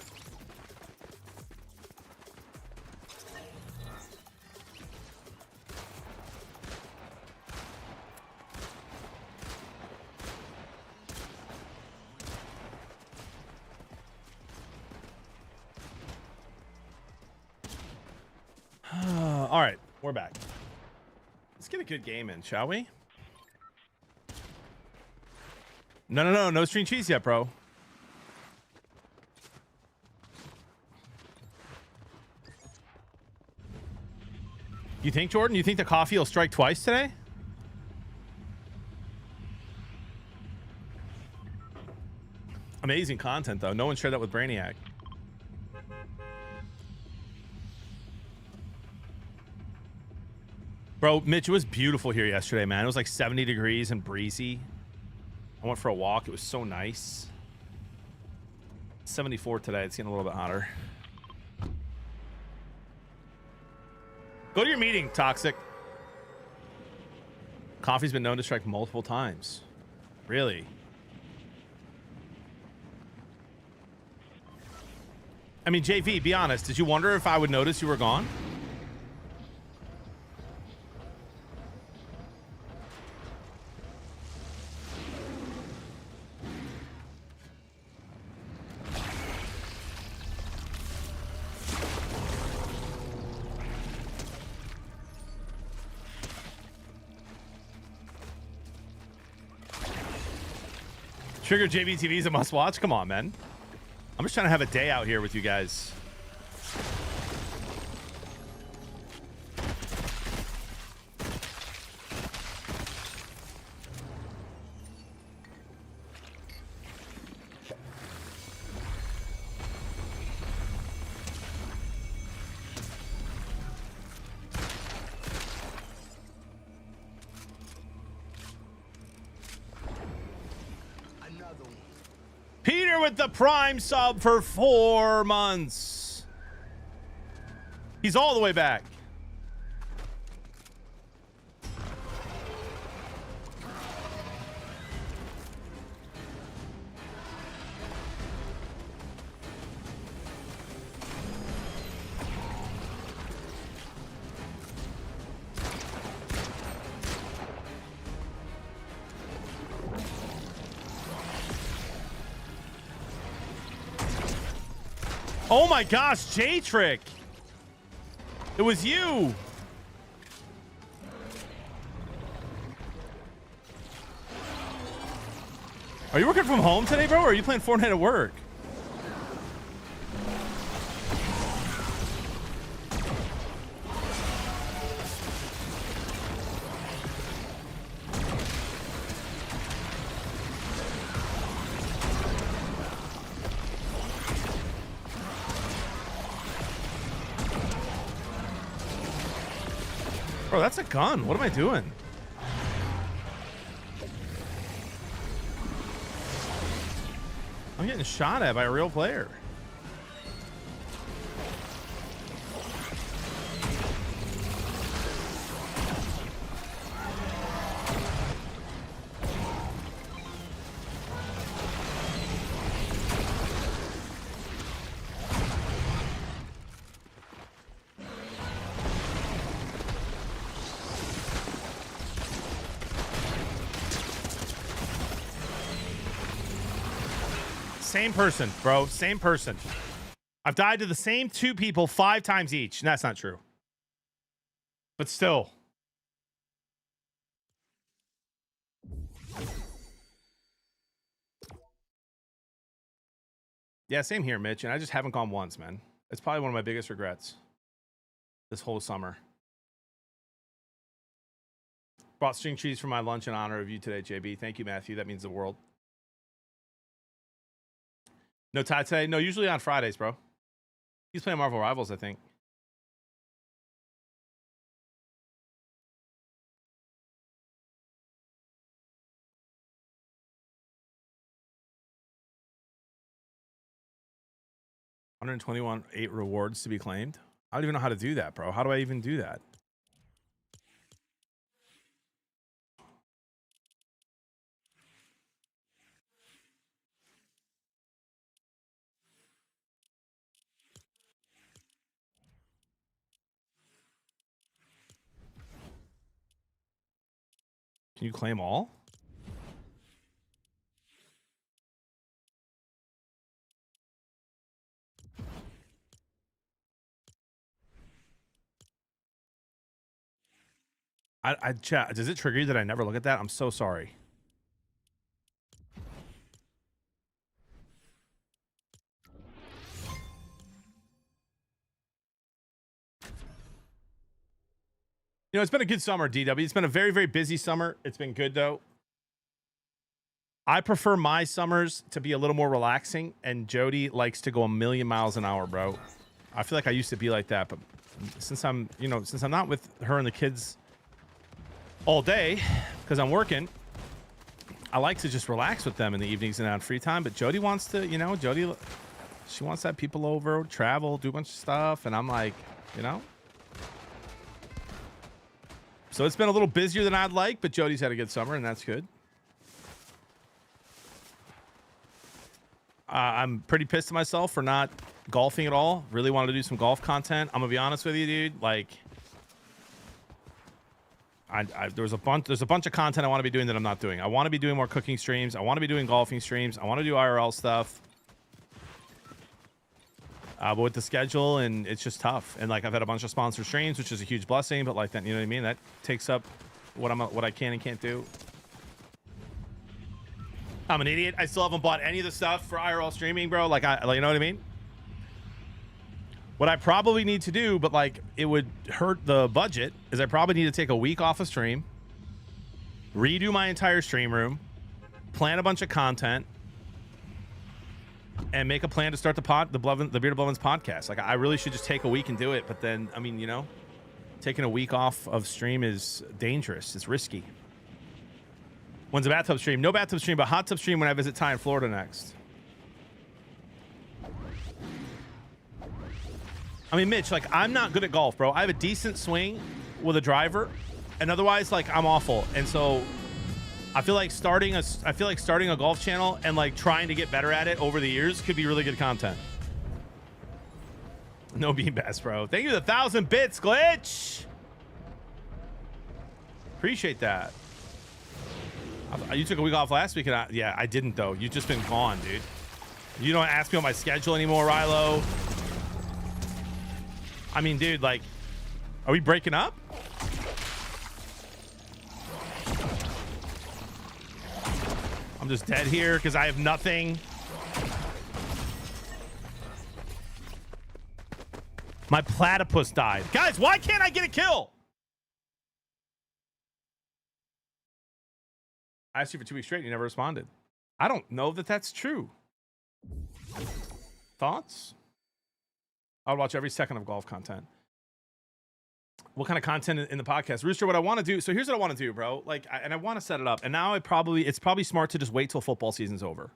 All right, we're back. Let's get a good game in, shall we? No string cheese yet, bro. You think, Jordan? You think the coffee will strike twice today? Amazing content, though. No one shared that with Brainiac. Bro, Mitch, it was beautiful here yesterday, man. It was like 70 degrees and breezy. I went for a walk. It was so nice. 74 today. It's getting a little bit hotter. Go to your meeting, Toxic. Coffee's been known to strike multiple times. Really? I mean, JV, be honest. Did you wonder if I would notice you were gone? Trigger JBTV is a must watch. Come on, man. I'm just trying to have a day out here with you guys. Peter with the Prime sub for 4 months. He's all the way back. Oh my gosh, J-Trick. It was you. Are you working from home today, bro? Or are you playing Fortnite at work? Bro, that's a gun. What am I doing? I'm getting shot at by a real player. Same person, bro. Same person. I've died to the same 2 people 5 times each. And that's not true. But still. Yeah, same here, Mitch. And I just haven't gone once, man. It's probably one of my biggest regrets this whole summer. Brought string cheese for my lunch in honor of you today, JB. Thank you, Matthew. That means the world. No tie today? No, usually on Fridays, bro. He's playing Marvel Rivals, I think. $121.8 rewards to be claimed. I don't even know how to do that, bro. How do I even do that? Can you claim all? I chat. Does it trigger you that I never look at that? I'm so sorry. You know, it's been a good summer, DW. It's been a very, very busy summer. It's been good, though. I prefer my summers to be a little more relaxing, and Jody likes to go a million miles an hour, bro. I feel like I used to be like that, but since I'm not with her and the kids all day because I'm working, I like to just relax with them in the evenings and on free time. But Jody wants to, she wants to have people over, travel, do a bunch of stuff, and I'm like, So it's been a little busier than I'd like, but Jody's had a good summer, and that's good. I'm pretty pissed at myself for not golfing at all. Really wanted to do some golf content. I'm gonna be honest with you, dude. Like, there's a bunch of content I want to be doing that I'm not doing. I want to be doing more cooking streams. I want to be doing golfing streams. I want to do IRL stuff. But with the schedule, and it's just tough. And like, I've had a bunch of sponsored streams, which is a huge blessing. But like that, you know what I mean? That takes up what I can and can't do. I'm an idiot. I still haven't bought any of the stuff for IRL streaming, bro. Like, you know what I mean? What I probably need to do, but like it would hurt the budget, is I probably need to take a week off of stream, redo my entire stream room, plan a bunch of content, and make a plan to start the Bearded Blevins podcast. Like, I really should just take a week and do it. But then, I mean, taking a week off of stream is dangerous. It's risky. When's a bathtub stream? No bathtub stream, but hot tub stream when I visit Ty in Florida next. I mean, Mitch, like, I'm not good at golf, bro. I have a decent swing with a driver, and otherwise, like, I'm awful. And so I feel like starting a golf channel and like trying to get better at it over the years could be really good content. No bean bass, bro. Thank you for the 1,000 bits, Glitch. Appreciate that. You took a week off last week, and I didn't, though. You've just been gone, dude. You don't ask me on my schedule anymore, Rilo. I mean, dude, like, are we breaking up? I'm just dead here because I have nothing. My platypus died. Guys, why can't I get a kill? I asked you for 2 weeks straight and you never responded. I don't know that that's true. Thoughts? I would watch every second of golf content. What kind of content in the podcast? Rooster, what I want to do. So here's what I want to do, bro. Like, I want to set it up. And now it's probably smart to just wait till football season's over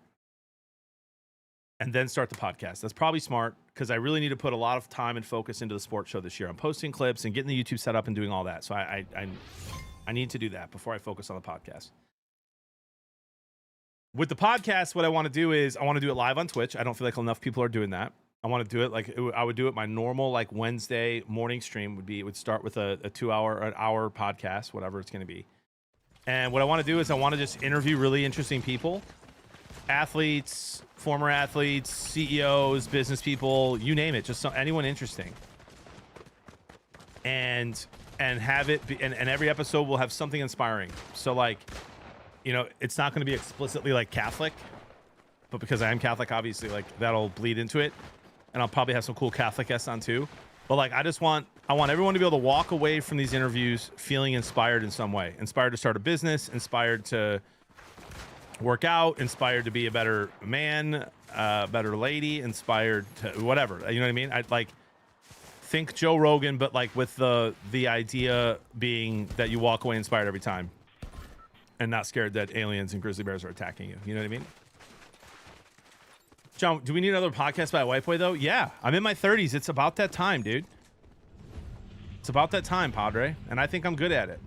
and then start the podcast. That's probably smart because I really need to put a lot of time and focus into the sports show this year. I'm posting clips and getting the YouTube set up and doing all that. So I need to do that before I focus on the podcast. With the podcast, what I want to do is I want to do it live on Twitch. I don't feel like enough people are doing that. I want to do it like I would do it. My normal like Wednesday morning stream would start with an hour podcast, whatever it's going to be. And what I want to do is I want to just interview really interesting people, athletes, former athletes, CEOs, business people, you name it, just anyone interesting. And have it be, and every episode will have something inspiring. So like, it's not going to be explicitly like Catholic, but because I am Catholic, obviously, like that'll bleed into it. And I'll probably have some cool Catholic guests on too. But like, I want everyone to be able to walk away from these interviews feeling inspired in some way, inspired to start a business, inspired to work out, inspired to be a better man, better lady, inspired to whatever. You know what I mean? I'd like think Joe Rogan, but like with the idea being that you walk away inspired every time and not scared that aliens and grizzly bears are attacking you. You know what I mean? John, do we need another podcast by a white boy though? Yeah, I'm in my 30s. It's about that time, dude. It's about that time, Padre, and I think I'm good at it.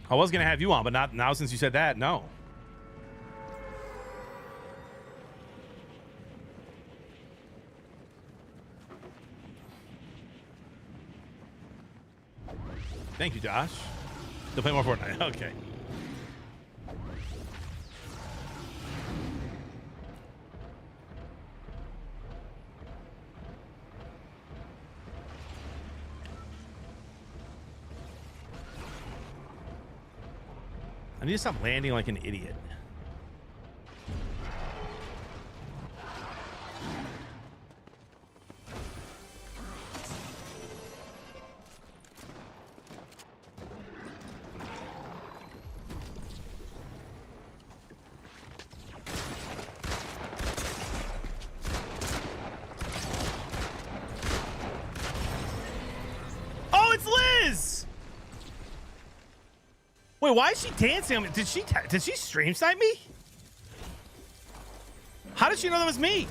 I was gonna have you on, but not now since you said that. No. Thank you, Josh. To play more Fortnite. Okay. I need to stop landing like an idiot. Oh, it's Liz! Wait, why is she dancing? Did she stream snipe me? How did she know that was me?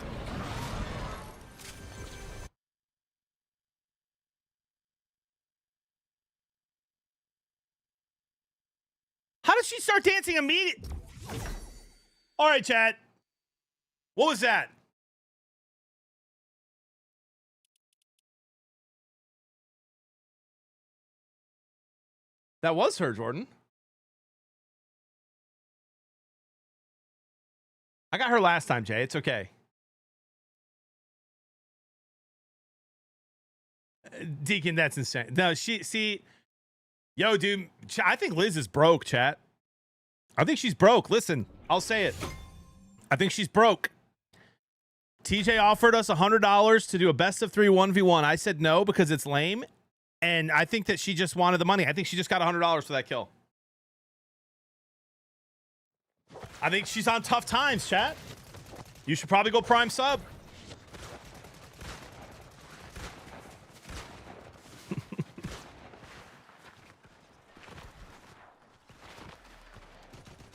How did she start dancing immediately? All right, chat. What was that? That was her, Jordan. I got her last time, Jay. It's okay. Deacon, that's insane. No, yo, dude, I think Liz is broke, chat. I think she's broke. Listen, I'll say it. I think she's broke. TJ offered us $100 to do a best of 3 1v1. I said no because it's lame. And I think that she just wanted the money. I think she just got $100 for that kill. I think she's on tough times, chat. You should probably go prime sub.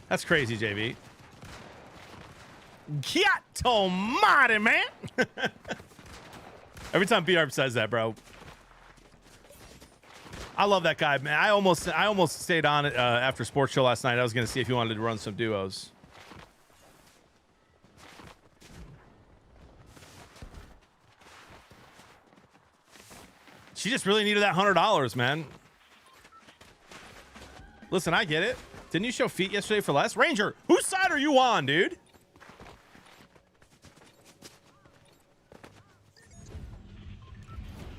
That's crazy, JB. Giotto Mare, man. Every time BR says that, bro. I love that guy, man. I almost stayed on it after sports show last night. I was going to see if you wanted to run some duos. She just really needed that $100, man. Listen, I get it. Didn't you show feet yesterday for less? Ranger, whose side are you on, dude?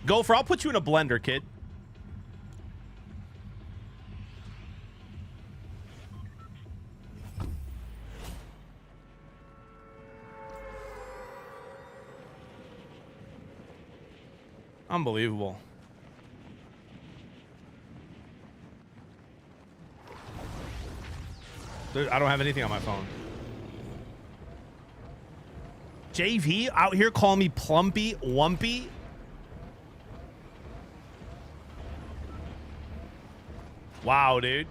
Gopher, I'll put you in a blender, kid. Unbelievable. Dude, I don't have anything on my phone. JV out here calling me plumpy, wumpy. Wow, dude.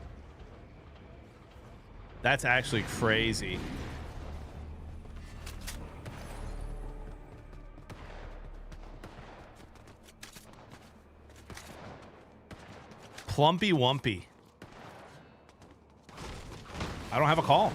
That's actually crazy. Plumpy wumpy. I don't have a call.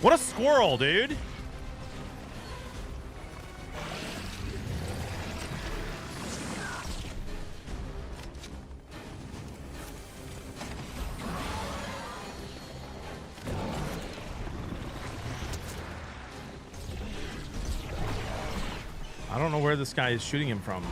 What a squirrel, dude. I don't know where this guy is shooting him from.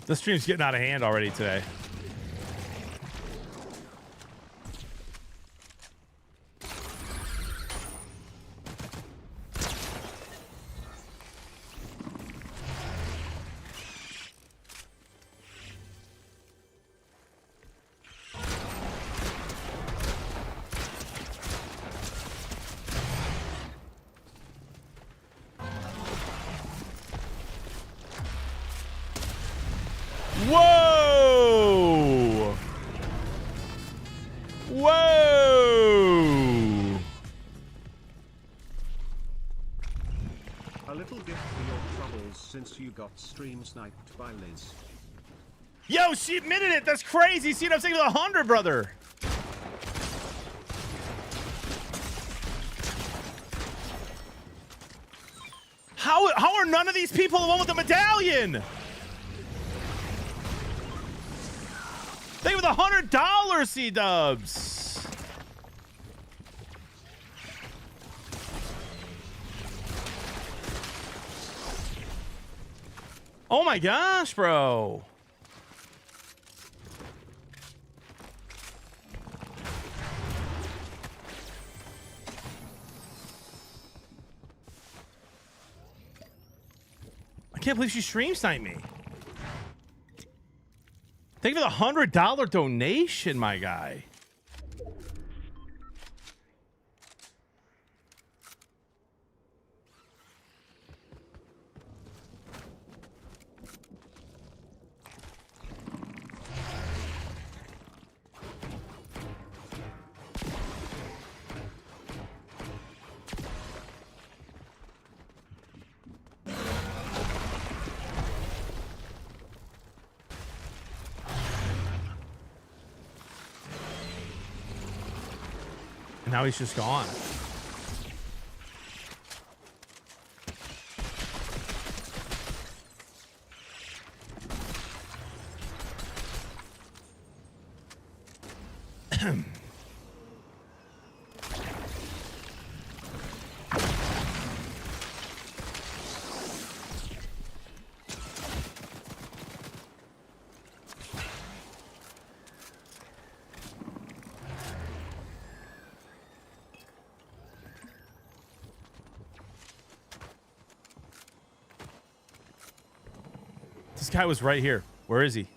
The stream's getting out of hand already today. Whoa! Whoa! A little gift for your troubles since you got stream sniped by Liz. Yo, she admitted it. That's crazy. See what I'm saying with 100, brother. How are none of these people the one with the medallion? They with $100, C-dubs. Oh my gosh, bro. I can't believe she stream sniped me. Thank you for the $100 donation, my guy. Now he's just gone. This guy was right here. Where is he?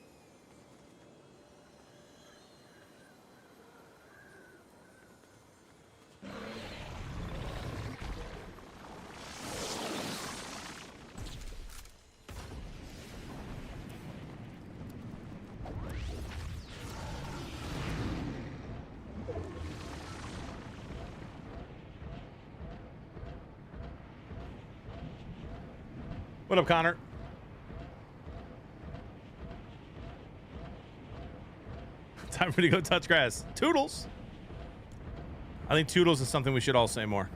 What up, Connor? Time for me to go touch grass. Toodles. I think toodles is something we should all say more.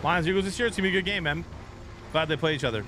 Lions Eagles this year, it's gonna be a good game, man. Glad they play each other.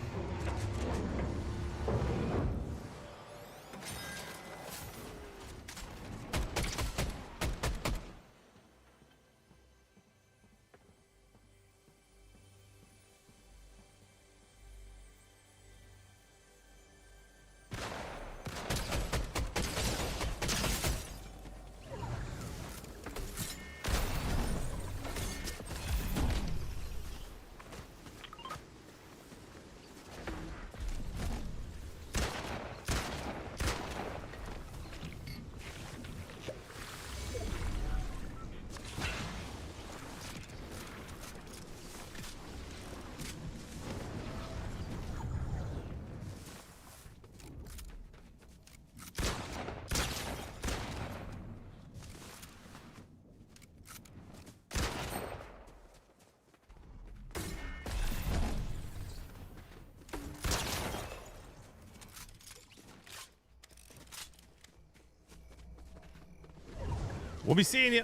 We'll be seeing you.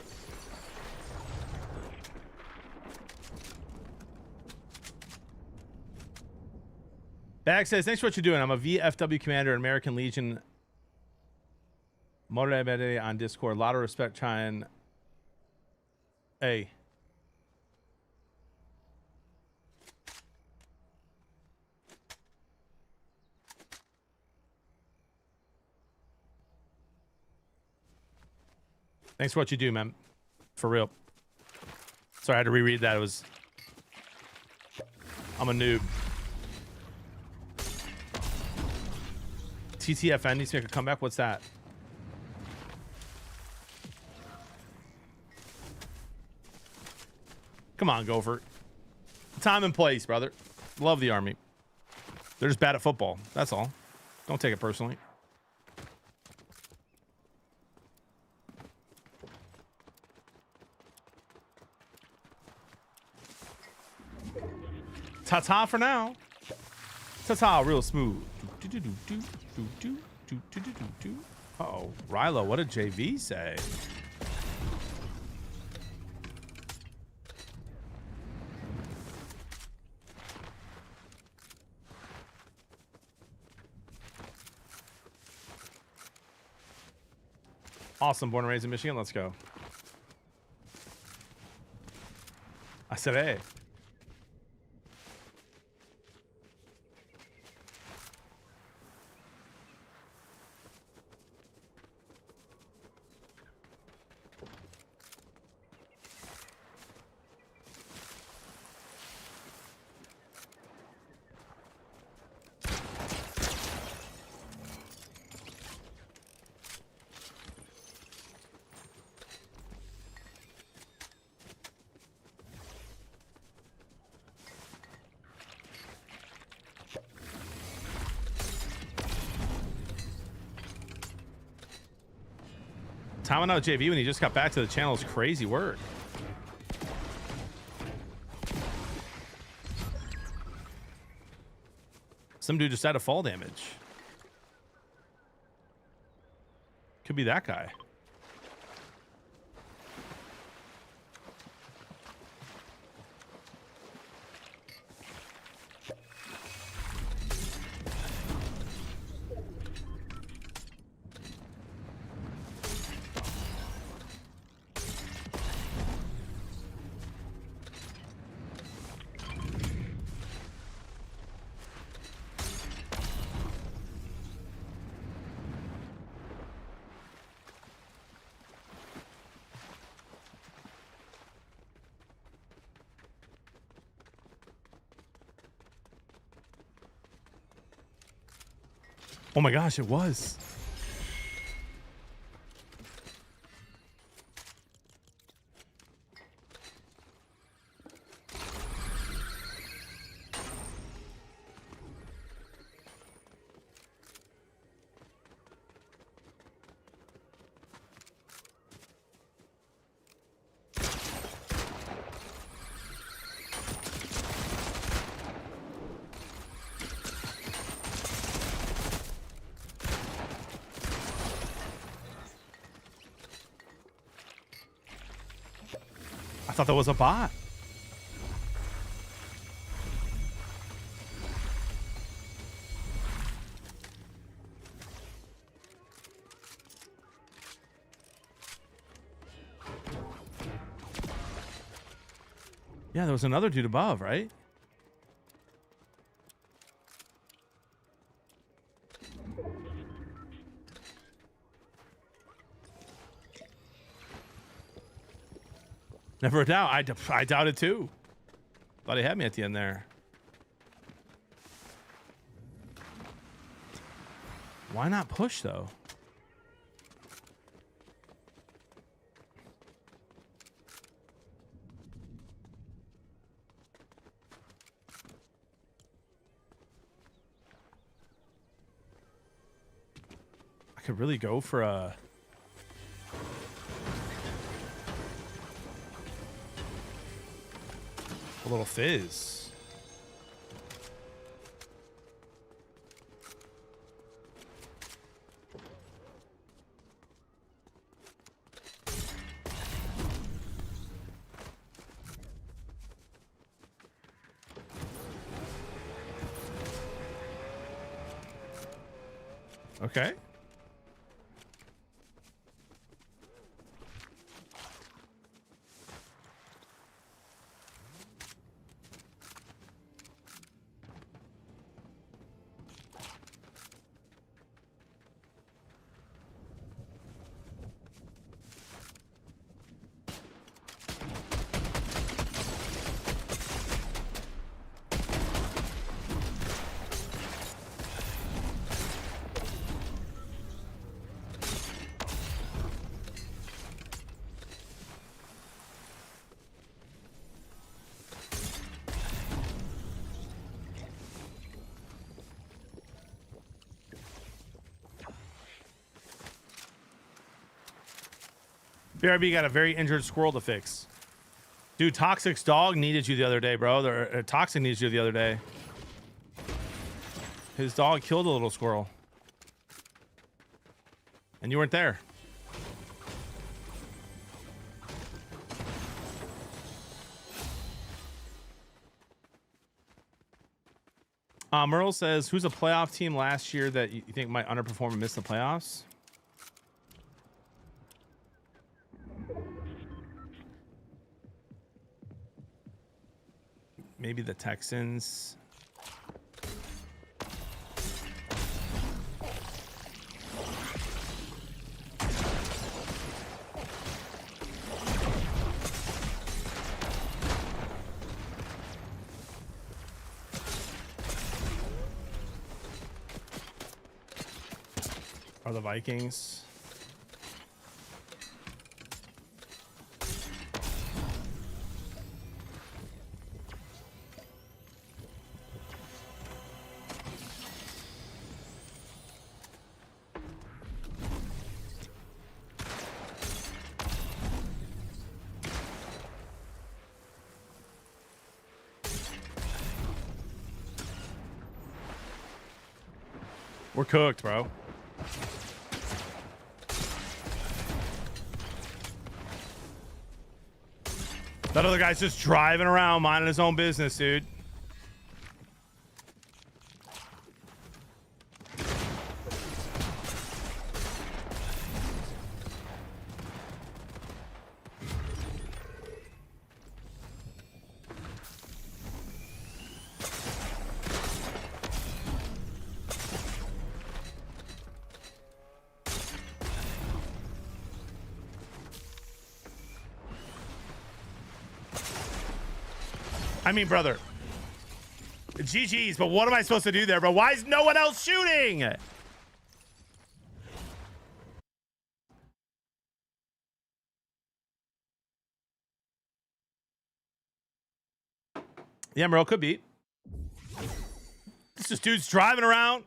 Bag says, thanks for what you're doing. I'm a VFW commander, American Legion. Motorhead on Discord. A lot of respect trying. Hey. Thanks for what you do, man. For real. Sorry, I had to reread that. I'm a noob. TTFN needs to make a comeback. What's that? Come on, Gopher. Time and place, brother. Love the Army. They're just bad at football. That's all. Don't take it personally. Ta-ta for now. Ta-ta real smooth. Uh-oh. Rilo, what did JV say? Awesome. Born and raised in Michigan. Let's go. I said, hey. Timing out JV when he just got back to the channel is crazy work. Some dude just had a fall damage. Could be that guy. Oh my gosh, it was. I thought that was a bot. Yeah, there was another dude above, right? Never a doubt. I doubted too. Thought he had me at the end there. Why not push though? I could really go for a little fizz. Okay. BRB got a very injured squirrel to fix. Dude, Toxic's dog needed you the other day, bro. Toxic needs you the other day. His dog killed a little squirrel. And you weren't there. Merle says, who's a playoff team last year that you think might underperform and miss the playoffs? Maybe the Texans. Or the Vikings. We're cooked, bro. That other guy's just driving around minding his own business, dude. I mean, brother, GG's, but what am I supposed to do there, bro? Why is no one else shooting? Yeah, Merle could be. This dude's driving around.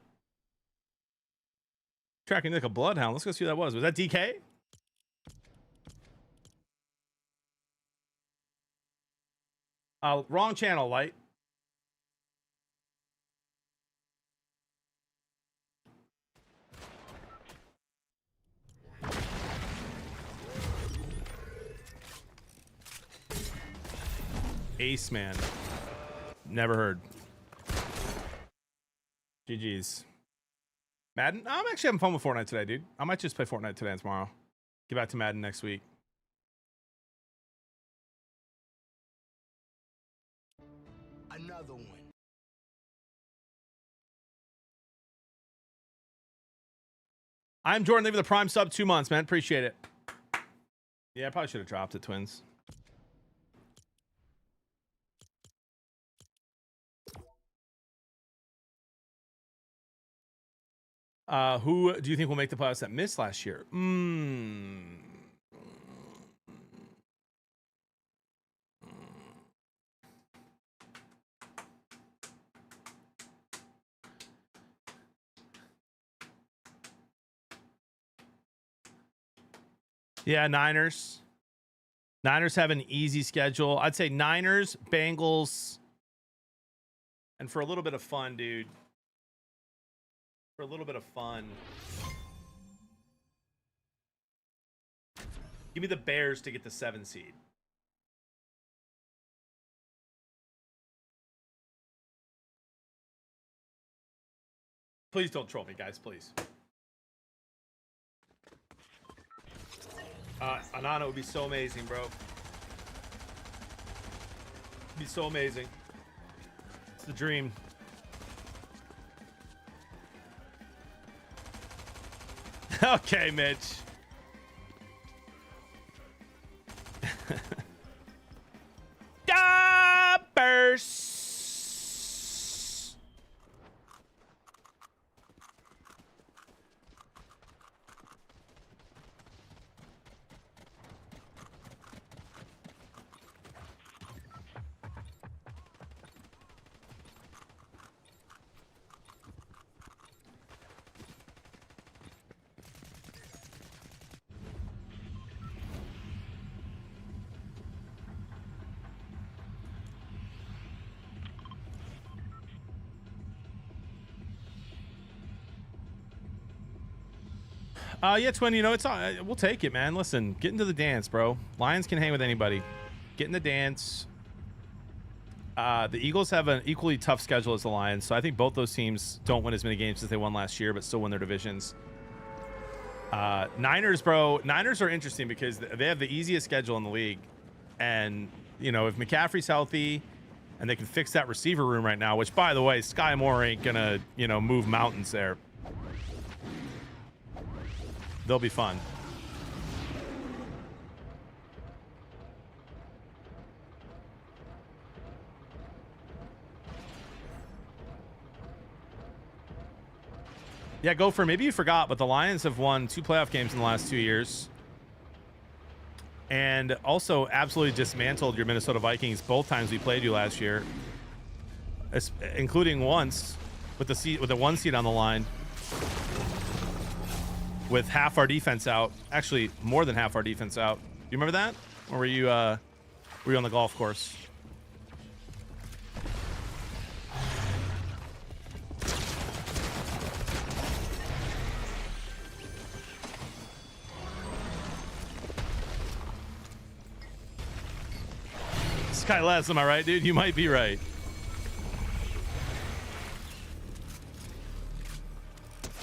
Tracking like a bloodhound. Let's go see who that was. Was that DK? Wrong channel, Light. Ace Man. Never heard. GG's. Madden? I'm actually having fun with Fortnite today, dude. I might just play Fortnite today and tomorrow. Get back to Madden next week. Another one. I'm Jordan. Leave the Prime sub 2 months, man. Appreciate it. Yeah, I probably should have dropped it, Twins. Who do you think will make the playoffs that missed last year? Yeah, Niners. Niners have an easy schedule. I'd say Niners, Bengals, and for a little bit of fun, dude. For a little bit of fun. Give me the Bears to get the 7 seed. Please don't troll me, guys, please. Anana would be so amazing, bro. It'd be so amazing. It's the dream. Okay, Mitch. Burst. Yeah, Twin, you know, it's we'll take it, man. Listen, get into the dance, bro. Lions can hang with anybody. Get in the dance. The Eagles have an equally tough schedule as the Lions, so I think both those teams don't win as many games as they won last year, but still win their divisions. Niners, bro. Niners are interesting because they have the easiest schedule in the league. And, you know, if McCaffrey's healthy and they can fix that receiver room right now, which, by the way, Sky Moore ain't going to, you know, move mountains there. They'll be fun. Yeah, Gopher, maybe you forgot, but the Lions have won 2 playoff games in the last 2 years. And also absolutely dismantled your Minnesota Vikings both times we played you last year. Including once with the 1 seed on the line. With half our defense out, actually more than half our defense out. You remember that? Or were you on the golf course? Skyless, am I right, dude? You might be right.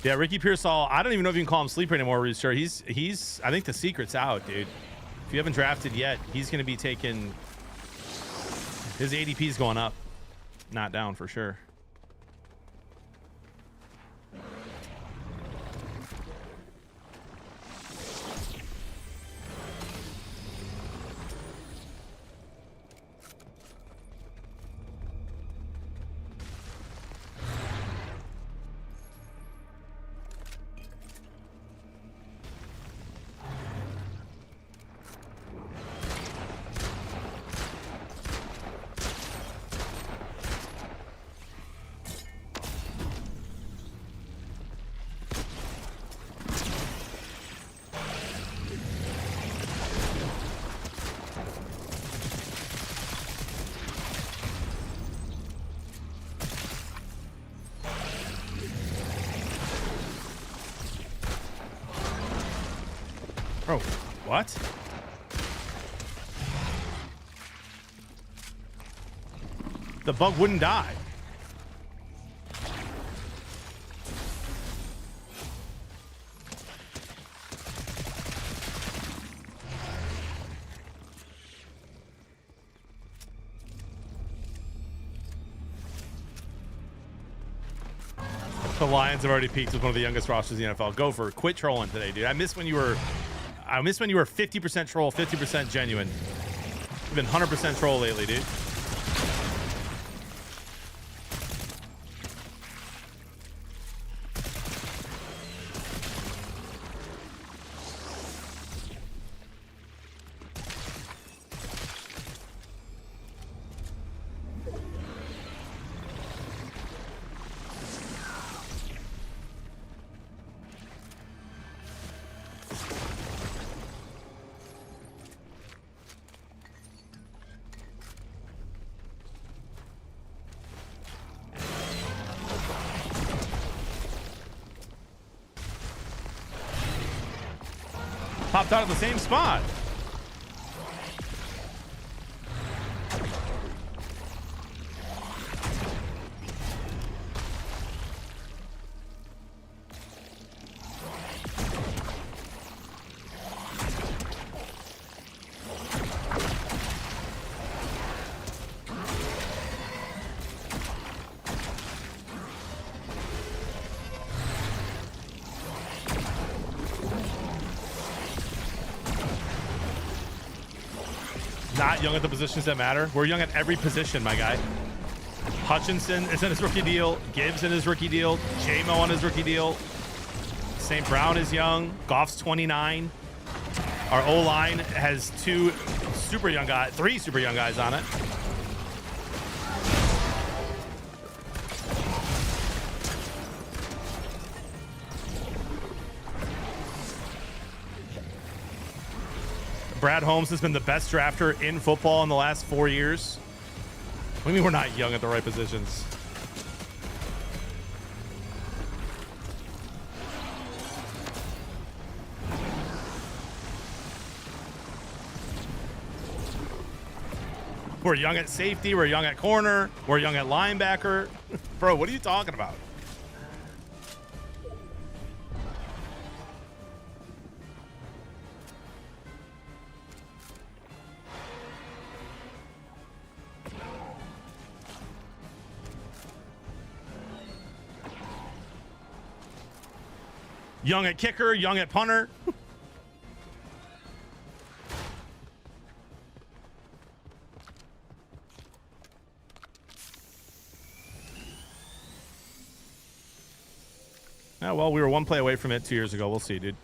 Yeah, Ricky Pearsall, I don't even know if you can call him sleeper anymore, Rooster. He's I think the secret's out, dude. If you haven't drafted yet, he's going to be taking... His ADP's going up. Not down, for sure. Bro, what? The bug wouldn't die. The Lions have already peaked with one of the youngest rosters in the NFL. Go for it. Quit trolling today, dude. I miss when you were 50% troll, 50% genuine. You've been 100% troll lately, dude. Popped out of the same spot. Not young at the positions that matter. We're young at every position, my guy. Hutchinson is in his rookie deal. Gibbs in his rookie deal. J-Mo on his rookie deal. St. Brown is young. Goff's 29. Our O-line has three super young guys on it. Brad Holmes has been the best drafter in football in the last 4 years. What do you mean we're not young at the right positions? We're young at safety. We're young at corner. We're young at linebacker. Bro, what are you talking about? Young at kicker, young at punter. Yeah, well, we were one play away from it 2 years ago. We'll see, dude.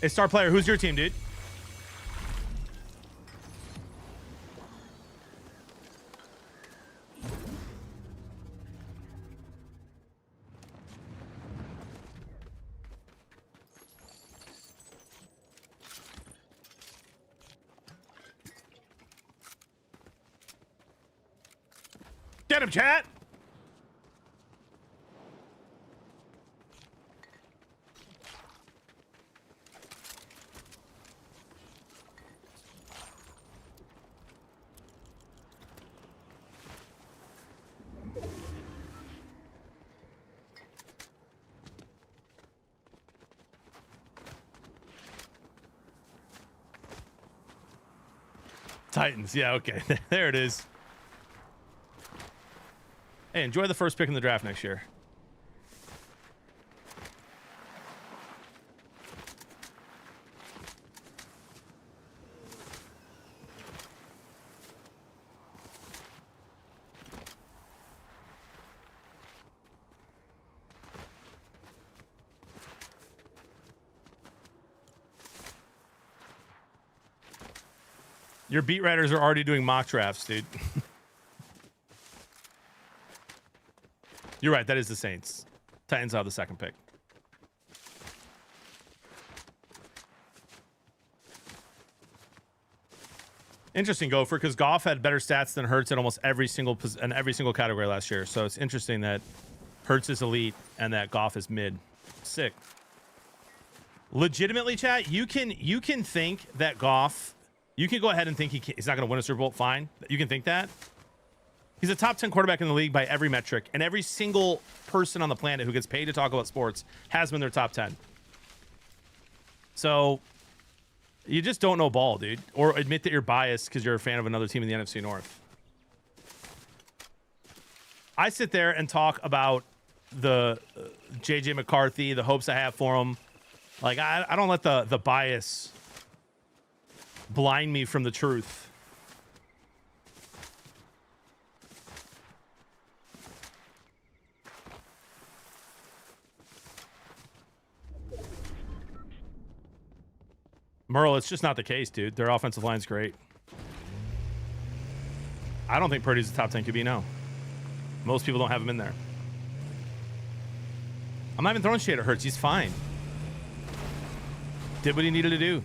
Hey, star player, who's your team, dude? Get him, chat! Titans, yeah, okay. There it is. Hey, enjoy the first pick in the draft next year. Your beat writers are already doing mock drafts, dude. You're right. That is the Saints. Titans have the second pick. Interesting, Gopher, because Goff had better stats than Hurts in almost every single category last year. So it's interesting that Hurts is elite and that Goff is mid. Sick. Legitimately, chat, you can think that Goff, you can go ahead and think he's not going to win a Super Bowl. Fine, you can think that. He's a top 10 quarterback in the league by every metric, and every single person on the planet who gets paid to talk about sports has been their top 10. So you just don't know ball, dude, or admit that you're biased because you're a fan of another team in the NFC North. I sit there and talk about the JJ McCarthy, the hopes I have for him. Like, I don't let the bias blind me from the truth. Merle, it's just not the case, dude. Their offensive line's great. I don't think Purdy's a top 10 QB, no. Most people don't have him in there. I'm not even throwing shade at Hurts. He's fine. Did what he needed to do.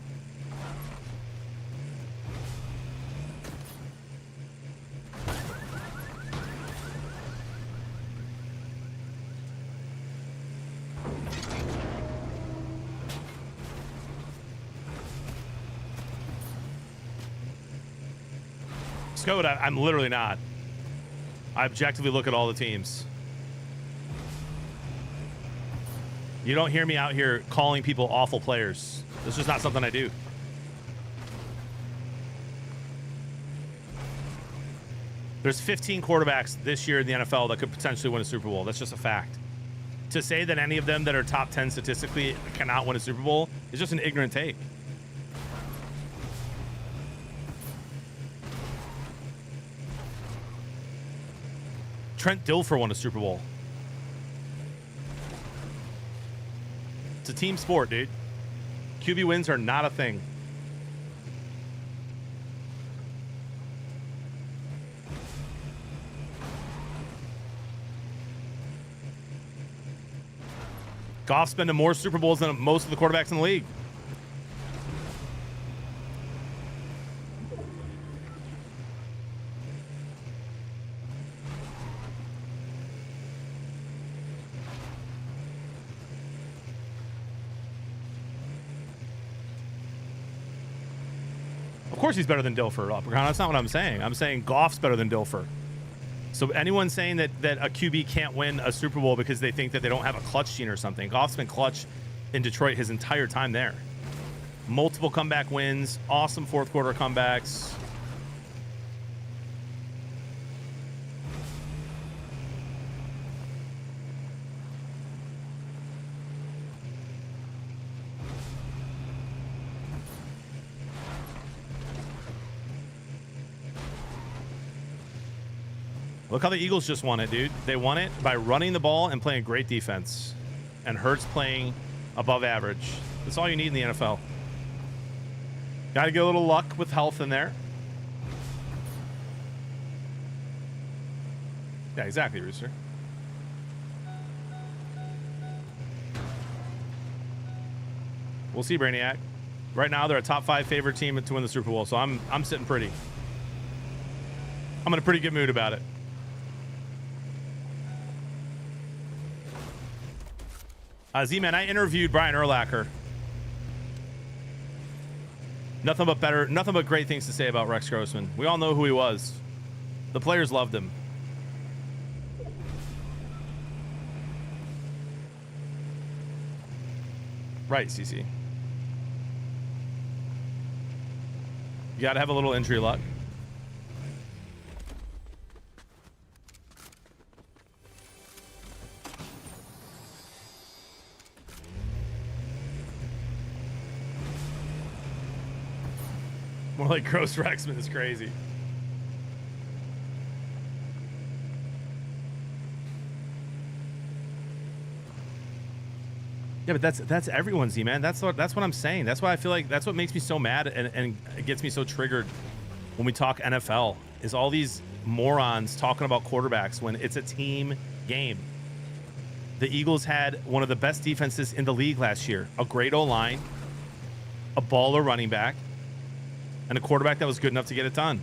Scott, I'm literally not. I objectively look at all the teams. You don't hear me out here calling people awful players. This is not something I do. There's 15 quarterbacks this year in the NFL that could potentially win a Super Bowl. That's just a fact. To say that any of them that are top 10 statistically cannot win a Super Bowl is just an ignorant take. Trent Dilfer won a Super Bowl. It's a team sport, dude. QB wins are not a thing. Goff's been to more Super Bowls than most of the quarterbacks in the league. Of course he's better than Dilfer, Leprechaun. That's not what I'm saying. I'm saying Goff's better than Dilfer. So anyone saying that a QB can't win a Super Bowl because they think that they don't have a clutch gene or something, Goff's been clutch in Detroit his entire time there. Multiple comeback wins, awesome fourth quarter comebacks. Look how the Eagles just won it, dude. They won it by running the ball and playing great defense. And Hurts playing above average. That's all you need in the NFL. Got to get a little luck with health in there. Yeah, exactly, Rooster. We'll see, Brainiac. Right now, they're a top 5 favorite team to win the Super Bowl, so I'm sitting pretty. I'm in a pretty good mood about it. Z-Man, I interviewed Brian Urlacher. Nothing but great things to say about Rex Grossman. We all know who he was. The players loved him. Right, CC. You got to have a little injury luck. More like Gross Rexman is crazy. Yeah, but that's everyone's, Z-Man. That's what I'm saying. That's why I feel like that's what makes me so mad and it gets me so triggered when we talk NFL is all these morons talking about quarterbacks when it's a team game. The Eagles had one of the best defenses in the league last year. A great O-line, a baller running back. and a quarterback that was good enough to get it done.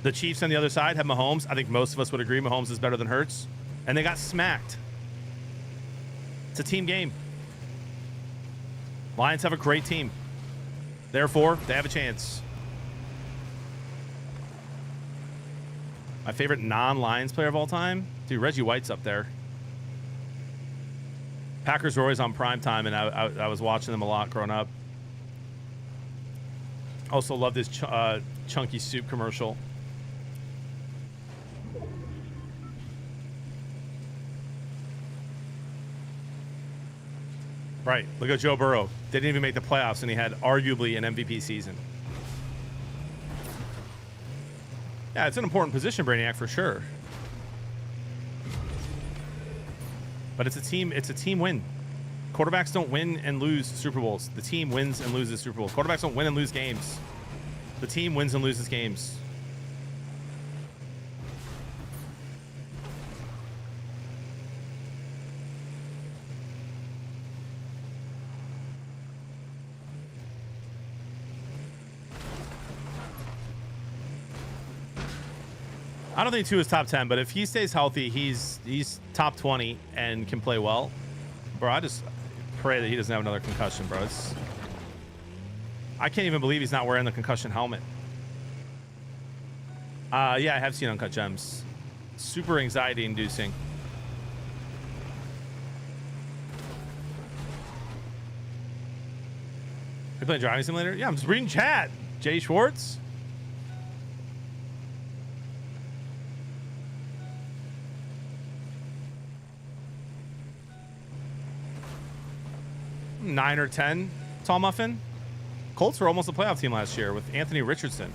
The Chiefs on the other side have Mahomes. I think most of us would agree Mahomes is better than Hurts. And they got smacked. It's a team game. Lions have a great team. Therefore, they have a chance. My favorite non-Lions player of all time? Dude, Reggie White's up there. Packers were always on prime time, and I was watching them a lot growing up. Also love this chunky soup commercial. Right. Look at Joe Burrow. They didn't even make the playoffs, and he had arguably an MVP season. Yeah, it's an important position, Brainiac, for sure. But it's a team win. Quarterbacks don't win and lose Super Bowls. The team wins and loses Super Bowls. Quarterbacks don't win and lose games. The team wins and loses games. I don't think Tua is top 10, but if he stays healthy, he's top 20 and can play well. Bro, I just pray that he doesn't have another concussion, bro. I can't even believe he's not wearing the concussion helmet. Yeah, I have seen Uncut Gems. Super anxiety inducing. You playing Driving Simulator? Yeah, I'm just reading chat. Jay Schwartz. Nine or 10, Tall Muffin. Colts were almost a playoff team last year with Anthony Richardson.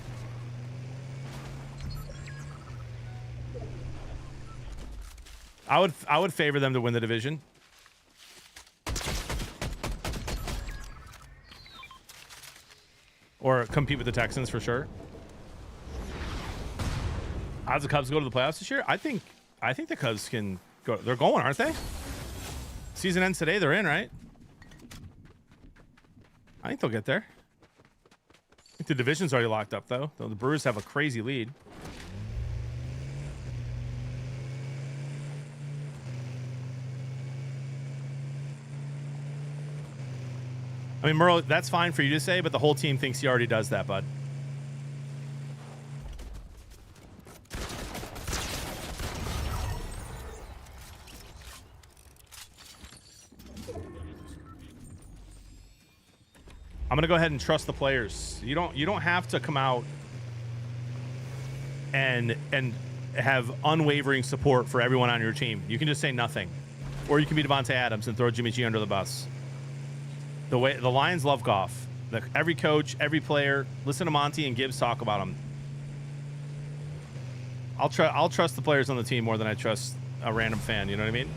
I would favor them to win the division. Or compete with the Texans for sure. Odds the Cubs go to the playoffs this year? I think the Cubs can go. They're going, aren't they? Season ends today. They're in, right? I think they'll get there. I think the division's already locked up, though. The Brewers have a crazy lead. I mean, Merle, that's fine for you to say, but the whole team thinks he already does that, bud. I'm gonna go ahead and trust the players. You don't have to come out and have unwavering support for everyone on your team. You can just say nothing, or you can be Devontae Adams and throw Jimmy G under the bus. The Lions love Goff. Every coach, every player. Listen to Monty and Gibbs talk about him. I'll trust the players on the team more than I trust a random fan. You know what I mean?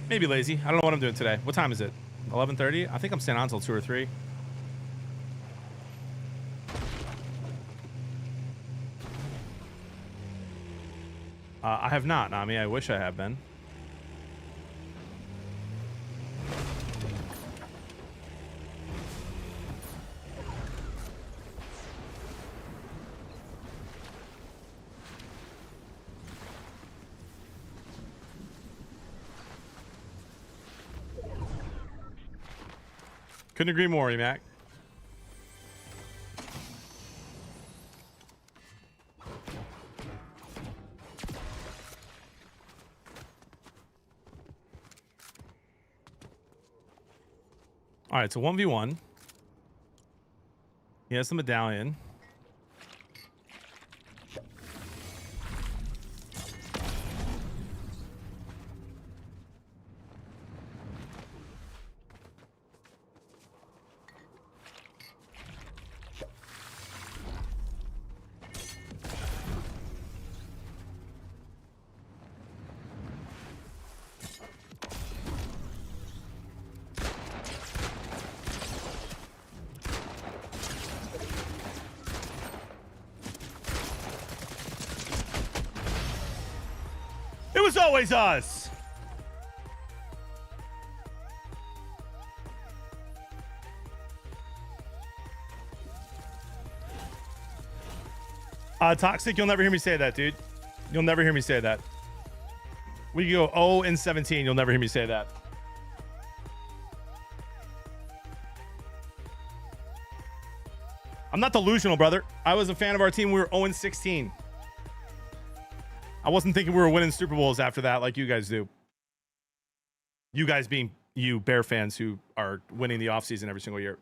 Maybe lazy. I don't know what I'm doing today. What time is it? 11:30? I think I'm staying on until 2 or 3. I have not, Nami. I wish I had been. Couldn't agree more, Emac. All right, so 1v1. He has the medallion. It was always us. Toxic, you'll never hear me say that, dude. You'll never hear me say that. We go 0-17. You'll never hear me say that. I'm not delusional, brother. I was a fan of our team. We were 0-16. I wasn't thinking we were winning Super Bowls after that like you guys do. You guys being you Bear fans who are winning the offseason every single year.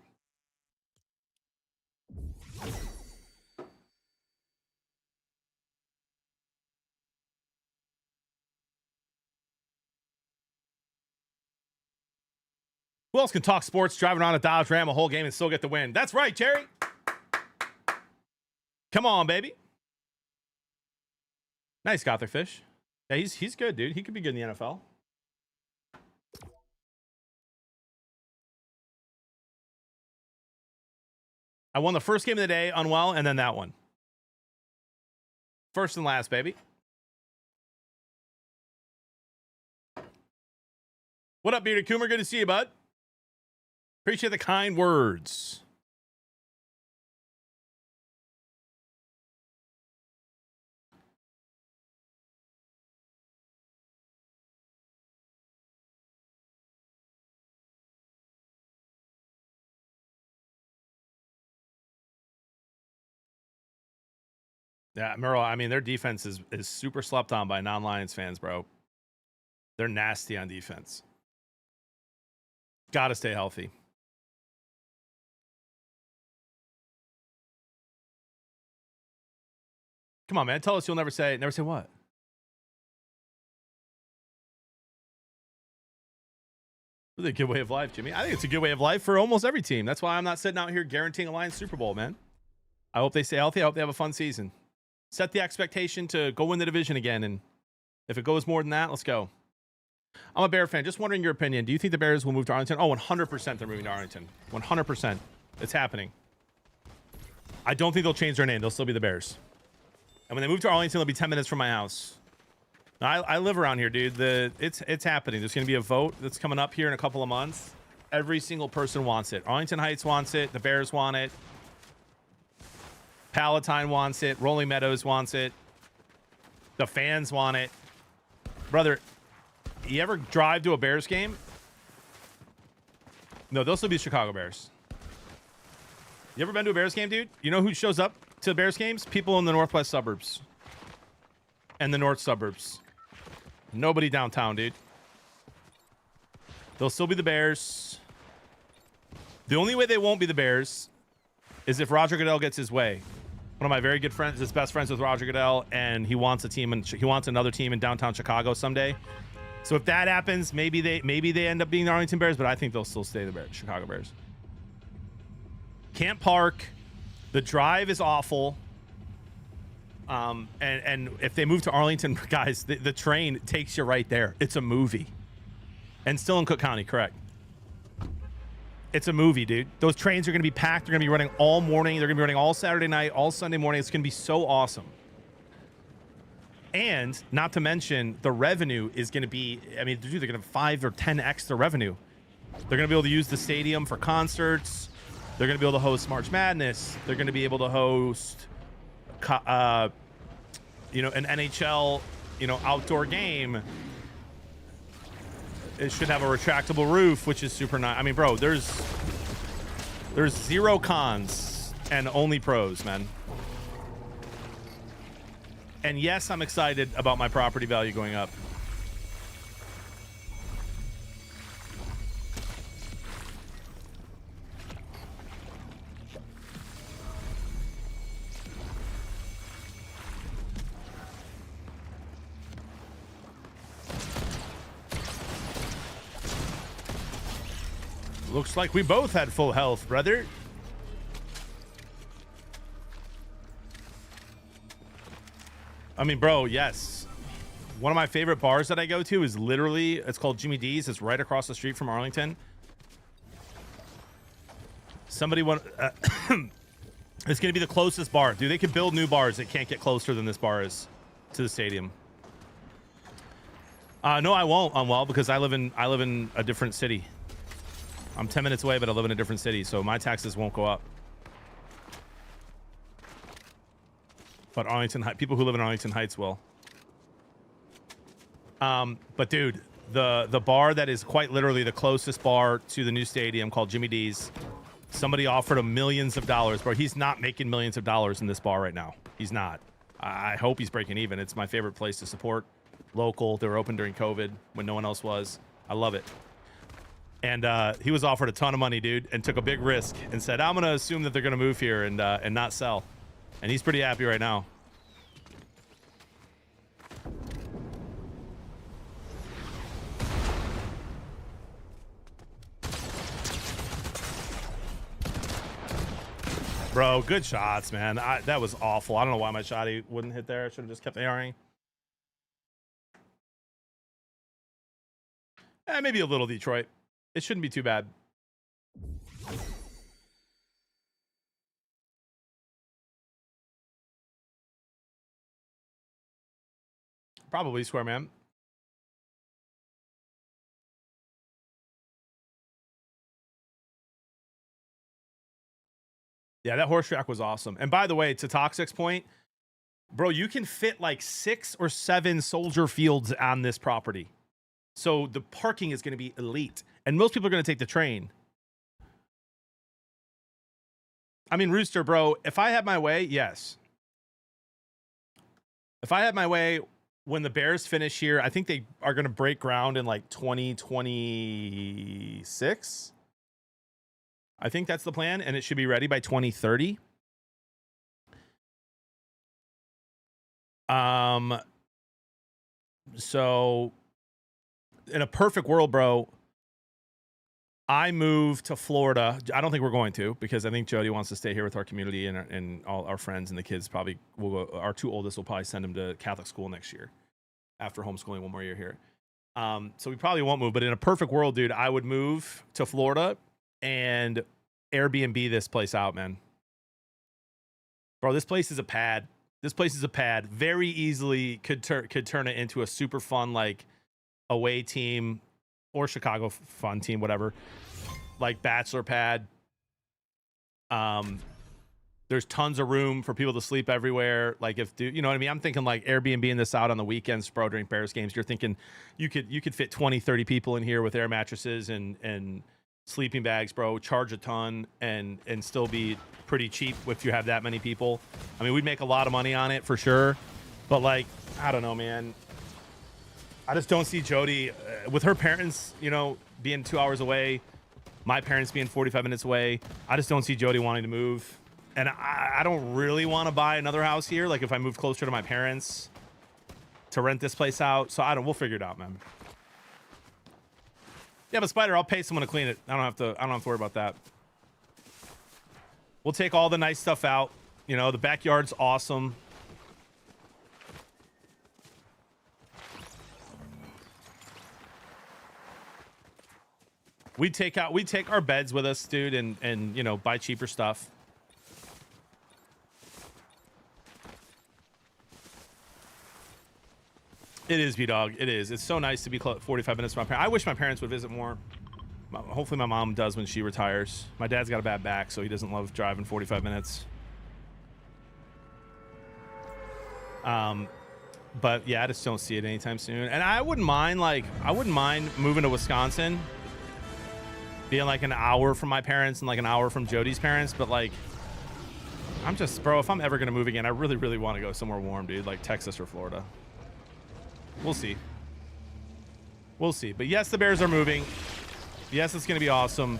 Who else can talk sports, driving around a Dodge Ram a whole game and still get the win? That's right, Jerry. Come on, baby. Nice, Gotherfish. Yeah, he's good, dude. He could be good in the NFL. I won the first game of the day, unwell, and then that one. First and last, baby. What up, Bearded Coomer? Good to see you, bud. Appreciate the kind words. Yeah, Merle, I mean, their defense is super slept on by non-Lions fans, bro. They're nasty on defense. Got to stay healthy. Come on, man. Tell us you'll never say what? Really a good way of life, Jimmy. I think it's a good way of life for almost every team. That's why I'm not sitting out here guaranteeing a Lions Super Bowl, man. I hope they stay healthy. I hope they have a fun season. Set the expectation to go win the division again. And if it goes more than that, let's go. I'm a Bear fan. Just wondering your opinion. Do you think the Bears will move to Arlington? Oh, 100% they're moving to Arlington. 100%. It's happening. I don't think they'll change their name. They'll still be the Bears. And when they move to Arlington, they'll be 10 minutes from my house. I live around here, dude. It's happening. There's going to be a vote that's coming up here in a couple of months. Every single person wants it. Arlington Heights wants it. The Bears want it. Palatine wants it. Rolling Meadows wants it. The fans want it. Brother, you ever drive to a Bears game? No, they'll still be Chicago Bears. You ever been to a Bears game, dude? You know who shows up to Bears games? People in the northwest suburbs and the north suburbs. Nobody downtown, dude. They'll still be the Bears. The only way they won't be the Bears is if Roger Goodell gets his way. One of my very good friends is best friends with Roger Goodell, and he wants a team, and he wants another team in downtown Chicago someday. So if that happens, maybe they end up being the Arlington Bears, but I think they'll still stay the Chicago Bears. Can't park. The drive is awful. And if they move to Arlington, guys, the train takes you right there. It's a movie. And still in Cook County, correct. It's a movie, dude. Those trains are going to be packed. They're going to be running all morning. They're going to be running all Saturday night, all Sunday morning. It's going to be so awesome. And not to mention, the revenue is going to be, I mean, dude, they're going to 5 or 10x the revenue. They're going to be able to use the stadium for concerts. They're going to be able to host March Madness. They're going to be able to host, an NHL, outdoor game. It should have a retractable roof, which is super nice. I mean, bro, there's zero cons and only pros, man. And yes, I'm excited about my property value going up. Looks like we both had full health, brother. I mean, bro, yes. One of my favorite bars that I go to is literally, it's called Jimmy D's. It's right across the street from Arlington. Somebody want, it's going to be the closest bar. Dude, they can build new bars that can't get closer than this bar is to the stadium. No, I won't, Unwell, because I live in a different city. I'm 10 minutes away, but I live in a different city, so my taxes won't go up. But Arlington people who live in Arlington Heights will. But dude, the bar that is quite literally the closest bar to the new stadium, called Jimmy D's, somebody offered him millions of dollars, bro. He's not making millions of dollars in this bar right now. He's not. I hope he's breaking even. It's my favorite place to support. Local. They were open during COVID when no one else was. I love it. And he was offered a ton of money, dude, and took a big risk and said, I'm gonna assume that they're gonna move here and not sell. And he's pretty happy right now. Bro, good shots, man. That was awful. I don't know why my shotty wouldn't hit there. I should have just kept ARing. Maybe a little Detroit. It shouldn't be too bad. Probably square, man. Yeah, that horse track was awesome. And by the way, to Toxic's point, bro, you can fit like 6 or 7 soldier fields on this property. So the parking is going to be elite. And most people are going to take the train. I mean, Rooster, bro, if I had my way, yes. If I had my way, when the Bears finish here, I think they are going to break ground in like 2026. I think that's the plan, and it should be ready by 2030. So in a perfect world, bro, I move to Florida. I don't think we're going to, because I think Jody wants to stay here with our community and all our friends, and the kids probably will go. Our 2 oldest will probably send them to Catholic school next year after homeschooling 1 more year here. So we probably won't move, but in a perfect world, dude, I would move to Florida and Airbnb this place out, man. Bro, this place is a pad. This place is a pad. Very easily could turn it into a super fun, like, away team or Chicago fun team, whatever. Like bachelor pad. There's tons of room for people to sleep everywhere. Like, if you know what I mean? I'm thinking like Airbnb-ing this out on the weekends, bro, during Bears games. You're thinking you could fit 20, 30 people in here with air mattresses and sleeping bags, bro. Charge a ton and still be pretty cheap if you have that many people. I mean, we'd make a lot of money on it for sure, but like, I don't know, man. I just don't see Jody with her parents, you know, being 2 hours away, my parents being 45 minutes away. I just don't see Jody wanting to move, and I don't really want to buy another house here. Like, if I move closer to my parents to rent this place out, so we'll figure it out, man. Yeah, but Spider, I'll pay someone to clean it. I don't have to worry about that. We'll take all the nice stuff out. You know, the backyard's awesome. We take our beds with us, dude, and you know, buy cheaper stuff. It is, B-Dog. It is. It's so nice to be 45 minutes from my parents. I wish my parents would visit more. Hopefully my mom does when she retires. My dad's got a bad back, so he doesn't love driving 45 minutes. But yeah, I just don't see it anytime soon. And I wouldn't mind moving to Wisconsin, being like an hour from my parents and like an hour from Jody's parents. But like, I'm just, bro, if I'm ever gonna move again, I really, really want to go somewhere warm, dude, like Texas or Florida. We'll see. We'll see. But yes, the Bears are moving. Yes, it's going to be awesome.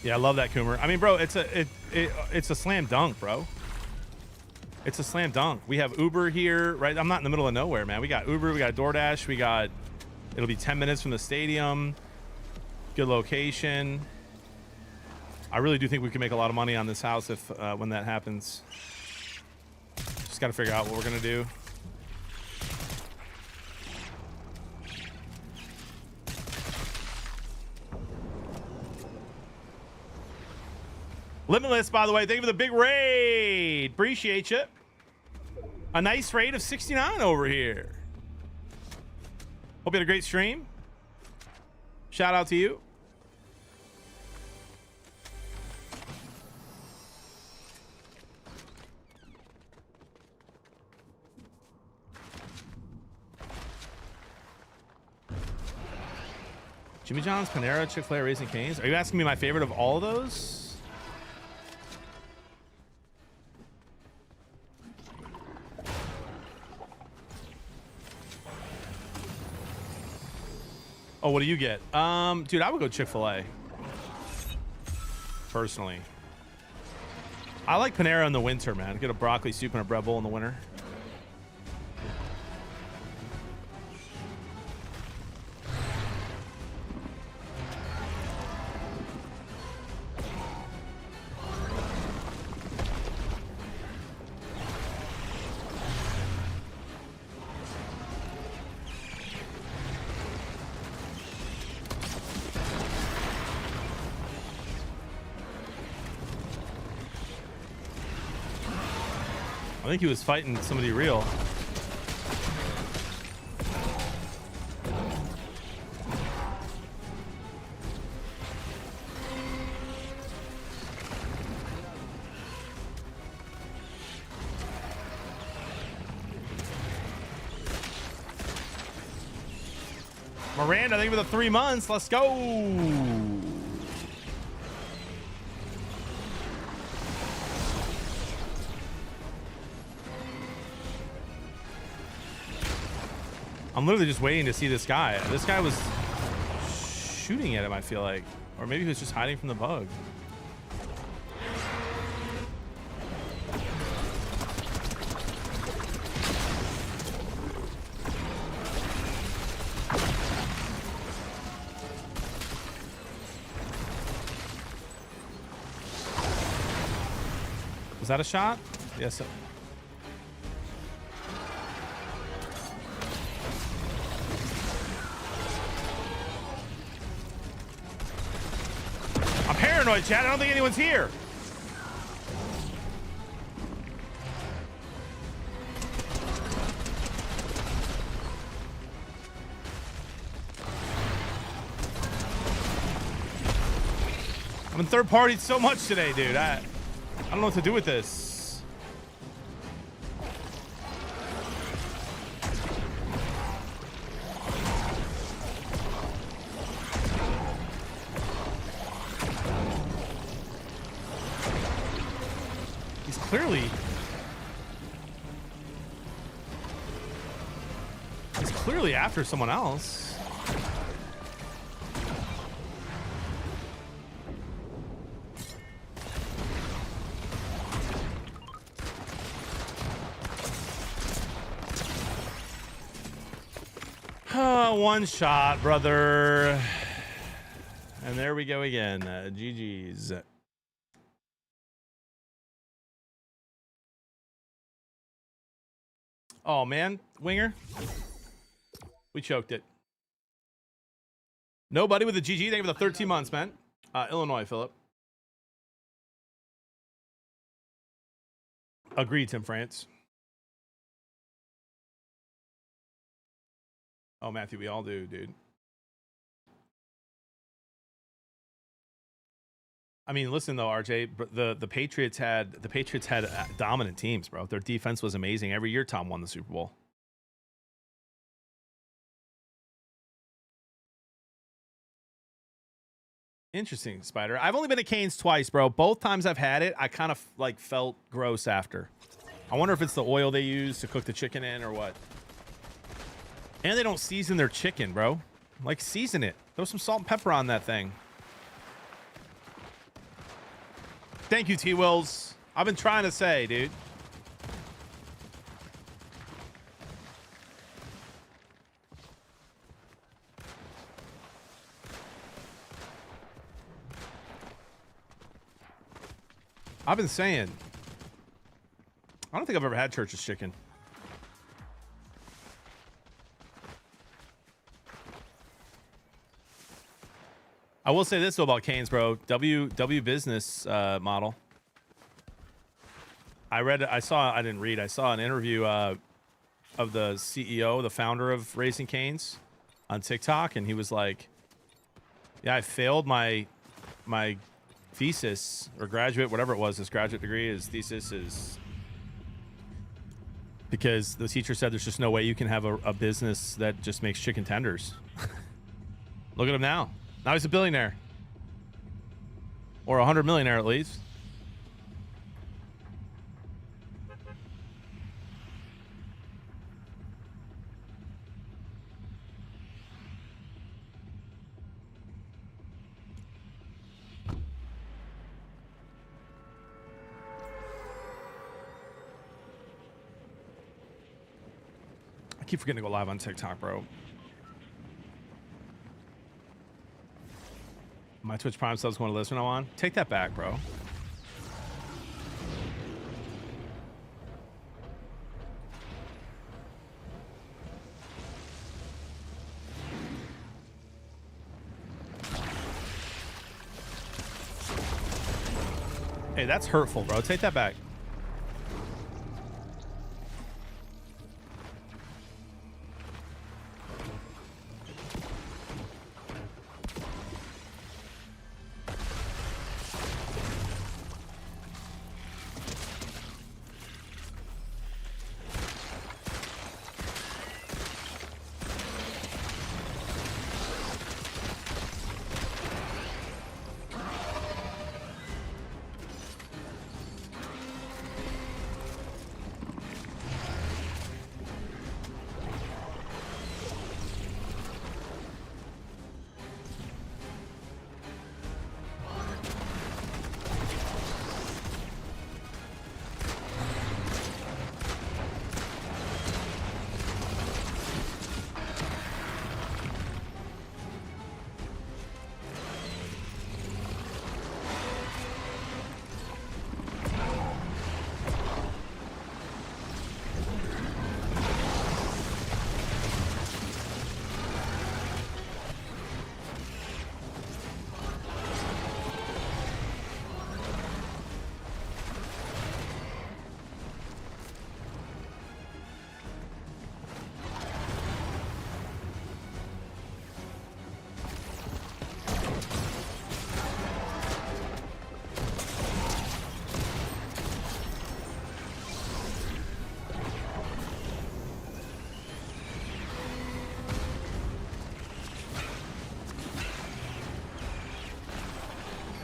Yeah, I love that, Coomer. I mean, bro, it's a slam dunk, bro. It's a slam dunk. We have Uber here, right? I'm not in the middle of nowhere, man. We got Uber, we got DoorDash, it'll be 10 minutes from the stadium. Good location. I really do think we can make a lot of money on this house if when that happens. Just got to figure out what we're gonna do. Limitless, by the way, thank you for the big raid. Appreciate you. A nice raid of 69 over here. Hope you had a great stream. Shout out to you. Jimmy John's, Panera, Chick-fil-A, Raising Cane's. Are you asking me my favorite of all of those? Oh, what do you get? Dude, I would go Chick-fil-A. Personally. I like Panera in the winter, man. Get a broccoli soup and a bread bowl in the winter. I think he was fighting somebody real. Miranda, thank you for the 3 months. Let's go. I'm literally just waiting to see this guy. This guy was shooting at him, I feel like. Or maybe he was just hiding from the bug. Was that a shot? Yes. I'm paranoid, Chad. I don't think anyone's here. I'm in third party so much today, dude. I don't know what to do with this. He's clearly after someone else. One shot, brother. And there we go again. GG's. Oh, man. Winger. We choked it. Nobody with a GG. Thank you for the 13 months, man. Illinois, Philip. Agreed, Tim France. Oh, Matthew, we all do, dude. I mean, listen though, RJ, the Patriots had dominant teams, bro. Their defense was amazing. Every year Tom won the Super Bowl. Interesting, Spider. I've only been to Cane's twice, bro. Both times I've had it, I kind of like felt gross after. I wonder if it's the oil they use to cook the chicken in or what. And they don't season their chicken, bro. Like, season it. Throw some salt and pepper on that thing. Thank you, T-Wills. I've been trying to say, dude. I've been saying, I don't think I've ever had Church's chicken. I will say this though about Canes, bro. W business model. I saw an interview of the CEO, the founder of Raising Canes on TikTok, and he was like, yeah, I failed my thesis or graduate, whatever it was, his graduate degree, his thesis is because the teacher said there's just no way you can have a business that just makes chicken tenders. Look at him now. Now he's a billionaire. Or 100 millionaire at least. I keep forgetting to go live on TikTok, bro. My Twitch Prime subs going to list when I'm on. Take that back, bro. Hey, that's hurtful, bro. Take that back.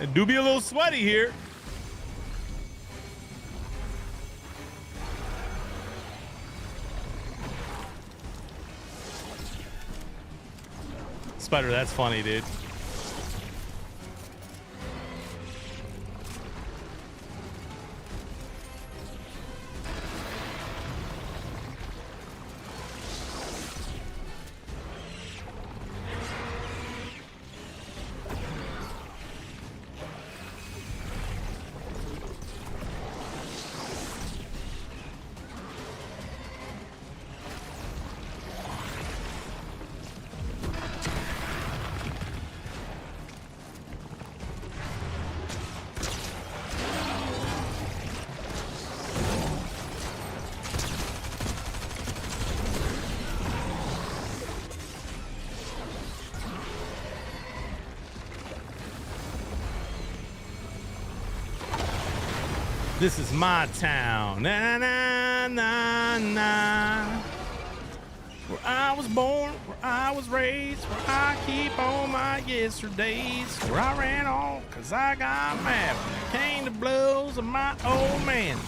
It do be a little sweaty here. Spider, that's funny, dude. This is my town. Na na na na. Where I was born, where I was raised, where I keep all my yesterdays. Where I ran off cause I got mad when it came to blows of my old man.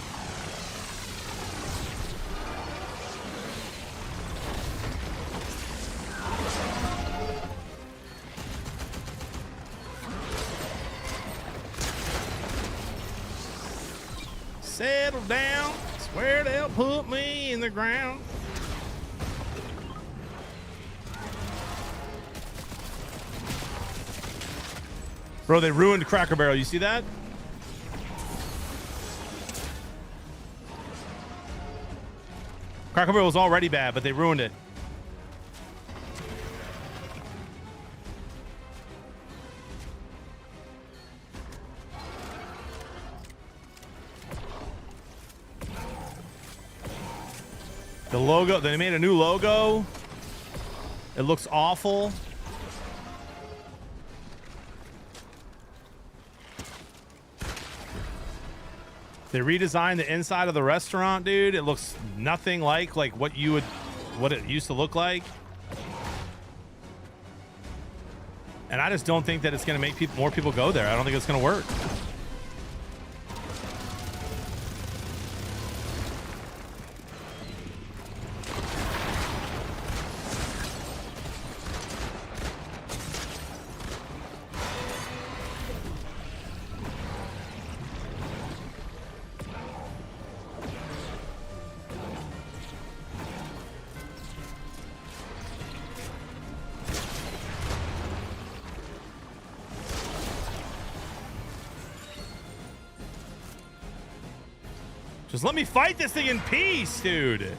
Settle down, swear they'll put me in the ground. Bro, they ruined Cracker Barrel. You see that? Cracker Barrel was already bad, but they ruined it. The logo, they made a new logo. It looks awful. They redesigned the inside of the restaurant, dude. It looks nothing like what it used to look like. And I just don't think that it's going to make more people go there. I don't think it's going to work. Just let me fight this thing in peace, dude.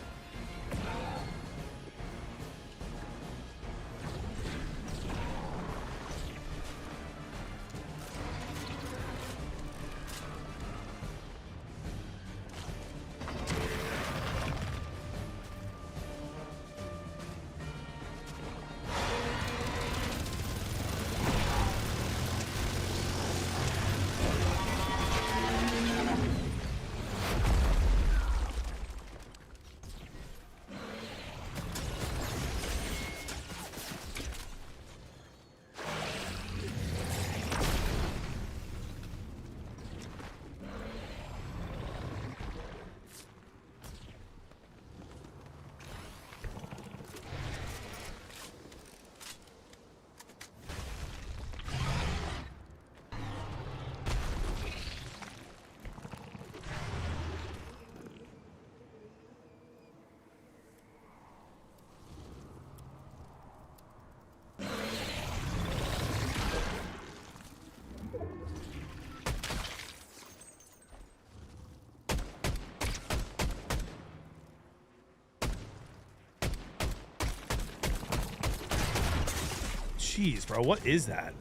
Jeez, bro, what is that?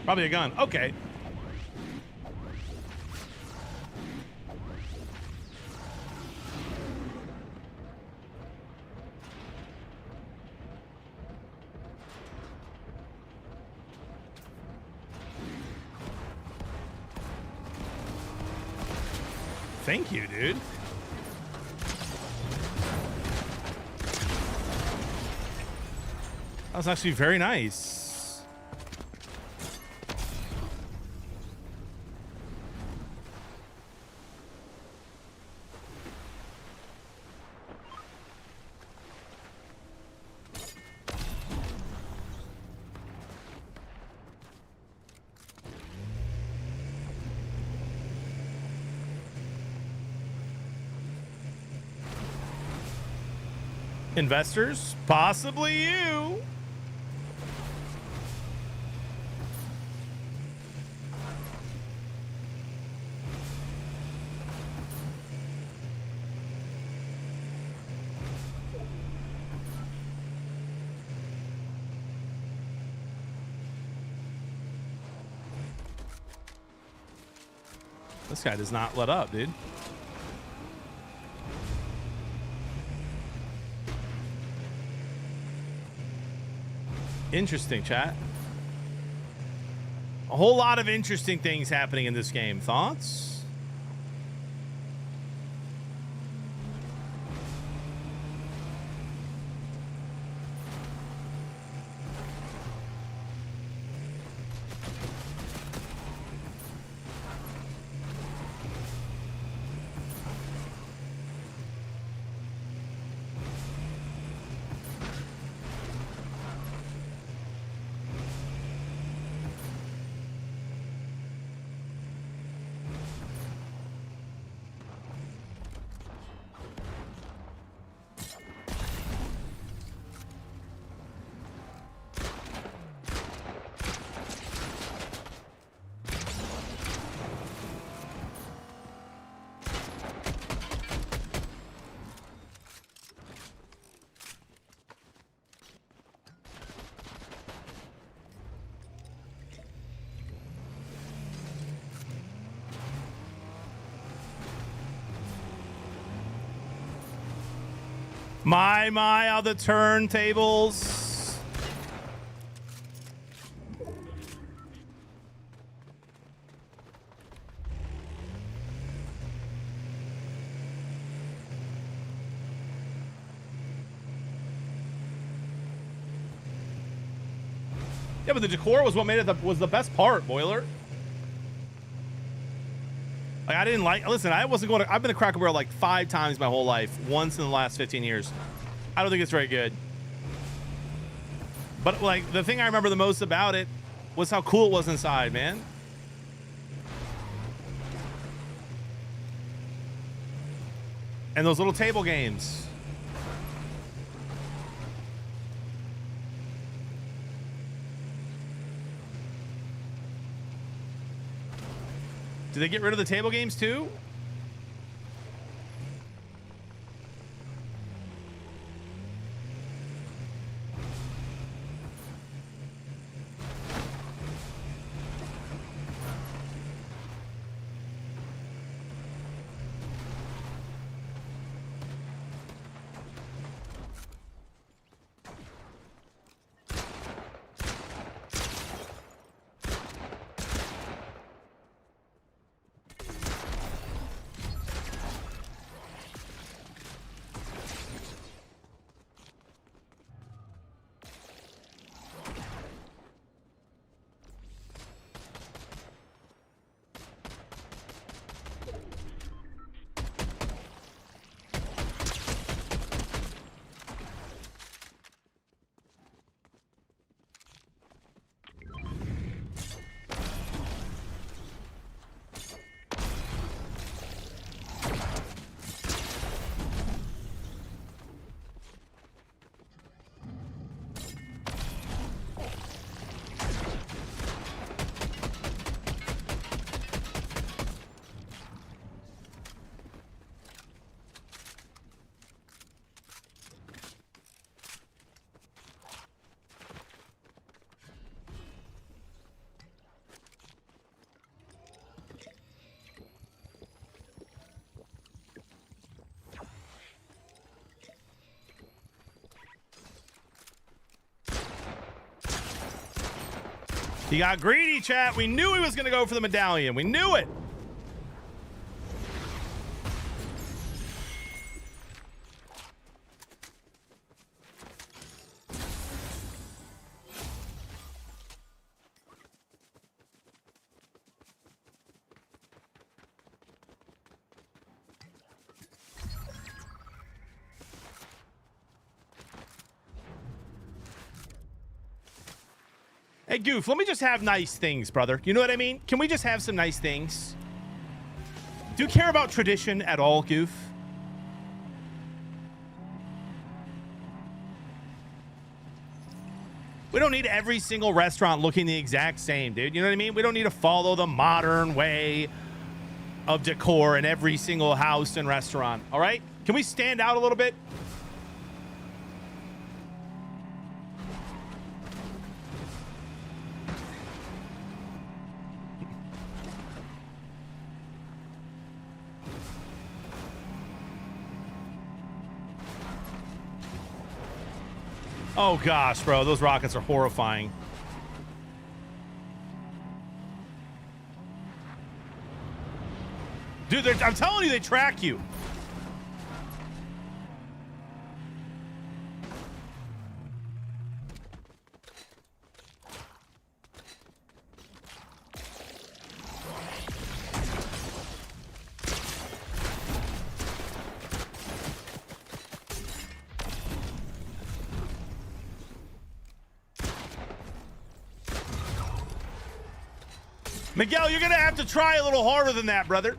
Probably a gun. Okay. Thank you, dude. That was actually very nice. Investors, possibly you. This guy does not let up, dude. Interesting, chat. A whole lot of interesting things happening in this game. Thoughts? My, how the turntables. Yeah, but the decor was what made it was the best part, Boiler. Like, I didn't like. Listen, I wasn't going to. I've been to Cracker Barrel like 5 times my whole life. Once in the last 15 years. I don't think it's very good. But like the thing I remember the most about it was how cool it was inside, man. And those little table games. Did they get rid of the table games too? He got greedy, chat. We knew he was going to go for the medallion. We knew it. Hey, Goof, let me just have nice things, brother. You know what I mean? Can we just have some nice things? Do you care about tradition at all, Goof? We don't need every single restaurant looking the exact same, dude. You know what I mean? We don't need to follow the modern way of decor in every single house and restaurant, all right? Can we stand out a little bit? Oh gosh, bro, those rockets are horrifying. Dude, I'm telling you, they track you. Miguel, you're going to have to try a little harder than that, brother.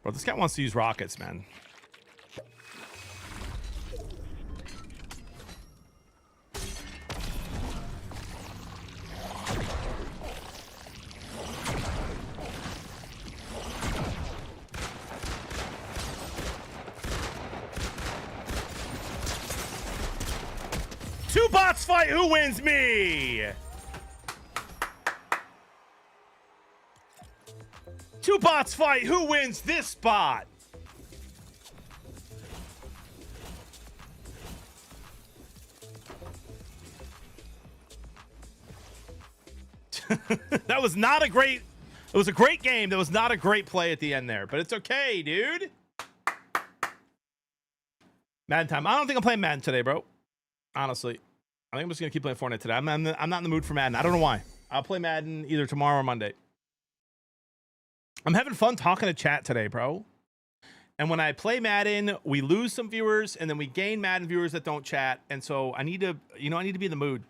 Bro, this guy wants to use rockets, man. Two bots fight. Who wins? Me. Two bots fight. Who wins this bot? That was not a great. It was a great game. That was not a great play at the end there, but it's okay, dude. Madden time. I don't think I'm playing Madden today, bro. Honestly, I think I'm just gonna keep playing Fortnite today. I'm not in the mood for Madden. I don't know why. I'll play Madden either tomorrow or Monday. I'm having fun talking to chat today, bro. And when I play Madden, we lose some viewers, and then we gain Madden viewers that don't chat. And so I need to, I need to be in the mood.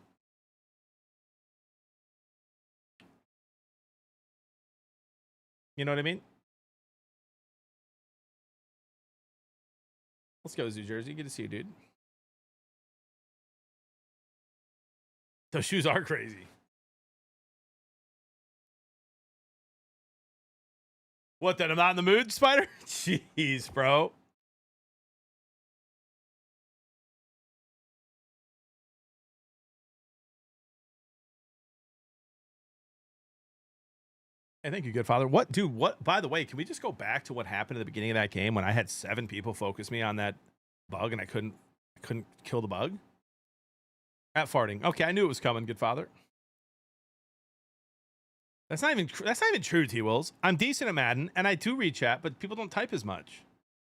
You know what I mean? Let's go, Zoo Jersey. Good to see you, dude. Those shoes are crazy. What, then I'm not in the mood, Spider? Jeez, bro. Hey, thank you, good father. What, dude, what, by the way, can we just go back to what happened at the beginning of that game when I had 7 people focus me on that bug and I couldn't kill the bug? At farting. Okay, I knew it was coming, good father. That's not even true, T-Wills. I'm decent at Madden, and I do read chat, but people don't type as much.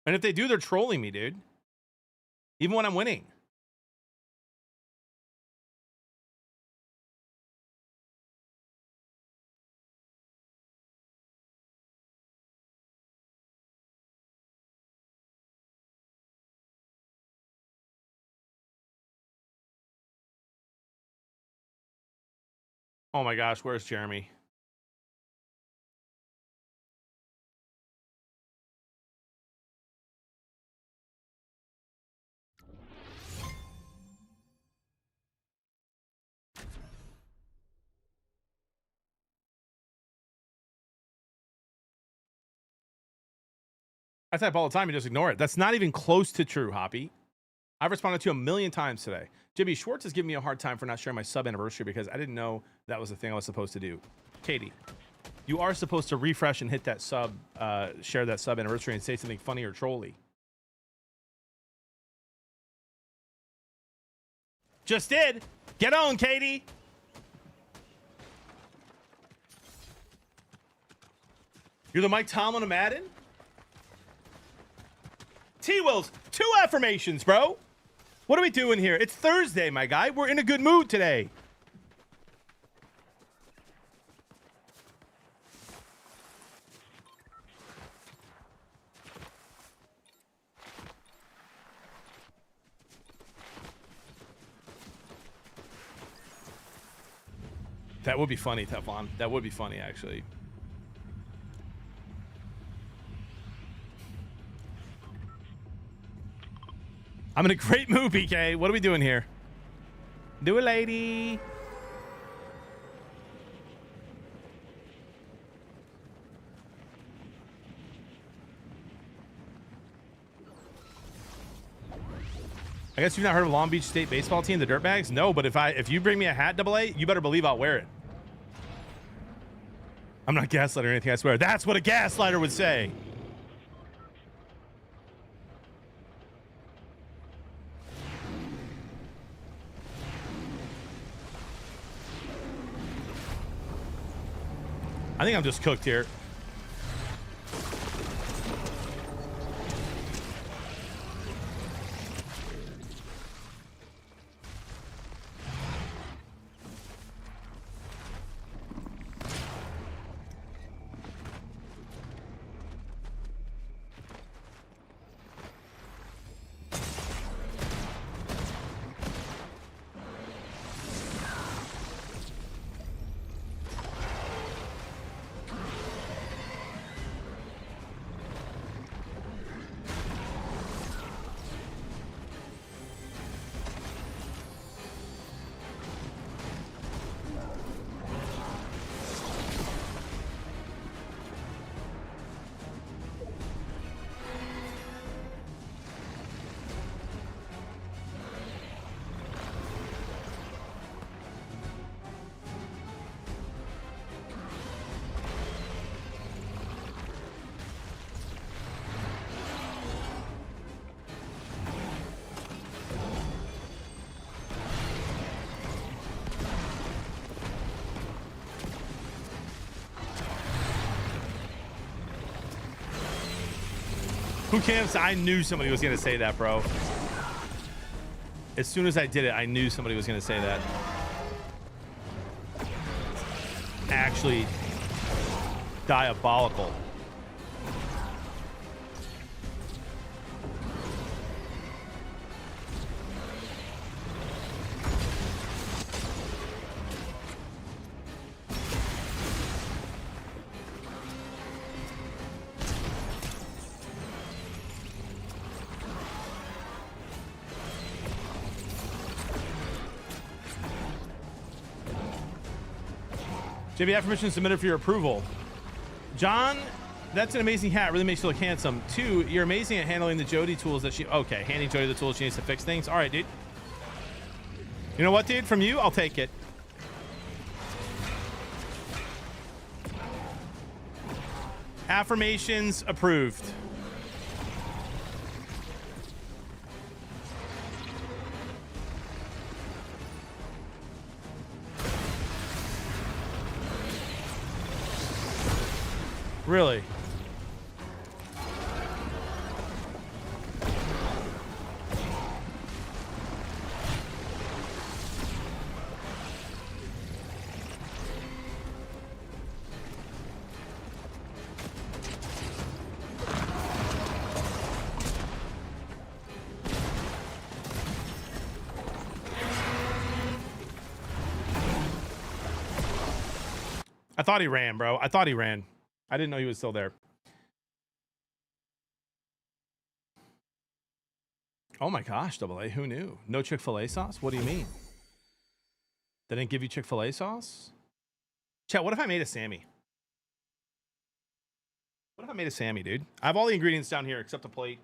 And if they do, they're trolling me, dude. Even when I'm winning. Oh my gosh, where's Jeremy? I type all the time, you just ignore it. That's not even close to true, Hoppy. I've responded to you 1,000,000 times today. Jimmy Schwartz is giving me a hard time for not sharing my sub anniversary because I didn't know that was the thing I was supposed to do. Katie, you are supposed to refresh and hit that sub, share that sub anniversary and say something funny or trolly. Just did. Get on, Katie. You're the Mike Tomlin of Madden? T-Wills, 2 affirmations, bro. What are we doing here? It's Thursday, my guy. We're in a good mood today. That would be funny, Teflon. That would be funny, actually. I'm in a great mood, PK. What are we doing here? Do it, lady. I guess you've not heard of Long Beach State baseball team, the Dirtbags? No, but if you bring me a hat, AA, you better believe I'll wear it. I'm not gaslighting or anything, I swear. That's what a gaslighter would say. I think I'm just cooked here. Who camps? I knew somebody was going to say that, bro. As soon as I did it, I knew somebody was going to say that. Actually, diabolical. JB, affirmation submitted for your approval. John, that's an amazing hat. Really makes you look handsome. 2, you're amazing at handling the Jody tools that she... Okay, handing Jody the tools she needs to fix things. All right, dude. You know what, dude? From you, I'll take it. Affirmations approved. Really? I thought he ran, bro. I thought he ran. I didn't know he was still there. Oh my gosh, Double A, who knew? No Chick-fil-A sauce? What do you mean? They didn't give you Chick-fil-A sauce? Chat, what if I made a Sammy? What if I made a Sammy, dude? I have all the ingredients down here except the plate.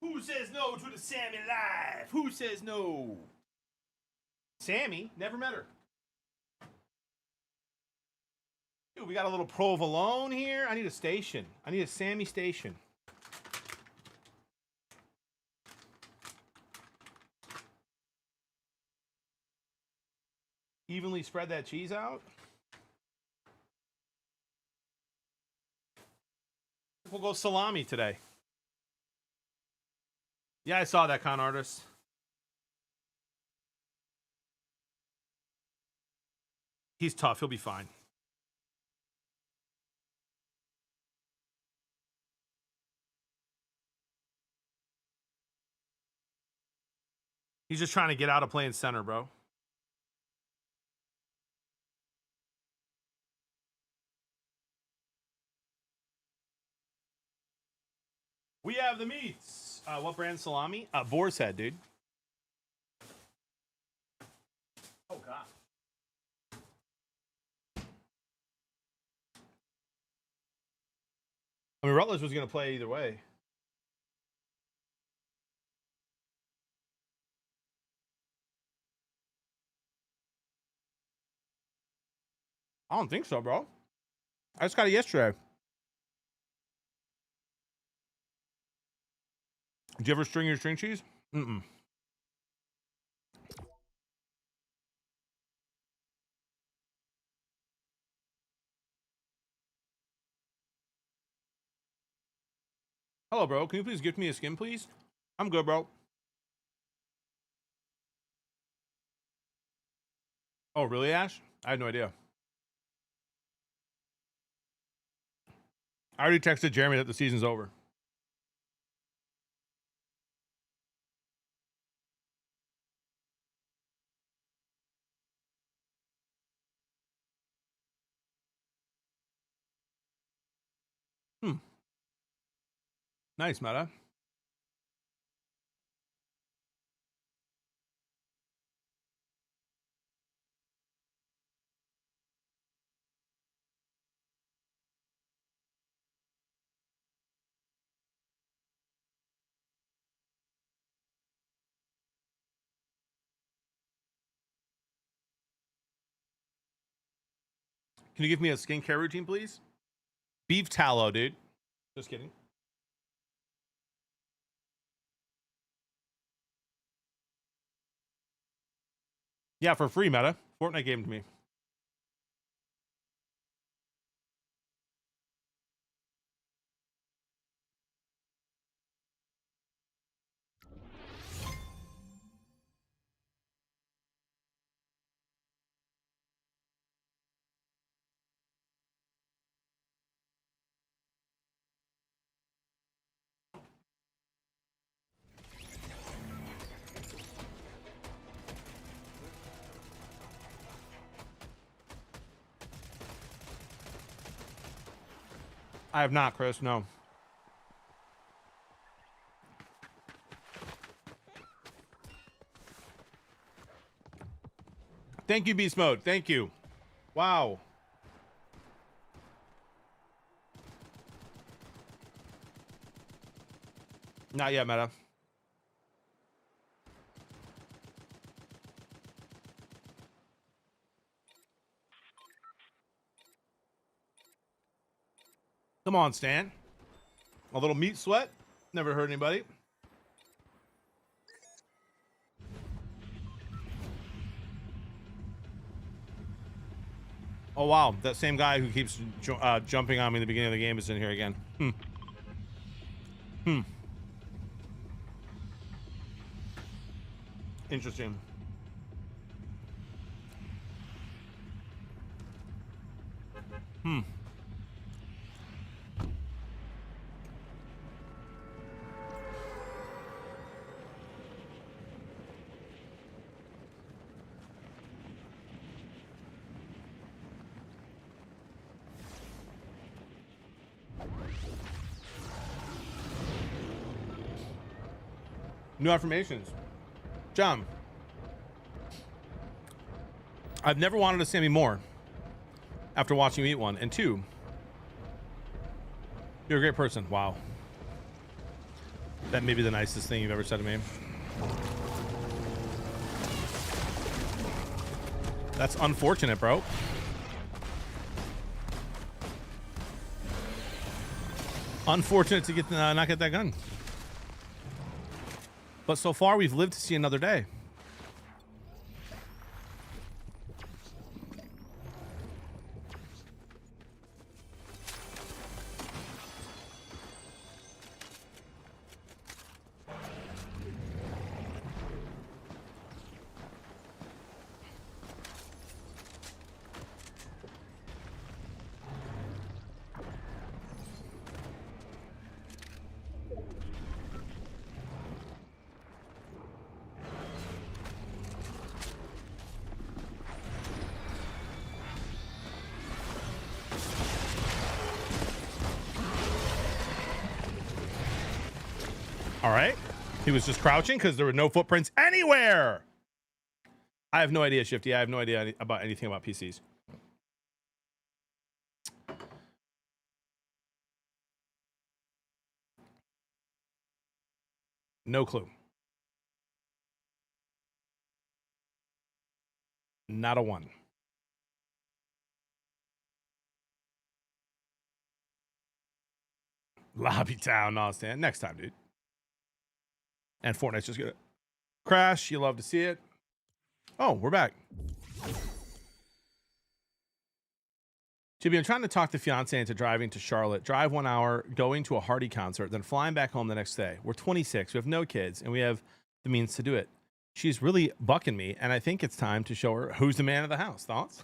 Who says no to the Sammy live? Who says no? Sammy? Never met her. Dude, we got a little provolone here. I need a station. I need a Sammy station. Evenly spread that cheese out. We'll go salami today. Yeah, I saw that, con artist. He's tough. He'll be fine. He's just trying to get out of playing center, bro. We have the meats. What brand salami? Boar's Head, dude. Oh, God. I mean, Rutledge was going to play either way. I don't think so, bro. I just got it yesterday. Did you ever string your string cheese? Mm-mm. Hello, bro. Can you please gift me a skin, please? I'm good, bro. Oh, really, Ash? I had no idea. I already texted Jeremy that the season's over. Nice, Meta. Can you give me a skincare routine, please? Beef tallow, dude. Just kidding. Yeah, for free, Meta. Fortnite gave them to me. I have not, Chris. No. Thank you, Beast Mode. Thank you. Wow. Not yet, Meta. Come on, Stan. A little meat sweat. Never hurt anybody. Oh, wow. That same guy who keeps jumping on me in the beginning of the game is in here again. Interesting. New affirmations. John, I've never wanted a Sammy more after watching you eat one. And two, you're a great person. Wow. That may be the nicest thing you've ever said to me. That's unfortunate, bro. Unfortunate to get not get that gun. But so far, we've lived to see another day. All right. He was just crouching because there were no footprints anywhere. I have no idea, Shifty. I have no idea about anything about PCs. No clue. Not a one. Lobby Town, Austin. Next time, dude. And Fortnite's just gonna crash. You love to see it. Oh, we're back. Jimmy, I'm trying to talk the fiance into driving to Charlotte, drive 1 hour, going to a Hardy concert, then flying back home the next day. We're 26, we have no kids, and we have the means to do it. She's really bucking me, and I think it's time to show her who's the man of the house. Thoughts?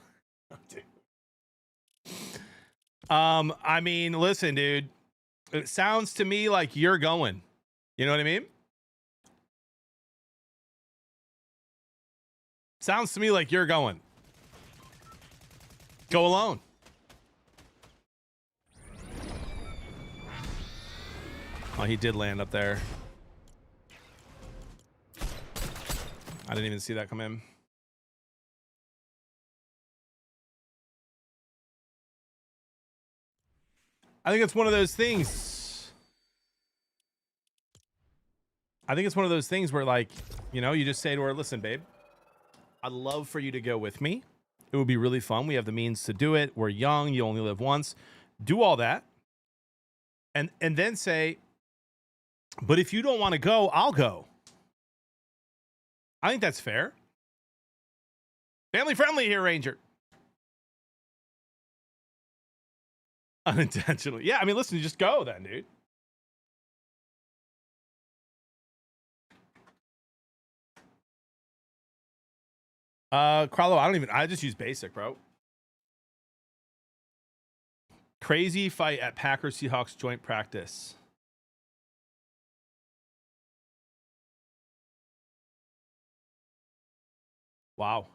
I mean, listen, dude. It sounds to me like you're going. You know what I mean? Sounds to me like you're going. Go alone. Oh, he did land up there. I didn't even see that come in. I think it's one of those things. I think it's one of those things where, like, you know, you just say to her, listen, babe, I'd love for you to go with me. It would be really fun. We have the means to do it. We're young. You only live once. Do all that. And then say, but if you don't want to go, I'll go. I think that's fair. Family friendly here, Ranger. Unintentionally. Yeah, I mean, listen, just go then, dude. Carlo, I just use basic, bro. Crazy fight at Packers Seahawks joint practice. Wow.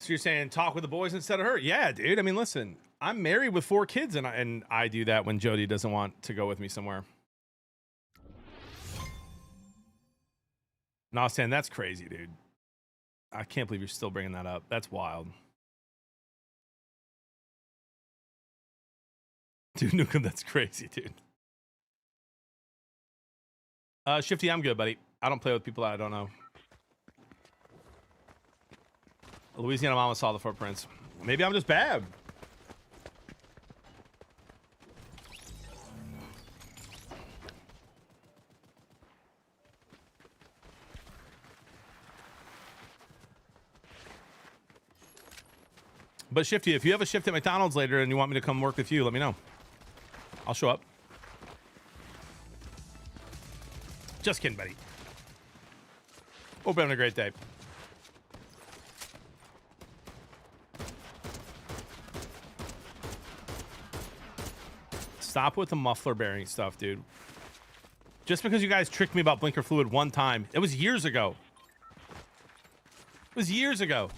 So you're saying talk with the boys instead of her? Yeah, dude. I mean, listen, I'm married with 4 kids, and I do that when Jody doesn't want to go with me somewhere. No, Stan, that's crazy, dude. I can't believe you're still bringing that up. That's wild. Dude, Nukem, that's crazy, dude. Shifty, I'm good, buddy. I don't play with people that I don't know. Louisiana Mama saw the footprints. Maybe I'm just bad. But Shifty, if you have a shift at McDonald's later and you want me to come work with you, let me know. I'll show up. Just kidding, buddy. Hope you're having a great day. Stop with the muffler bearing stuff, dude. Just because you guys tricked me about blinker fluid one time. It was years ago. It was years ago.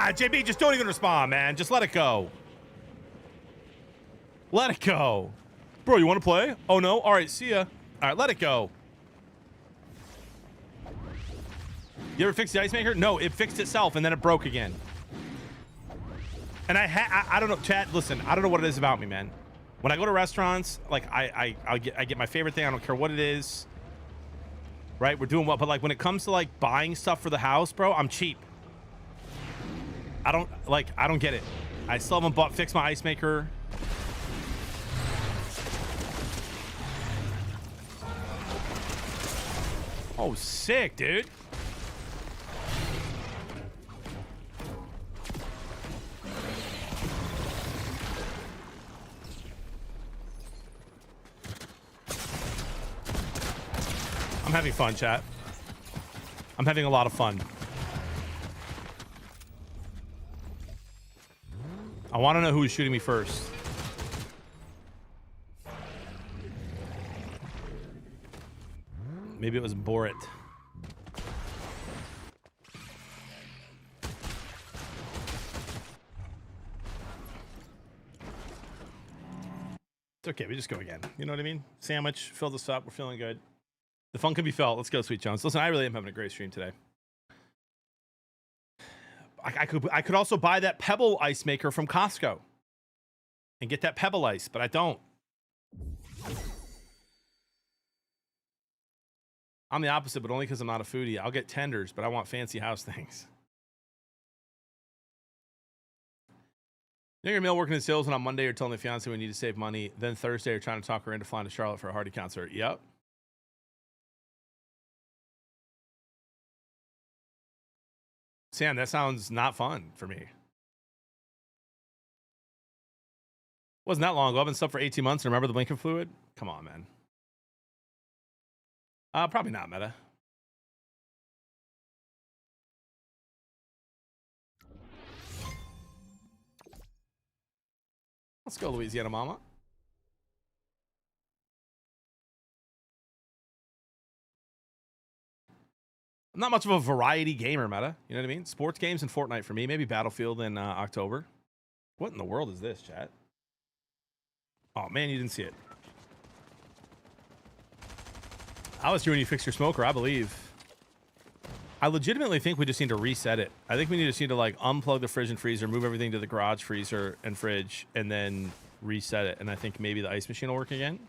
JB, just don't even respond, man. Just let it go. Let it go. Bro, you want to play? Oh, no? All right, see ya. All right, let it go. You ever fix the ice maker? No, it fixed itself, and then it broke again. And I don't know, chat, listen, I don't know what it is about me, man. When I go to restaurants, like, I get my favorite thing. I don't care what it is. Right? We're doing well. But, like, when it comes to, like, buying stuff for the house, bro, I'm cheap. I don't get it. I still haven't fixed my ice maker. Oh, sick, dude. I'm having fun, chat. I'm having a lot of fun. I want to know who's shooting me first. Maybe it was Borit. It's okay. We just go again. You know what I mean? Sandwich. Fill this up. We're feeling good. The fun can be felt. Let's go, Sweet Jones. Listen, I really am having a great stream today. I could also buy that Pebble ice maker from Costco and get that Pebble ice, but I don't. I'm the opposite, but only because I'm not a foodie. I'll get tenders, but I want fancy house things. You know, your meal working in sales, and on Monday you're telling the fiance we need to save money. Then Thursday you're trying to talk her into flying to Charlotte for a Hardy concert. Yep. Sam, that sounds not fun for me. Wasn't that long ago. I've been stuck for 18 months and remember the blinking fluid? Come on, man. Probably not, Meta. Let's go, Louisiana Mama. I'm not much of a variety gamer, Meta. You know what I mean? Sports games and Fortnite for me. Maybe Battlefield in October. What in the world is this, chat? Oh, man, you didn't see it. I was here when you fixed your smoker, I believe. I legitimately think we just need to reset it. I think we just need to, like, unplug the fridge and freezer, move everything to the garage freezer and fridge, and then reset it. And I think maybe the ice machine will work again.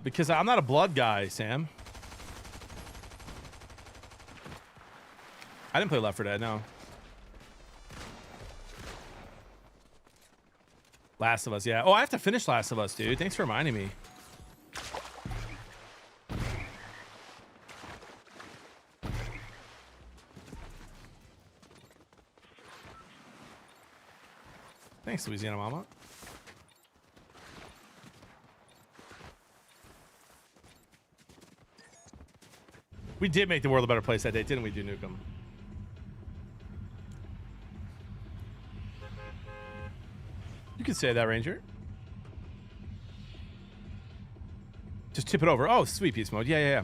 Because I'm not a blood guy, Sam. I didn't play Left 4 Dead, no. Last of Us, yeah. Oh, I have to finish Last of Us, dude. Thanks for reminding me. Thanks, Louisiana Mama. We did make the world a better place that day, didn't we, do Nukem? You could say that, Ranger. Just tip it over. Oh, sweet piece mode. Yeah.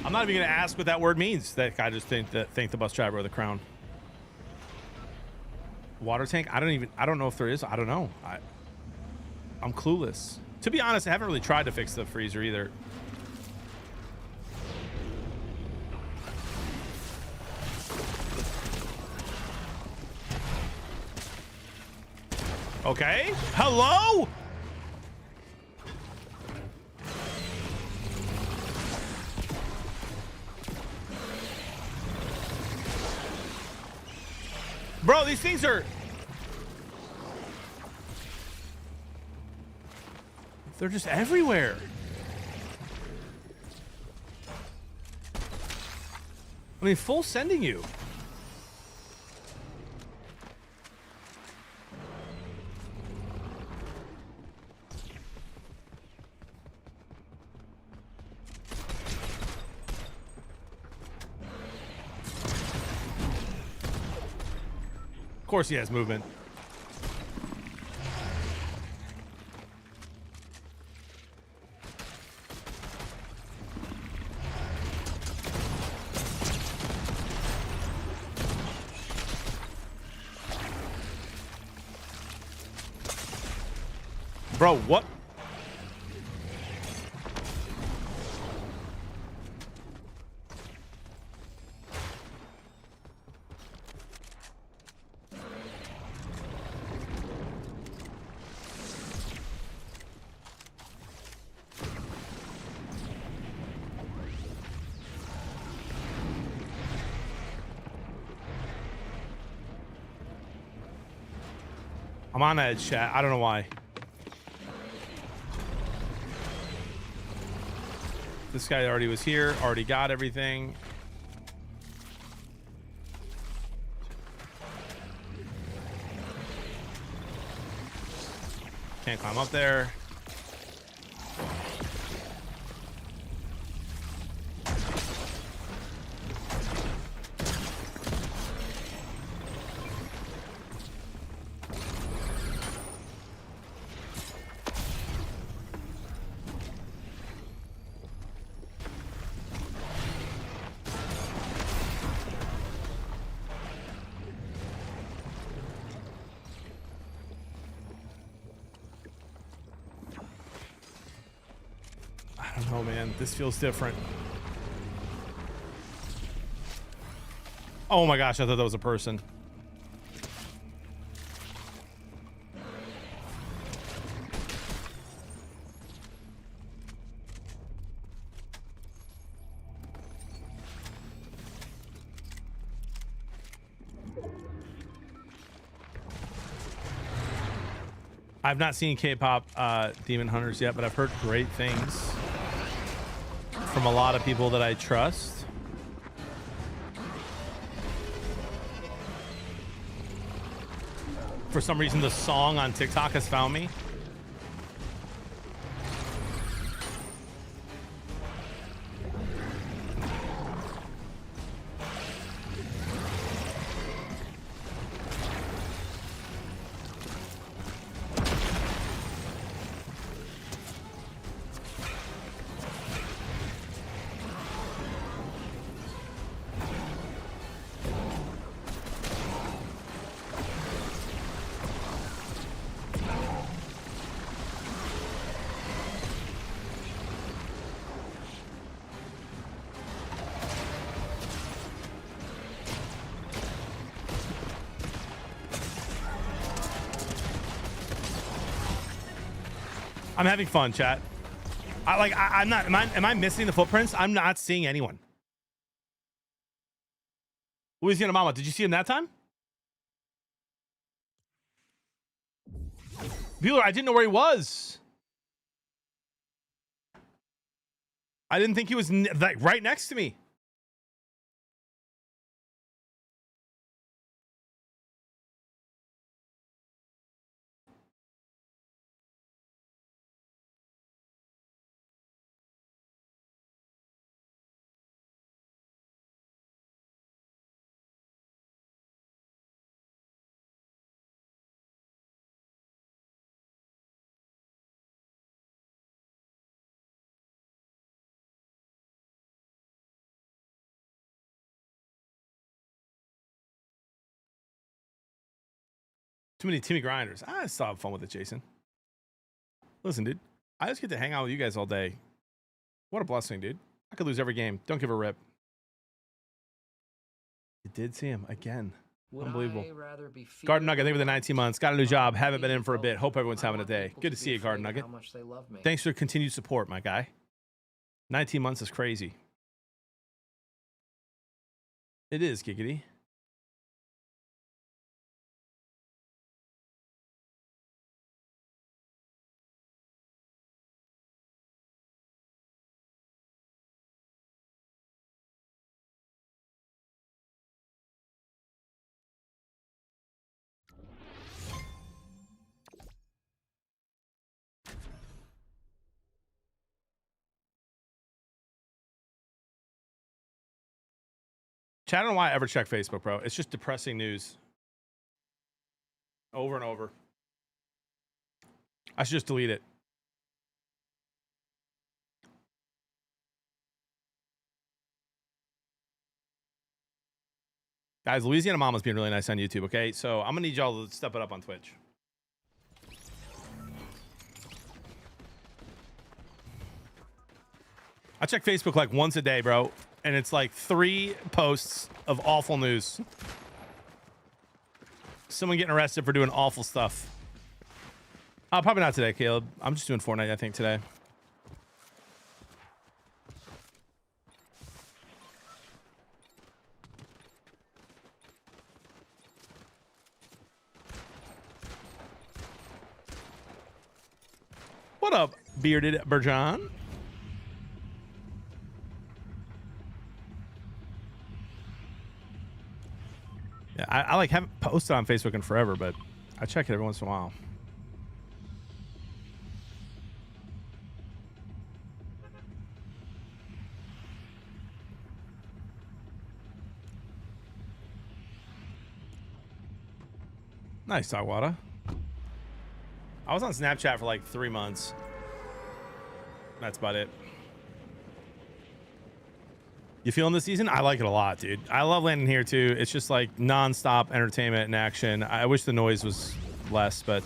I'm not even going to ask what that word means. That guy just thank the bus driver of the crown. Water tank? I don't know if there is. I don't know. I'm clueless. To be honest, I haven't really tried to fix the freezer either. Okay. Hello? Bro, these things are... They're just everywhere. I mean, full sending you. Of course he has movement. Bro, what? I'm on edge, chat. I don't know why. This guy already was here, already got everything. Can't climb up there. I don't know, man. This feels different. Oh my gosh, I thought that was a person. I've not seen K-pop Demon Hunters yet, but I've heard great things from a lot of people that I trust. For some reason, the song on TikTok has found me. I'm having fun, chat. I'm not. Am I missing the footprints? I'm not seeing anyone. Louisiana Mama, did you see him that time? Bueller, I didn't know where he was. I didn't think he was like right next to me. Too many Timmy grinders. I still have fun with it, Jason. Listen, dude. I just get to hang out with you guys all day. What a blessing, dude. I could lose every game. Don't give a rip. You did see him again. Unbelievable. Garden Nugget, thank you for the 19 months. Got a new job. Haven't been in for a bit. Hope everyone's having a day. Good to see you, Garden Nugget. Thanks for your continued support, my guy. 19 months is crazy. It is, Giggity. Chat, I don't know why I ever check Facebook, bro. It's just depressing news. Over and over. I should just delete it. Guys, Louisiana Mama's being really nice on YouTube, okay? So I'm gonna need y'all to step it up on Twitch. I check Facebook like once a day, bro. And it's like 3 posts of awful news. Someone getting arrested for doing awful stuff. Probably not today, Caleb. I'm just doing Fortnite, I think, today. What up, bearded Berjan? Yeah, I like haven't posted on Facebook in forever, but I check it every once in a while. Nice, Tawada. I was on Snapchat for like 3 months. That's about it. You feeling this season? I like it a lot, dude. I love landing here too. It's just like non-stop entertainment and action. I wish the noise was less, but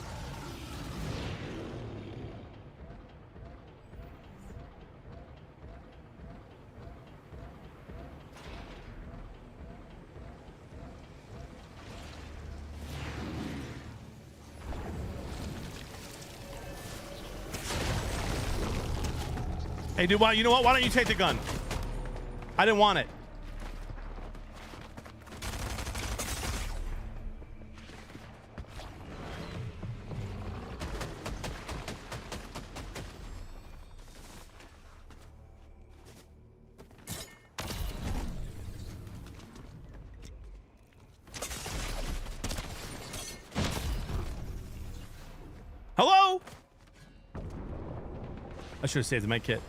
hey, dude, why? You know what? Why don't you take the gun? I didn't want it. Hello? I should have saved the med kit.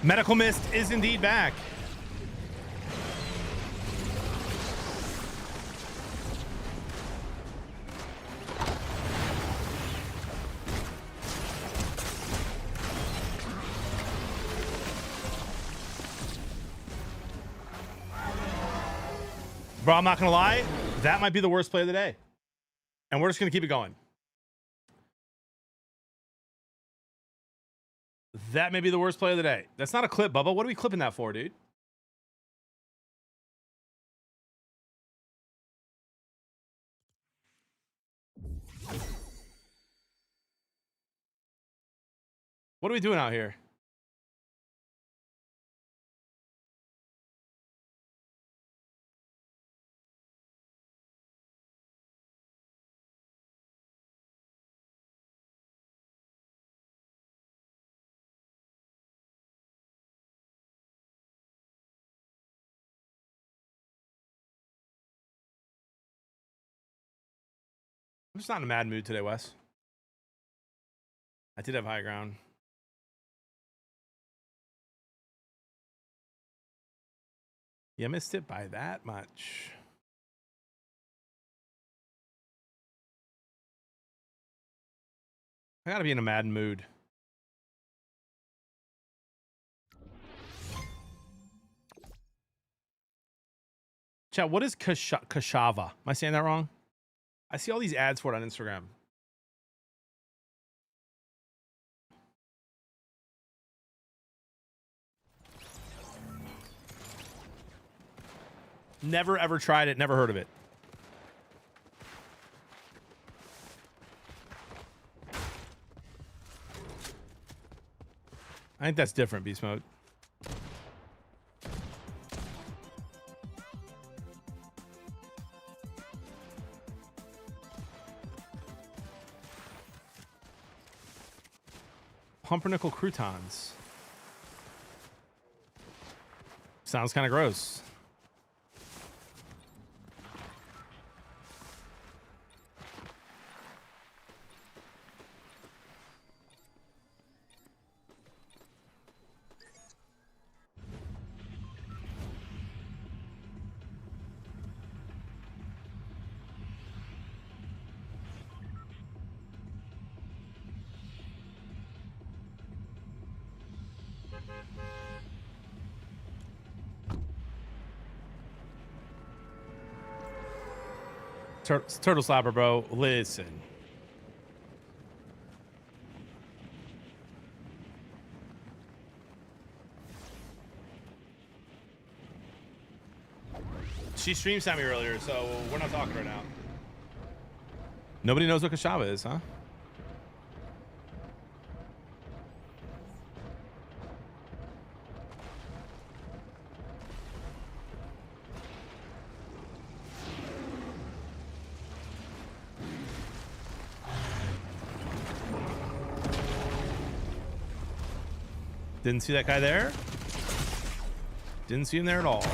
Medical Mist is indeed back. Bro, I'm not gonna lie, that might be the worst play of the day. And we're just gonna keep it going. That may be the worst play of the day. That's not a clip, Bubba. What are we clipping that for, dude? What are we doing out here? I'm just not in a mad mood today, Wes. I did have high ground. You missed it by that much. I gotta be in a mad mood. Chat, what is Kashava? Am I saying that wrong? I see all these ads for it on Instagram. Never ever tried it, never heard of it. I think that's different, Beast Mode. pumpernickel croutons. Sounds kind of gross. Turtle slapper, bro. Listen. She streamed at me earlier, so we're not talking right now. Nobody knows what Kashava is, huh? Didn't see that guy there. Didn't see him there at all, dude.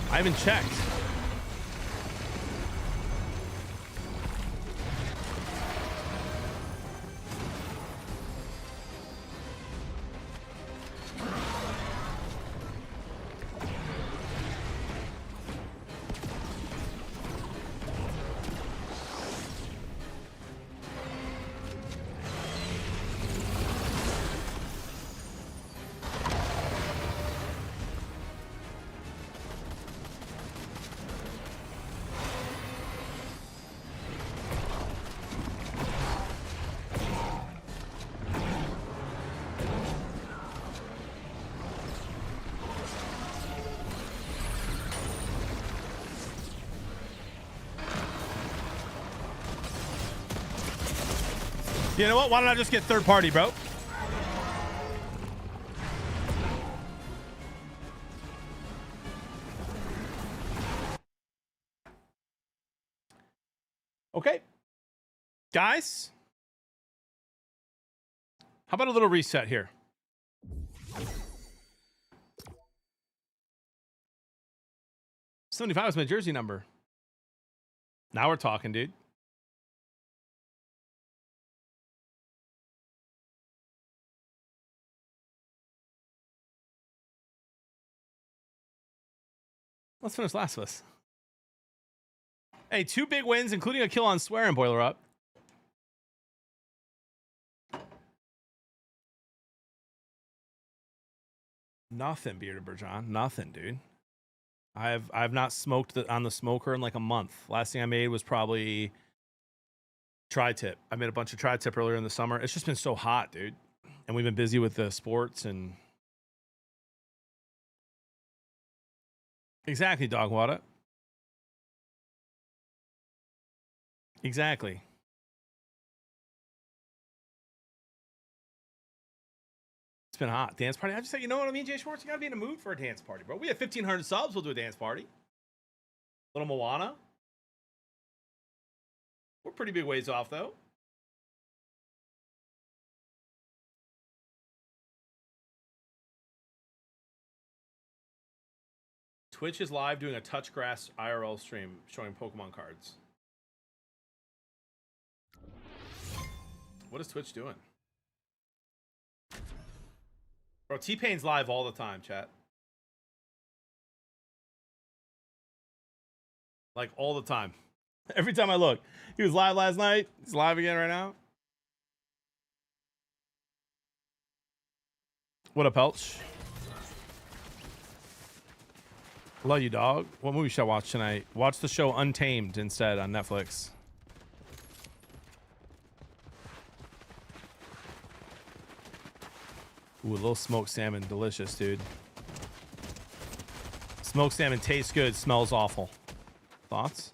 I haven't checked. You know what? Why don't I just get third party, bro? Okay. Guys, how about a little reset here? $75 is my jersey number. Now we're talking, dude. Let's finish Last of Us. Hey, 2 big wins, including a kill on Swear and Boiler Up. Nothing, Bearded Bergeron. Nothing, dude. I've not smoked on the smoker in like a month. Last thing I made was probably tri-tip. I made a bunch of tri-tip earlier in the summer. It's just been so hot, dude. And we've been busy with the sports and... Exactly, Dogwater. Exactly. It's been hot. Dance party. I just say, you know what I mean, Jay Schwartz? You gotta be in the mood for a dance party, bro. We have 1,500 subs. We'll do a dance party. Little Moana. We're pretty big ways off, though. Twitch is live doing a touch grass IRL stream showing Pokemon cards. What is Twitch doing? Bro, T-Pain's live all the time, chat. Like, all the time. Every time I look. He was live last night. He's live again right now. What up, Pelch? Love you, dog. What movie should I watch tonight? Watch the show Untamed instead on Netflix. Ooh, a little smoked salmon. Delicious, dude. Smoked salmon tastes good. Smells awful. Thoughts?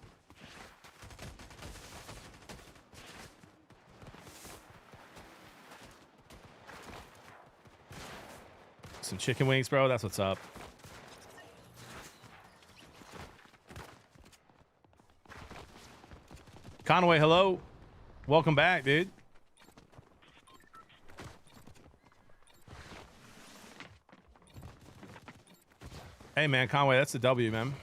some chicken wings, bro. That's what's up. Conway, hello. Welcome back, dude. Hey, man, Conway, that's a W, man.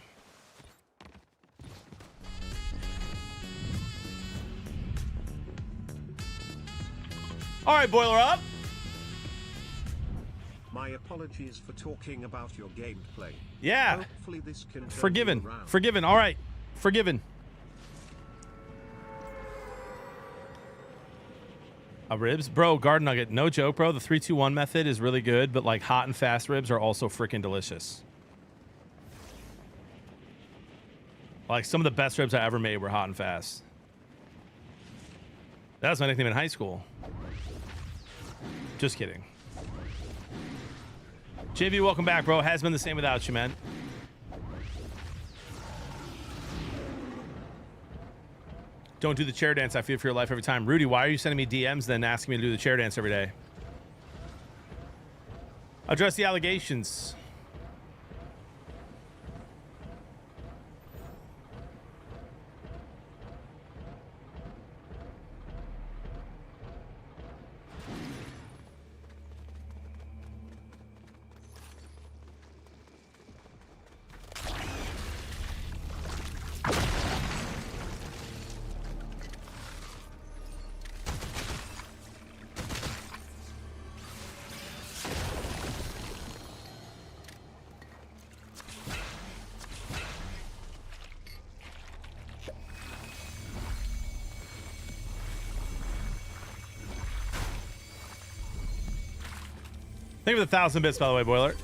All right, boiler up. My apologies for talking about your gameplay. Yeah. Hopefully this can turn Forgiven. you around. Forgiven. All right. Forgiven. Ribs, bro. Garden nugget, no joke, bro. The 3-2-1 method is really good, but like hot and fast ribs are also freaking delicious. Like some of the best ribs I ever made were hot and fast. That was my nickname in high school. Just kidding. JV, welcome back, bro. Has been the same without you, man. Don't do the chair dance. I fear for your life every time. Rudy, why are you sending me DMs then asking me to do the chair dance every day? Address the allegations. Thank you for the 1,000 bits, by the way, Boiler.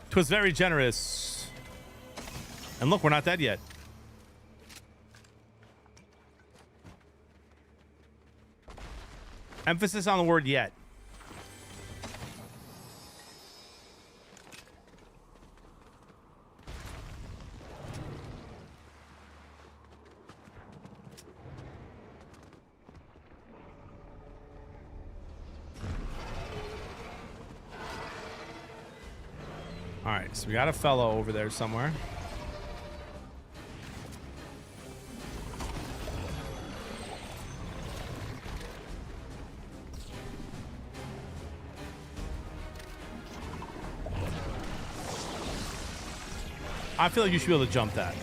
Twas very generous. And look, we're not dead yet. Emphasis on the word yet. All right, so we got a fellow over there somewhere. I feel like you should be able to jump that.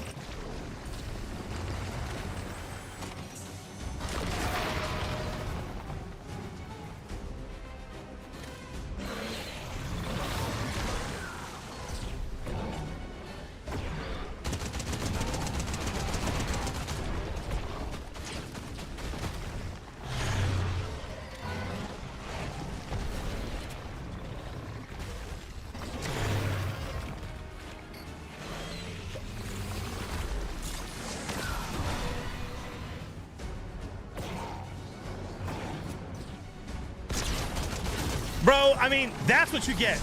Bro, I mean, that's what you get.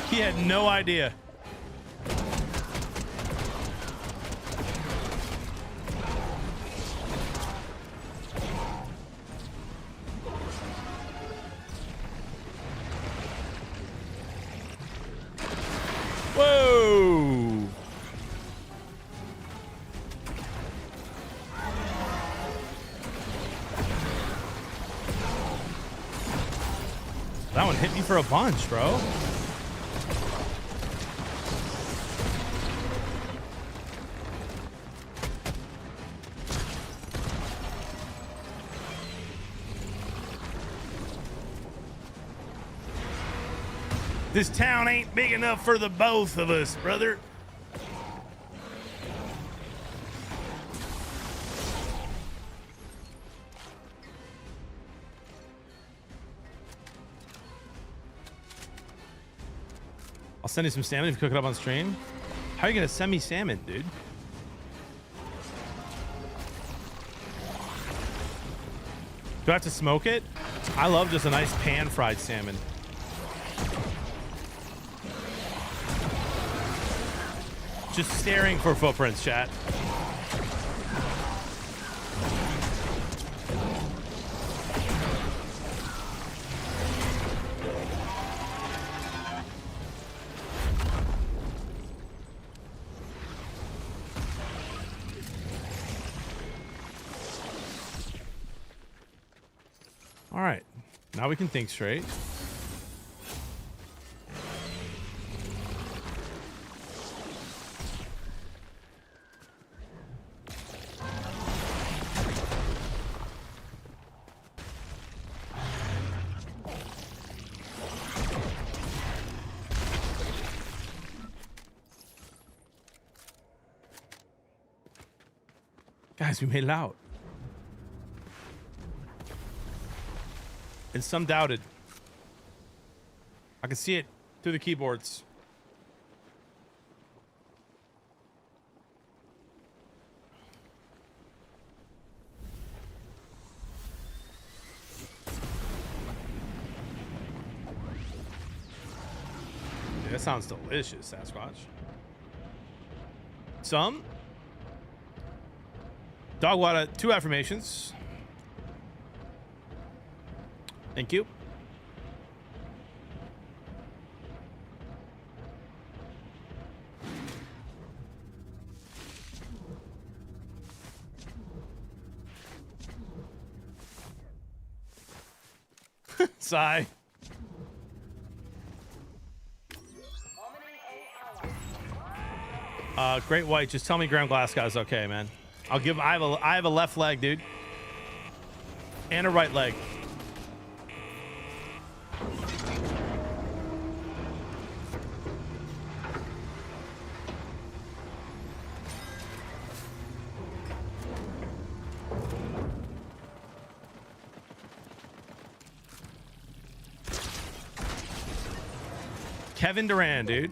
He had no idea. Whoa! That one hit me for a bunch, bro. This town ain't big enough for the both of us, brother. I'll send you some salmon if you cook it up on stream. How are you gonna send me salmon, dude? Do I have to smoke it? I love just a nice pan-fried salmon. Just staring for footprints, chat. All right, now we can think straight. Guys, we made it out. And some doubted. I can see it through the keyboards. Yeah, that sounds delicious, Sasquatch. Some. Dogwater, 2 affirmations. Thank you. Sigh. Great White, just tell me Graham Glasgow's okay, man. I'll give. I have a left leg, dude, and a right leg. Kevin Durant, dude.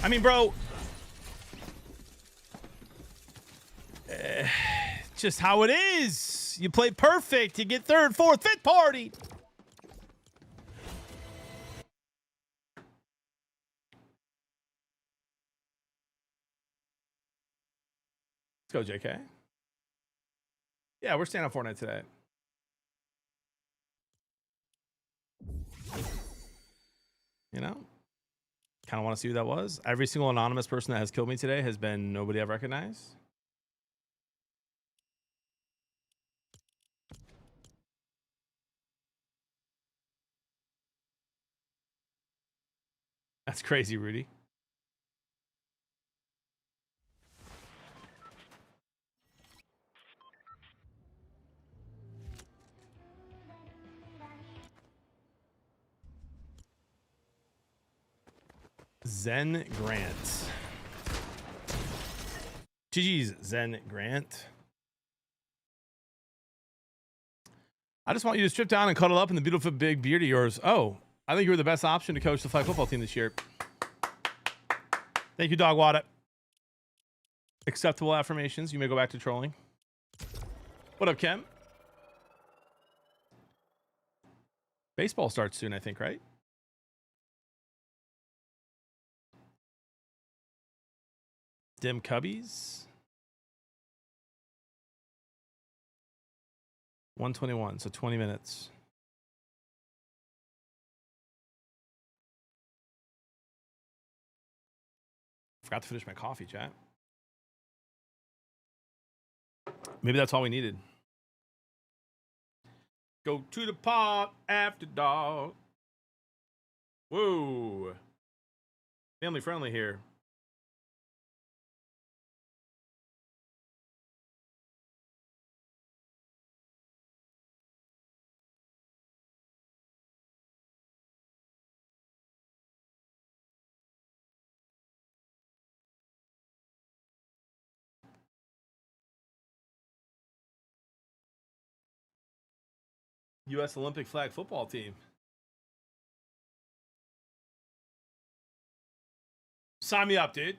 I mean, bro, just how it is. You play perfect, you get third, fourth, fifth party. Let's go, JK. Yeah, we're staying on Fortnite today. You know? Kind of want to see who that was. Every single anonymous person that has killed me today has been nobody I've recognized. That's crazy, Rudy. Zen Grant. GG's Zen Grant. I just want you to strip down and cuddle up in the beautiful big beard of yours. Oh, I think you were the best option to coach the flag football team this year. Thank you, Dogwater. Acceptable affirmations. You may go back to trolling. What up, Kem? Baseball starts soon, I think, right? Dim Cubbies. 121, so 20 minutes. Forgot to finish my coffee, chat. Maybe that's all we needed. Go to the park after dark. Whoa. Family friendly here. U.S. Olympic flag football team. Sign me up, dude.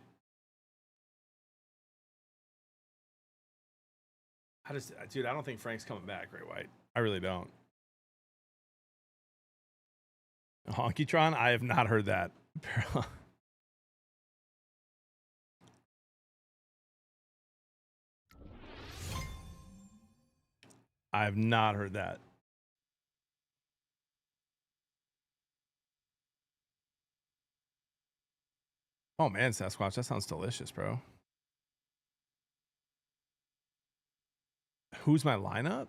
Dude, I don't think Frank's coming back, Ray White. I really don't. Honkytron? I have not heard that. I have not heard that. Oh man, Sasquatch, that sounds delicious, bro. Who's my lineup?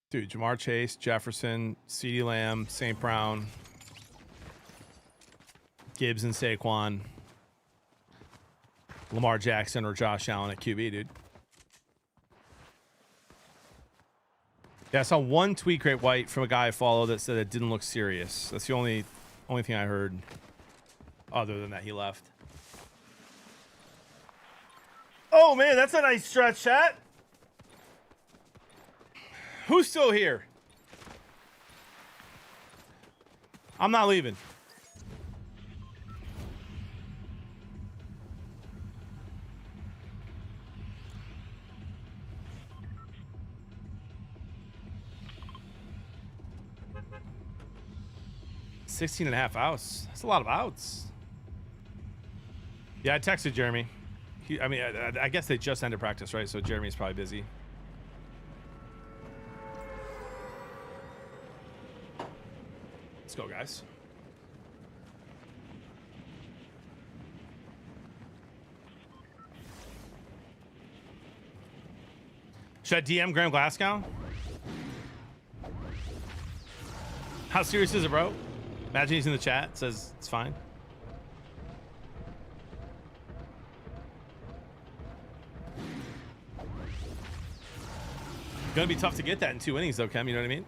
Dude, Jamar Chase, Jefferson, CeeDee Lamb, St. Brown, Gibbs and Saquon, Lamar Jackson or Josh Allen at QB, dude. Yeah, I saw one tweet, Great White, from a guy I follow that said it didn't look serious. That's the only thing I heard. Other than that, he left. Oh man, that's a nice stretch, chat. Who's still here? I'm not leaving. $16.5 outs. That's a lot of outs. Yeah, I texted Jeremy. I guess they just ended practice, right? So Jeremy's probably busy. Let's go, guys. Should I DM Graham Glasgow? How serious is it, bro? Imagine he's in the chat, says it's fine. Gonna be tough to get that in 2 innings, though, Kem. You know what I mean?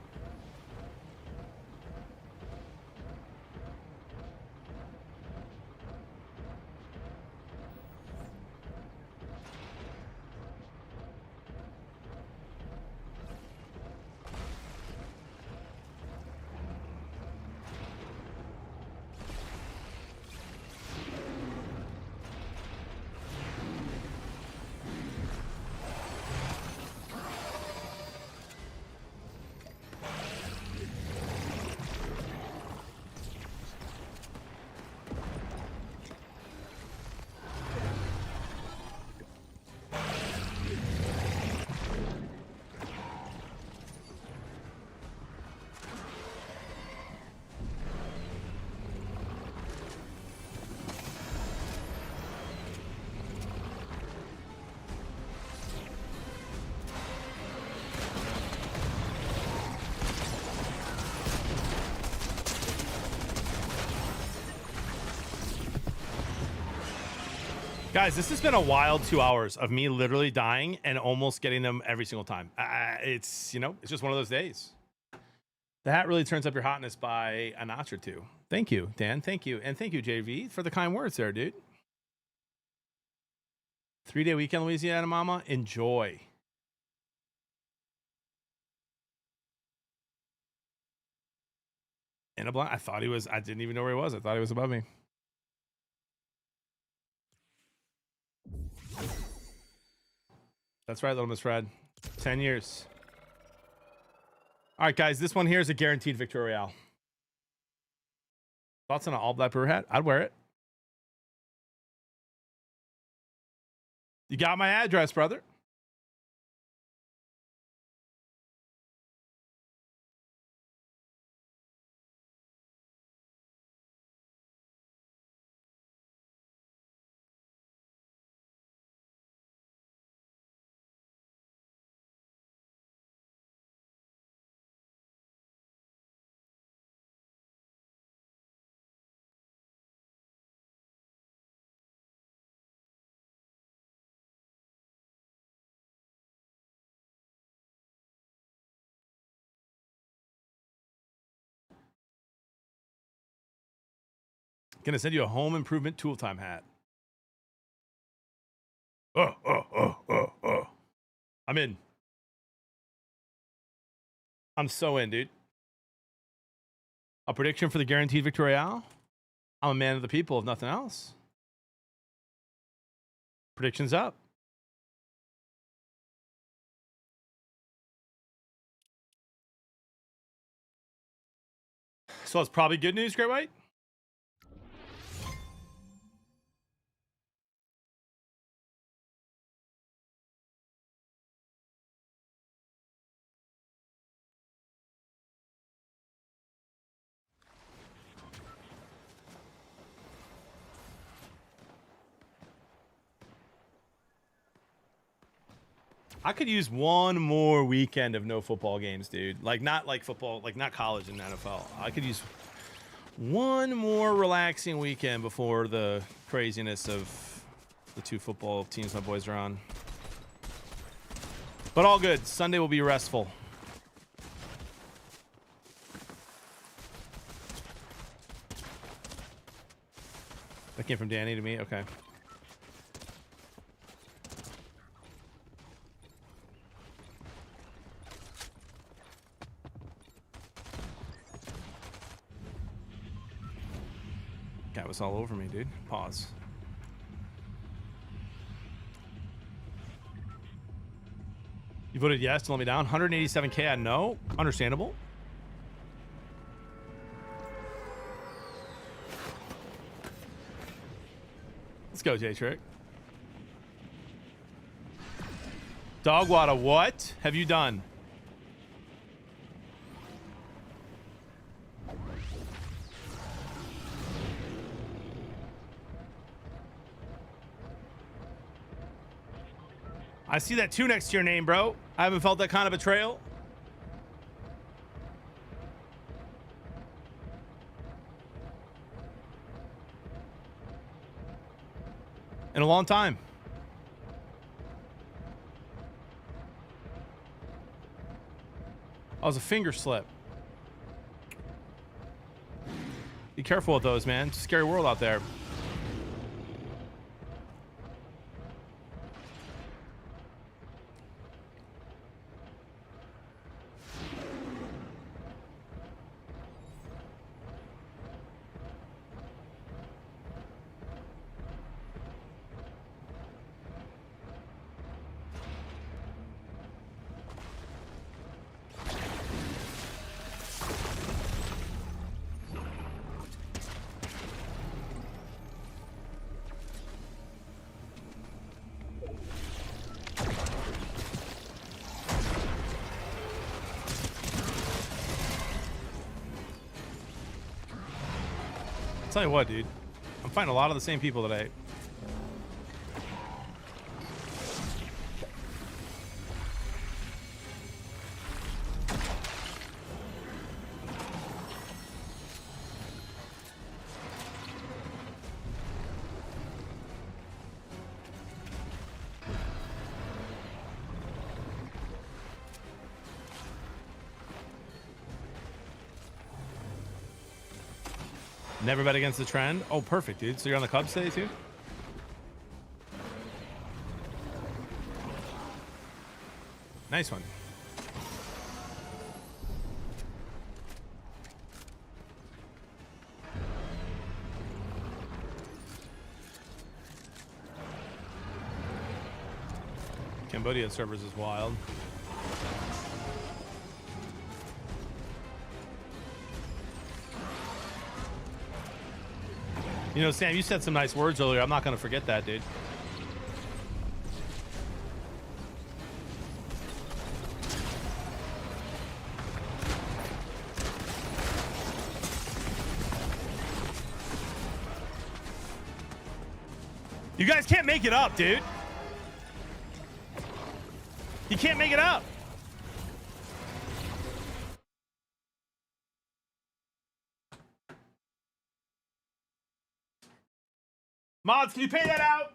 Guys, this has been a wild 2 hours of me literally dying and almost getting them every single time. It's, you know, it's just one of those days. The hat really turns up your hotness by a notch or two. Thank you, Dan. Thank you. And thank you, JV, for the kind words there, dude. 3-day weekend, Louisiana, mama. Enjoy. In a blind. I didn't even know where he was. I thought he was above me. That's right, Little Miss Fred. 10 years. All right, guys. This one here is a guaranteed Victoria Royale. Thoughts on an all black brewer hat? I'd wear it. You got my address, brother. Gonna send you a home improvement tool time hat. I'm in. I'm so in, dude. A prediction for the guaranteed victory royale? I'm a man of the people, if nothing else. Predictions up. So it's probably good news, Great White? I could use one more weekend of no football games, dude. Like, not like football, like not college and NFL. I could use one more relaxing weekend before the craziness of the 2 football teams my boys are on. But all good. Sunday will be restful. That came from Danny to me? Okay. Cat was all over me, dude. Pause. You voted yes to let me down. 187K on no. Understandable. Let's go, J-Trick. Dogwater, what have you done? I see that 2 next to your name, bro. I haven't felt that kind of betrayal. In a long time. That was a finger slip. Be careful with those, man. It's a scary world out there. Tell you what, dude. I'm fighting a lot of the same people today. Never bet against the trend. Oh, perfect, dude. So you're on the Cubs today, too? Nice one. Cambodia servers is wild. You know, Sam, you said some nice words earlier. I'm not going to forget that, dude. You guys can't make it up, dude. You can't make it up. Mods, can you pay that out?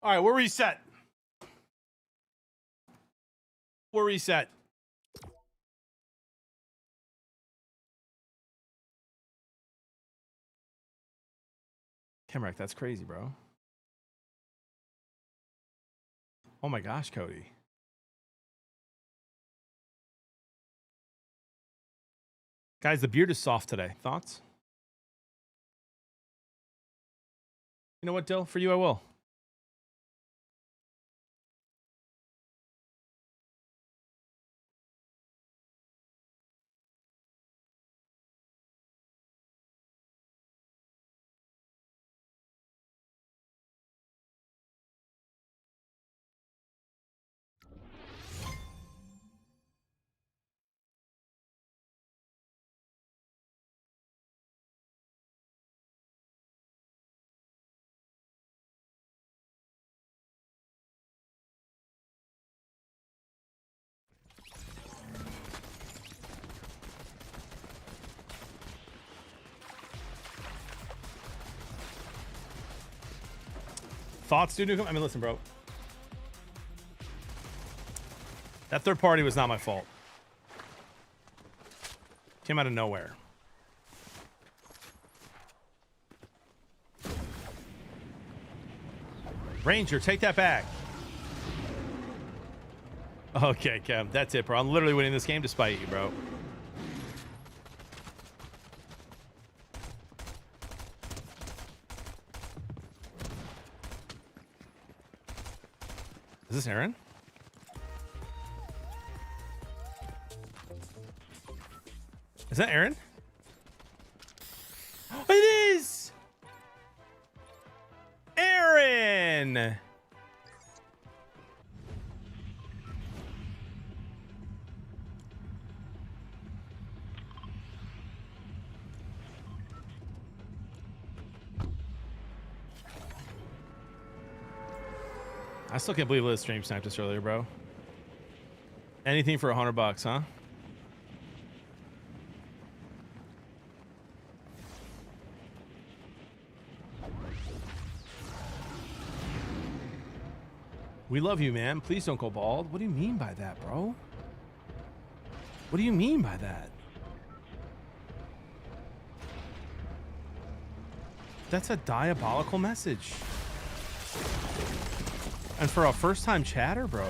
All right, we're reset. We're reset. Kemrick, that's crazy, bro. Oh my gosh, Cody. Guys, the beard is soft today. Thoughts? You know what, Dill? For you, I will. Thoughts, dude? I mean, listen, bro. That third party was not my fault. Came out of nowhere. Ranger, take that back. Okay, Kev. That's it, bro. I'm literally winning this game despite you, bro. Is this Aaron? Is that Aaron? It is! Aaron! I still can't believe Liz stream sniped us earlier, bro. Anything for $100, huh? We love you, man. Please don't go bald. What do you mean by that, bro? What do you mean by that? That's a diabolical message. And for a first-time chatter, bro.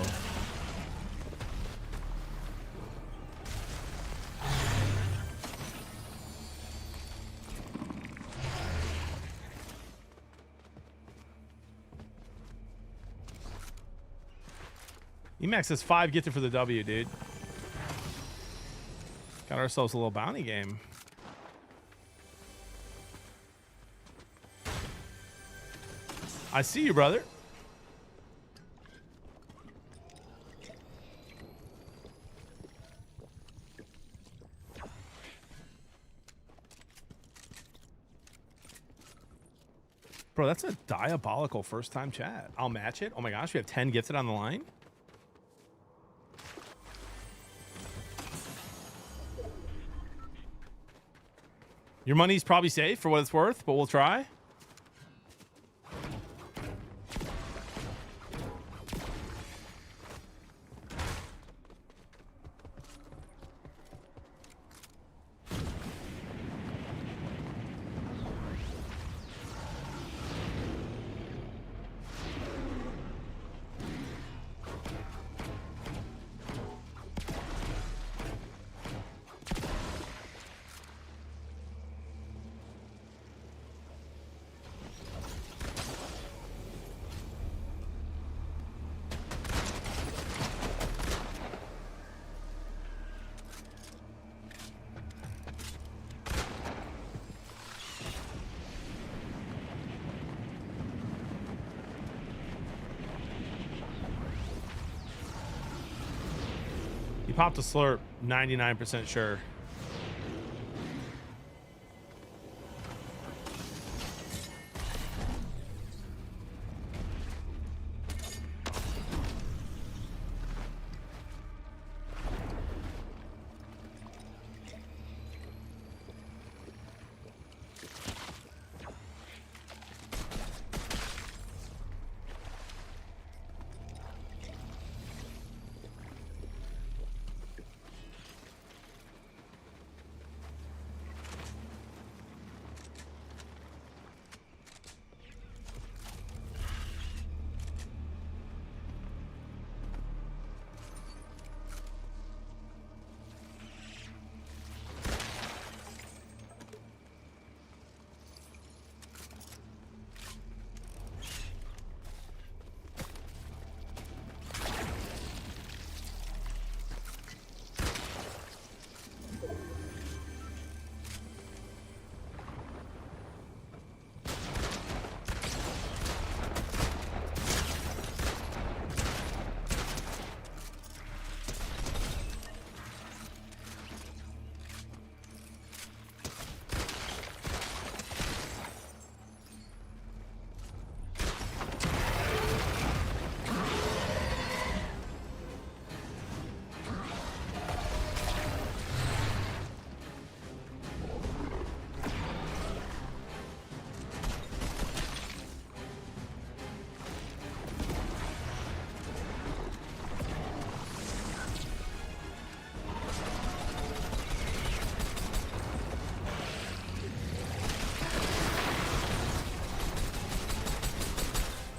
Emax has 5 gifted for the W, dude. Got ourselves a little bounty game. I see you, brother. Bro, that's a diabolical first-time chat. I'll match it. Oh my gosh, we have 10 gifted on the line. Your money's probably safe for what it's worth, but we'll try. Popped a slurp, 99% sure.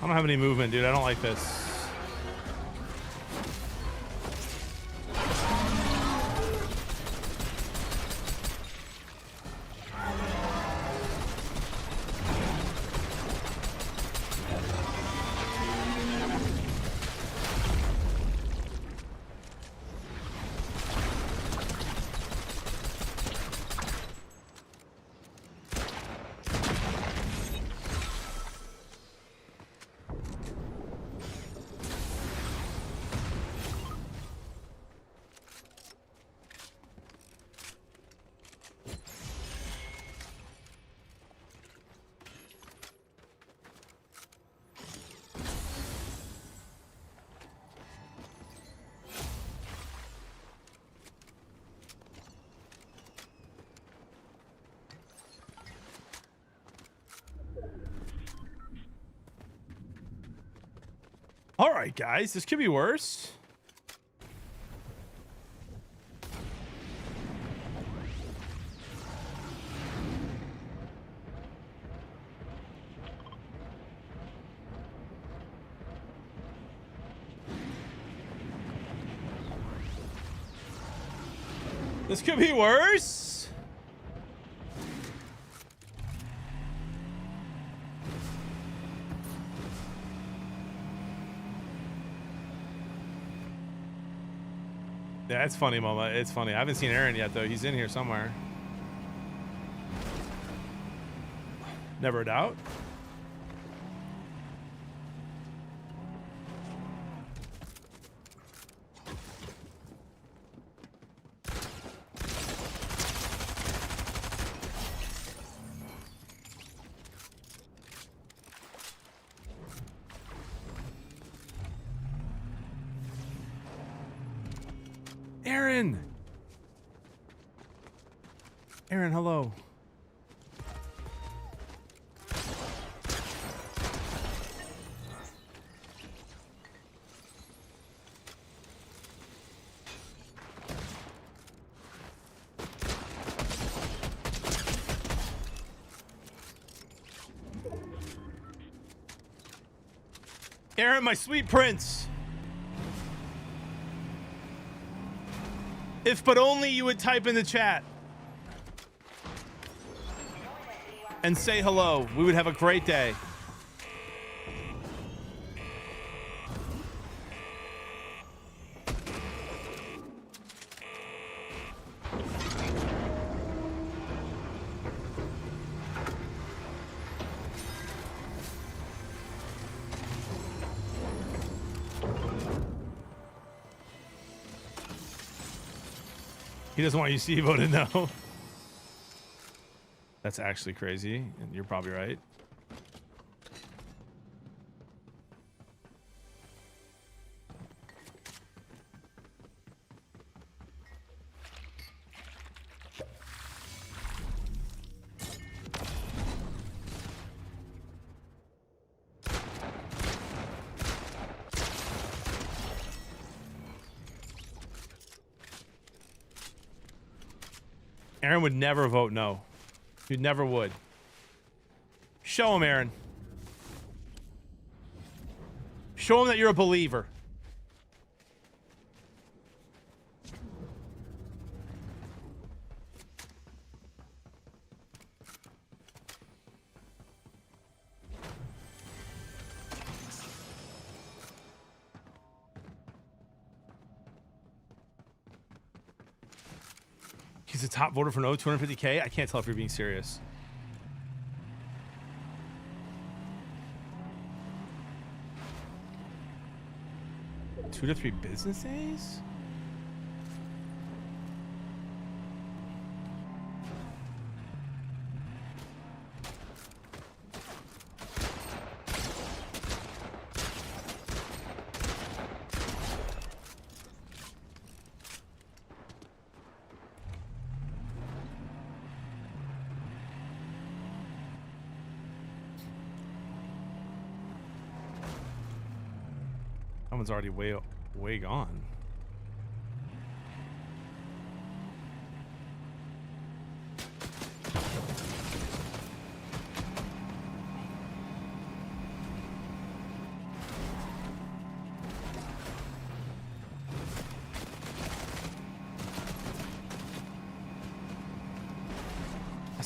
I don't have any movement, dude. I don't like this. All right, guys, this could be worse. This could be worse. Yeah, it's funny, Mama. It's funny. I haven't seen Aaron yet, though. He's in here somewhere. Never a doubt. Aaron! Aaron, hello. Aaron, my sweet prince. If but only you would type in the chat and say hello, we would have a great day. He doesn't want you to see voted no. That's actually crazy, and you're probably right. Aaron would never vote no. He never would. Show him, Aaron. Show him that you're a believer. He's the top voter for no, 250K? I can't tell if you're being serious. Two to 3 business days? Someone's already way gone.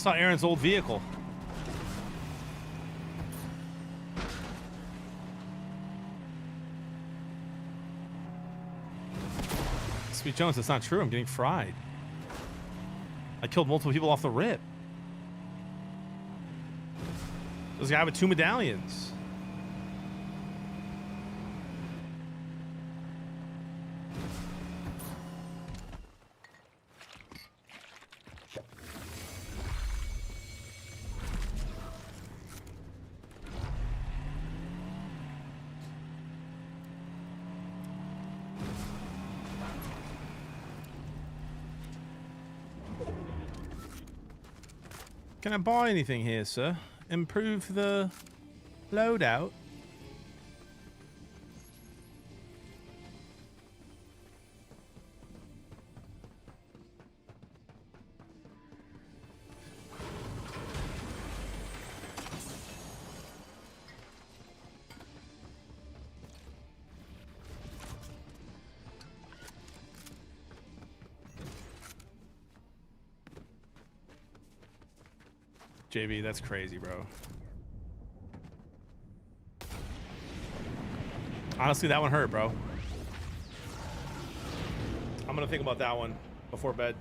saw Aaron's old vehicle. Sweet Jones, that's not true. I'm getting fried. I killed multiple people off the rip. There's a guy with 2 medallions. Can I buy anything here, sir? Improve the loadout. JB, that's crazy, bro. Honestly, that one hurt, bro. I'm gonna think about that one before bed.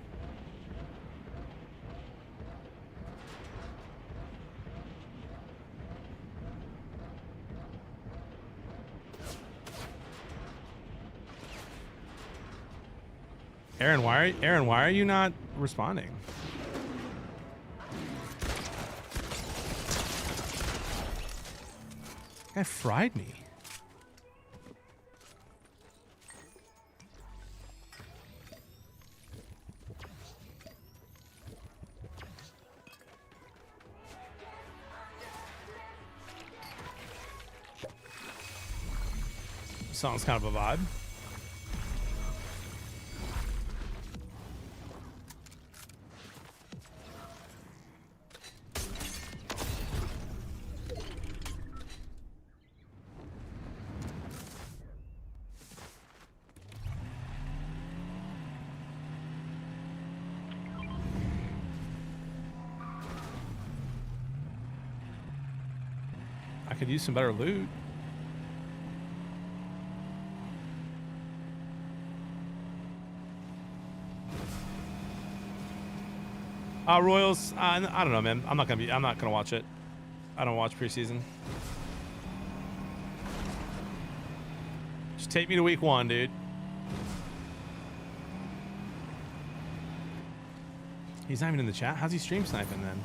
Aaron, why are you not responding? That guy fried me. Song's kind of a vibe. I could use some better loot. Royals, I don't know, man. I'm not gonna watch it. I don't watch preseason. Just take me to week 1, dude. He's not even in the chat. How's he stream sniping then?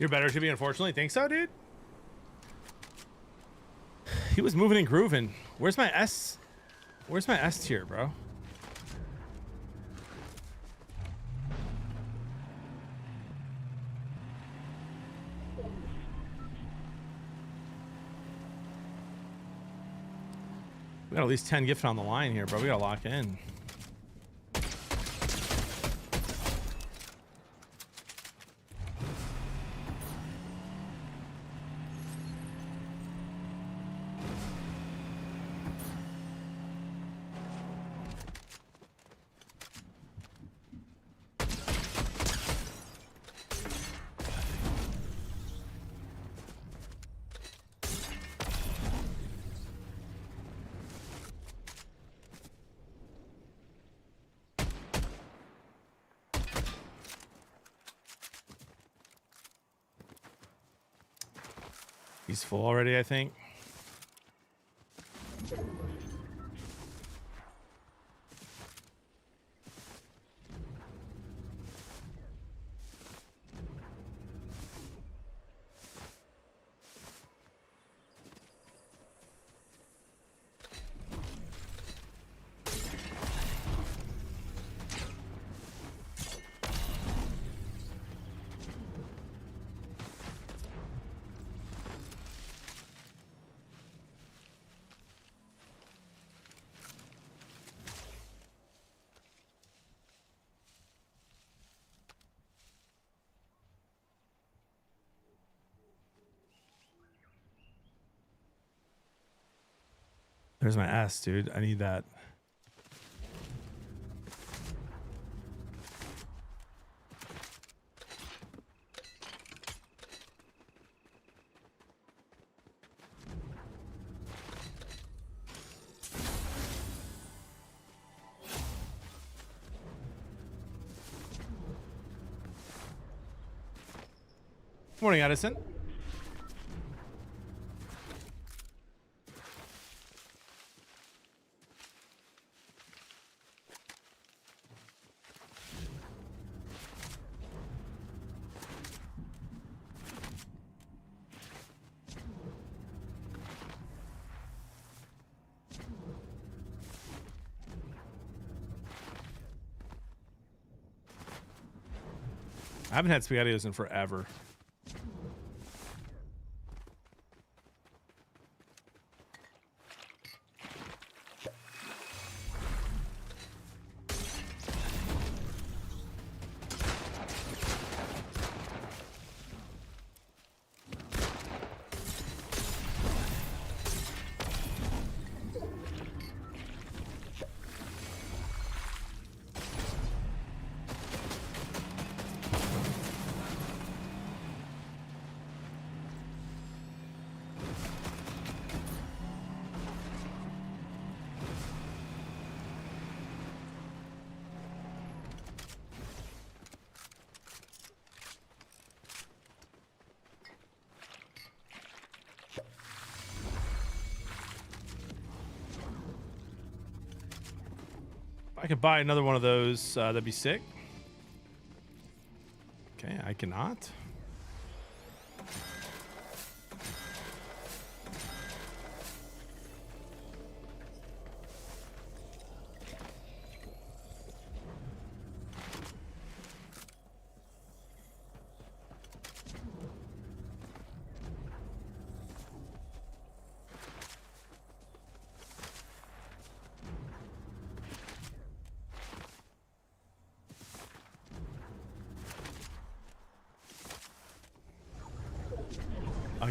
You're better to be, unfortunately. Think so, dude? He was moving and grooving. Where's my S? Where's my S tier, bro? We got at least 10 gifted on the line here, bro. We gotta lock in. He's full already, I think. There's my S, dude. I need that. Morning, Edison. I haven't had SpaghettiOs in forever. If I could buy another one of those, that'd be sick. Okay, I cannot.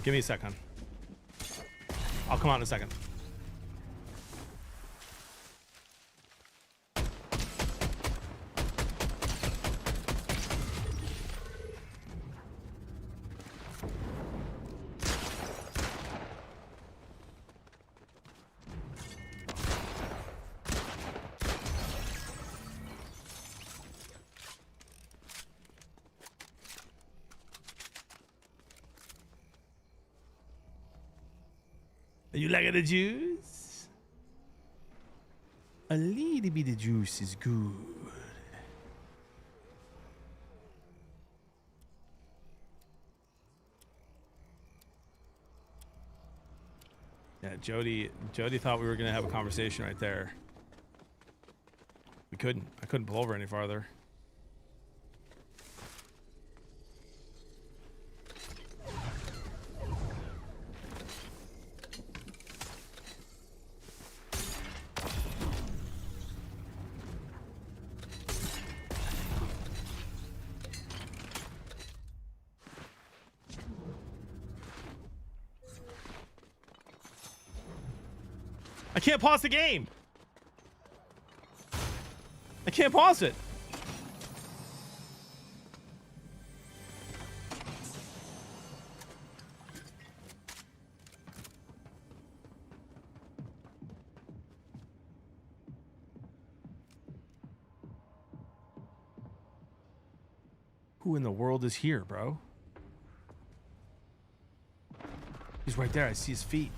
Give me a second. I'll come out in a second. You like the juice? A little bit of juice is good. Yeah, Jody thought we were gonna have a conversation right there. We couldn't. I couldn't pull over any farther. I can't pause the game. I can't pause it. Who in the world is here, bro? He's right there. I see his feet.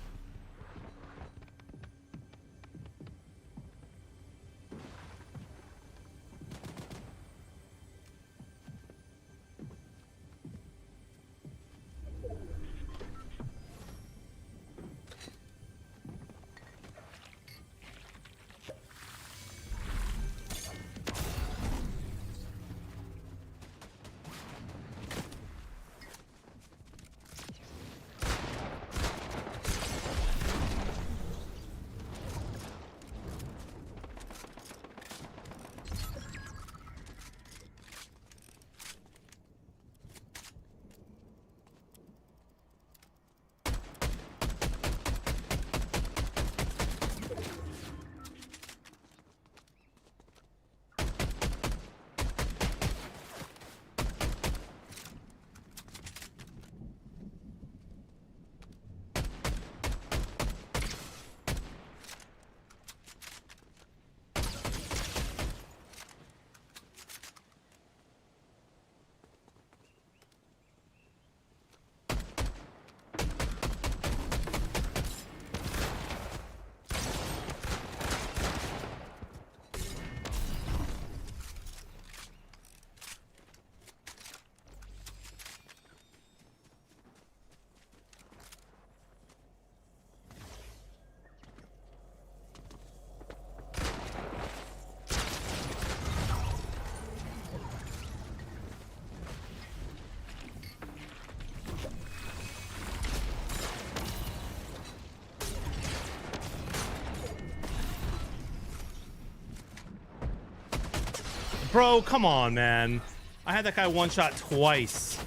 Bro, come on, man. I had that guy one shot twice.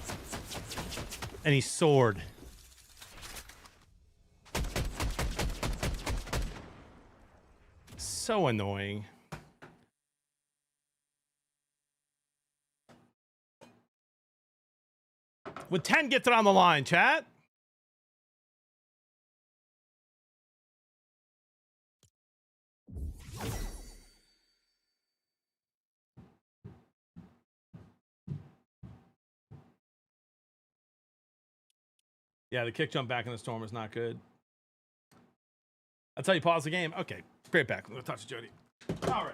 And he soared. So annoying. With 10 gets it on the line, chat. Yeah, the kick jump back in the storm is not good. That's how you pause the game. Okay, great back. I'm gonna touch Jody. All right.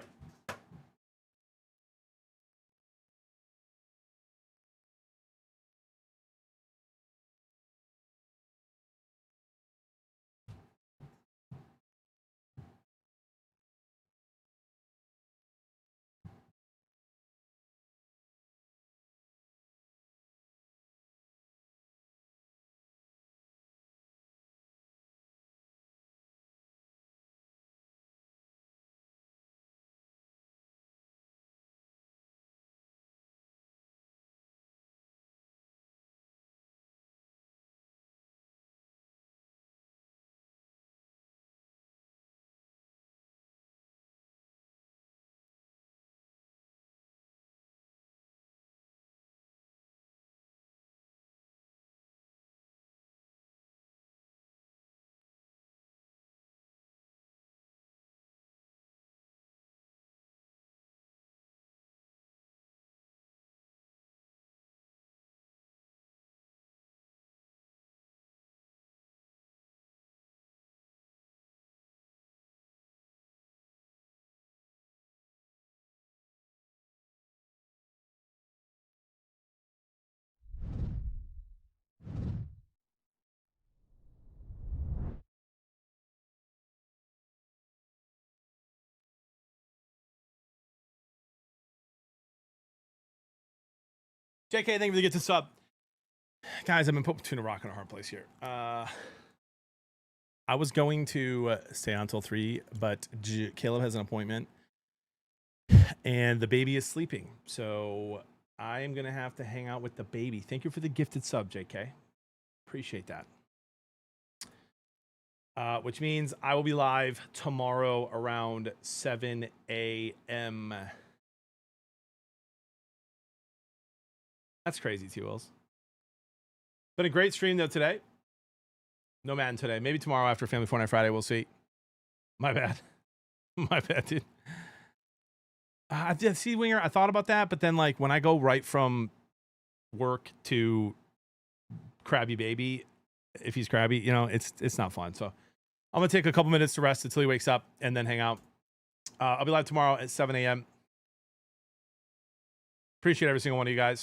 JK, thank you for the gift to sub. Guys, I've been put between a rock and a hard place here. I was going to stay on until 3, but Caleb has an appointment and the baby is sleeping. So I am going to have to hang out with the baby. Thank you for the gifted sub, JK. Appreciate that. Which means I will be live tomorrow around 7 a.m. That's crazy, T-Wills. Been a great stream, though, today. No Madden today. Maybe tomorrow after Family Fortnite Friday. We'll see. My bad. My bad, dude. I did see Winger. I thought about that, but then, like, when I go right from work to Krabby Baby, if he's crabby, you know, it's not fun. So I'm going to take a couple minutes to rest until he wakes up and then hang out. I'll be live tomorrow at 7 a.m. Appreciate every single one of you guys.